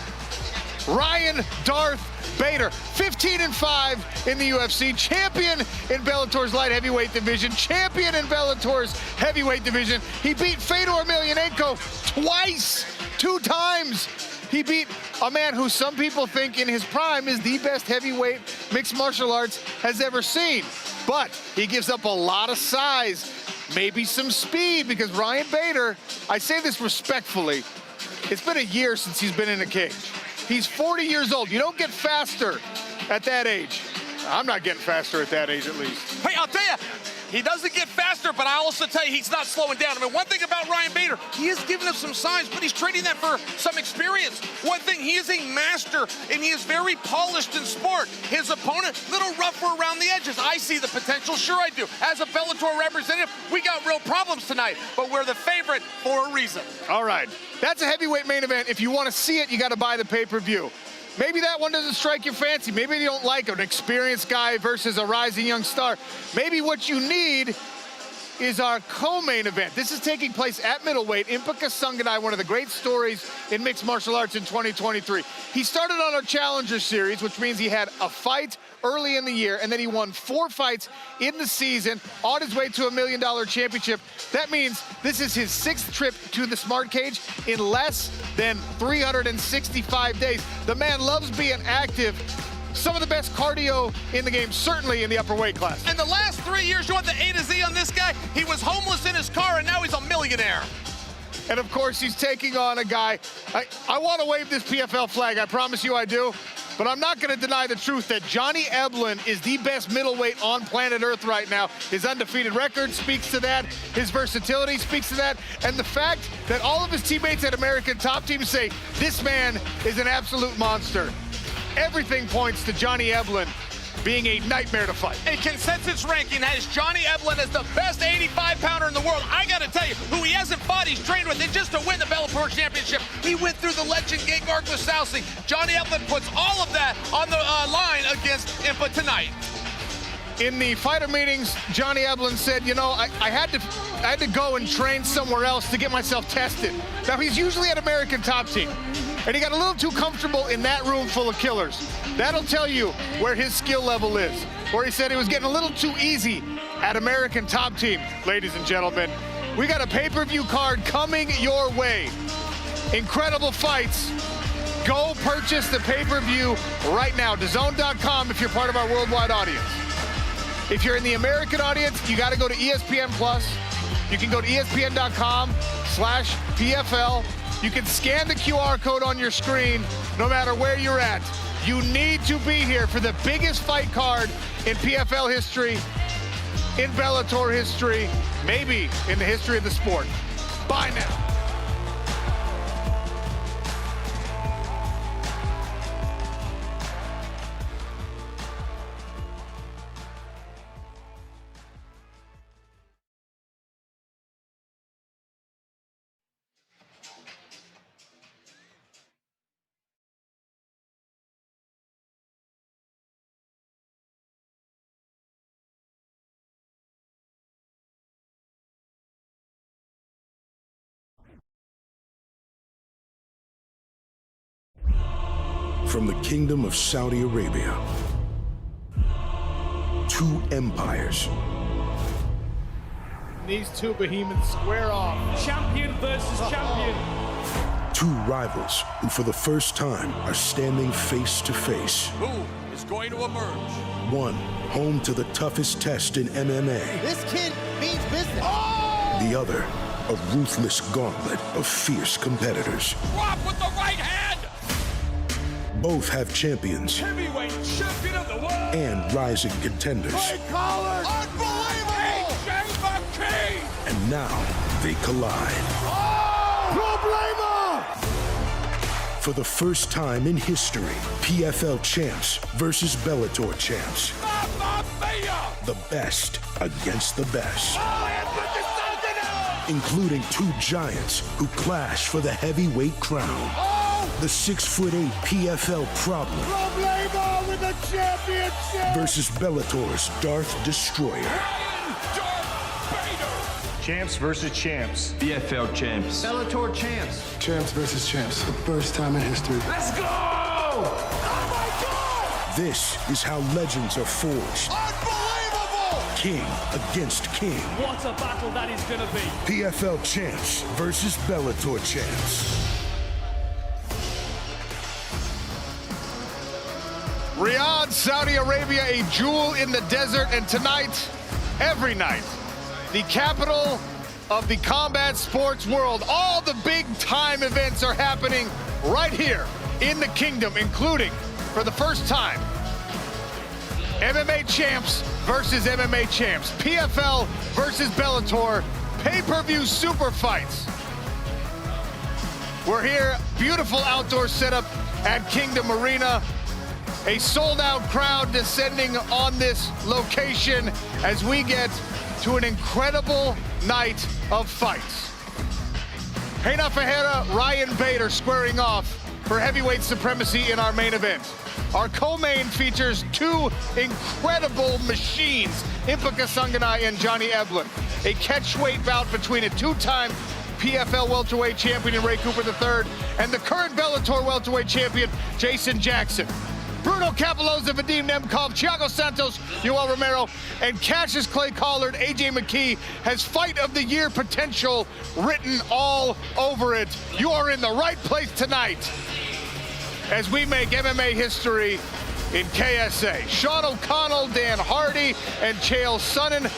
Ryan Darth Bader, 15-5 in the UFC, champion in Bellator's light heavyweight division, champion in Bellator's heavyweight division. He beat Fedor Emelianenko twice, 2 times. He beat a man who some people think in his prime is the best heavyweight mixed martial arts has ever seen. But he gives up a lot of size, maybe some speed, because Ryan Bader, I say this respectfully, it's been a year since he's been in a cage. He's 40 years old. You don't get faster at that age. I'm not getting faster at that age, at least. Hey, I'll tell you, he doesn't get faster, but I also tell you he's not slowing down. I mean, one thing about Ryan Bader, he is giving us some signs, but he's trading that for some experience. One thing, he is a master, and he is very polished in sport. His opponent, a little rougher around the edges. I see the potential, sure I do. As a Bellator representative, we got real problems tonight, but we're the favorite for a reason. All right, that's a heavyweight main event. If you want to see it, you got to buy the pay-per-view. Maybe that one doesn't strike your fancy. Maybe you don't like an experienced guy versus a rising young star. Maybe what you need is our co-main event. This is taking place at middleweight. Impa Kasunganai, one of the great stories in mixed martial arts in 2023. He started on a Challenger Series, which means he had a fight early in the year, and then he won 4 fights in the season on his way to $1 million championship. That means this is his 6th trip to the Smart Cage in less than 365 days. The man loves being active. Some of the best cardio in the game, certainly in the upper weight class. In the last 3 years, you want the A to Z on this guy? He was homeless in his car, and now he's a millionaire. And of course, he's taking on a guy. I want to wave this PFL flag, I promise you I do. But I'm not going to deny the truth that Johnny Eblen is the best middleweight on planet Earth right now. His undefeated record speaks to that. His versatility speaks to that. And the fact that all of his teammates at American Top Team say, this man is an absolute monster. Everything points to Johnny Eblen being a nightmare to fight. A consensus ranking has Johnny Eblen as the best 85-pounder in the world. I got to tell you, who he hasn't fought, he's trained with, and just to win the Bellator Championship, he went through the legend Gegard Mousasi. Johnny Eblen puts all of that on the line against Impa tonight. In the fighter meetings, Johnny Eblen said, you know, I had to go and train somewhere else to get myself tested. Now, he's usually at American Top Team, and he got a little too comfortable in that room full of killers. That'll tell you where his skill level is. Where he said he was getting a little too easy at American Top Team, ladies and gentlemen. We got a pay-per-view card coming your way. Incredible fights. Go purchase the pay-per-view right now. DAZN.com if you're part of our worldwide audience. If you're in the American audience, you got to go to ESPN+. You can go to ESPN.com/PFL. You can scan the QR code on your screen no matter where you're at. You need to be here for the biggest fight card in PFL history, in Bellator history, maybe in the history of the sport. Bye now. from the Kingdom of Saudi Arabia. Two empires. These two behemoths square off. Champion versus champion. Two rivals who for the first time are standing face to face. Who is going to emerge? One home to the toughest test in MMA. This kid means business. The other, a ruthless gauntlet of fierce competitors. Drop with the right hand! Both have champions Heavyweight champion of the world! and rising contenders. Collar! Unbelievable! AJ McKee! And now they collide. For the first time in history, PFL champs versus Bellator champs. The best against the best. Including two giants who clash for the heavyweight crown. The 6'8" PFL problem with the championship! versus Bellator's Darth Destroyer. Champs versus champs. PFL champs. Bellator champs. Champs versus champs. The first time in history. Let's go! Oh my God! This is how legends are forged. Unbelievable! King against king. What a battle that is going to be. PFL champs versus Bellator champs. Riyadh, Saudi Arabia, a jewel in the desert, and tonight, every night, the capital of the combat sports world. All the big-time events are happening right here in the kingdom, including, for the first time, MMA champs versus MMA champs, PFL versus Bellator, pay-per-view super fights. We're here, beautiful outdoor setup at Kingdom Arena. A sold-out crowd descending on this location as we get to an incredible night of fights. Reina Ferreira, Ryan Bader squaring off for heavyweight supremacy in our main event. Our co-main features two incredible machines, Impa Kasanganay and Johnny Eblen. A catchweight bout between a two-time PFL welterweight champion Ray Cooper III and the current Bellator welterweight champion Jason Jackson. Bruno Capoloza, Vadim Nemkov, Thiago Santos, Yoel Romero, and Cassius Clay Collard, AJ McKee has Fight of the Year potential written all over it. You are in the right place tonight as we make MMA history in KSA. Sean O'Connell, Dan Hardy, and Chael Sonnen.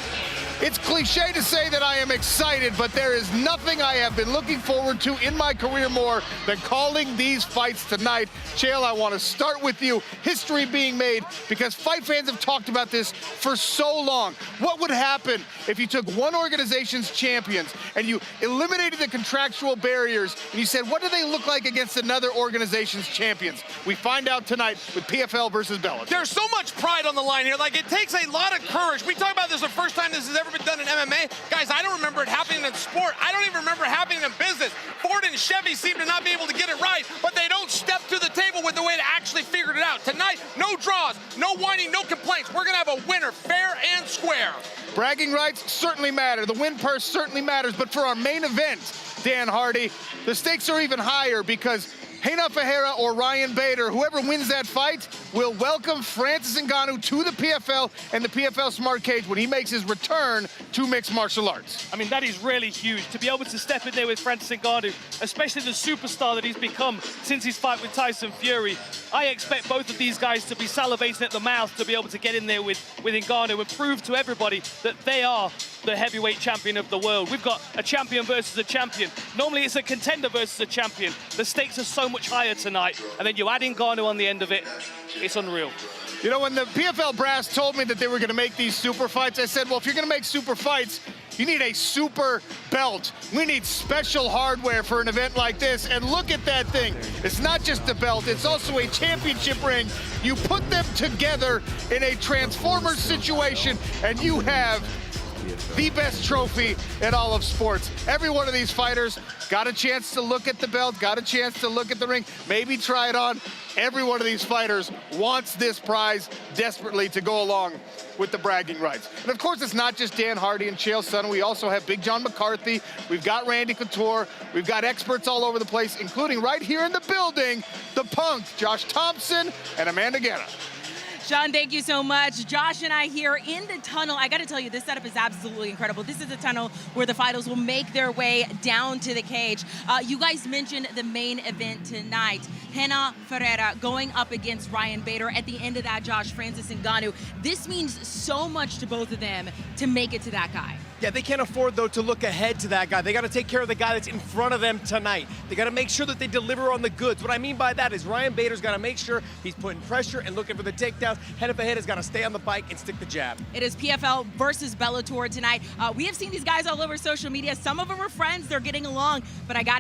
It's cliche to say that I am excited, but there is nothing I have been looking forward to in my career more than calling these fights tonight. Chael, I want to start with you. History being made because fight fans have talked about this for so long. What would happen if you took one organization's champions and you eliminated the contractual barriers and you said, what do they look like against another organization's champions? We find out tonight with PFL versus Bellator. There's so much pride on the line here. Like, it takes a lot of courage. We talk about this the first time this has ever been done in MMA. Guys, I don't remember it happening in sport. I don't even remember it happening in business. Ford and Chevy seem to not be able to get it right, but they don't step to the table with the way to actually figure it out. Tonight, no draws, no whining, no complaints. We're going to have a winner, fair and square. Bragging rights certainly matter. The win purse certainly matters, but for our main event, Dan Hardy, the stakes are even higher because Reina Ferreira or Ryan Bader, whoever wins that fight, will welcome Francis Ngannou to the PFL and the PFL Smart Cage when he makes his return to mixed martial arts. I mean, that is really huge. To be able to step in there with Francis Ngannou, especially the superstar that he's become since his fight with Tyson Fury. I expect both of these guys to be salivating at the mouth to be able to get in there with Ngannou and prove to everybody that they are the heavyweight champion of the world. We've got a champion versus a champion. Normally it's a contender versus a champion. The stakes are so much higher tonight, and then you add Ngannou on the end of it, it's unreal. You know, when the PFL brass told me that they were going to make these super fights, I said, well, if you're going to make super fights, you need a super belt. We need special hardware for an event like this. And look at that thing. It's not just a belt, it's also a championship ring. You put them together in a Transformers situation, and you have the best trophy in all of sports. Every one of these fighters got a chance to look at the belt, got a chance to look at the ring, maybe try it on. Every one of these fighters wants this prize desperately to go along with the bragging rights. And of course, it's not just Dan Hardy and Chael Sonnen. We also have Big John McCarthy. We've got Randy Couture. We've got experts all over the place, including right here in the building, the Punk, Josh Thompson, and Amanda Guerra. Sean, thank you so much. Josh and I here in the tunnel. I got to tell you, this setup is absolutely incredible. This is a tunnel where the fighters will make their way down to the cage. You guys mentioned the main event tonight. Renan Ferreira going up against Ryan Bader. At the end of that, Josh, Francis Ngannou. This means so much to both of them to make it to that guy. Yeah, they can't afford, though, to look ahead to that guy. They got to take care of the guy that's in front of them tonight. They got to make sure that they deliver on the goods. What I mean by that is Ryan Bader's got to make sure he's putting pressure and looking for the takedowns. Head up ahead has got to stay on the bike and stick the jab. It is PFL versus Bellator tonight. We have seen these guys all over social media. Some of them are friends. They're getting along. But I got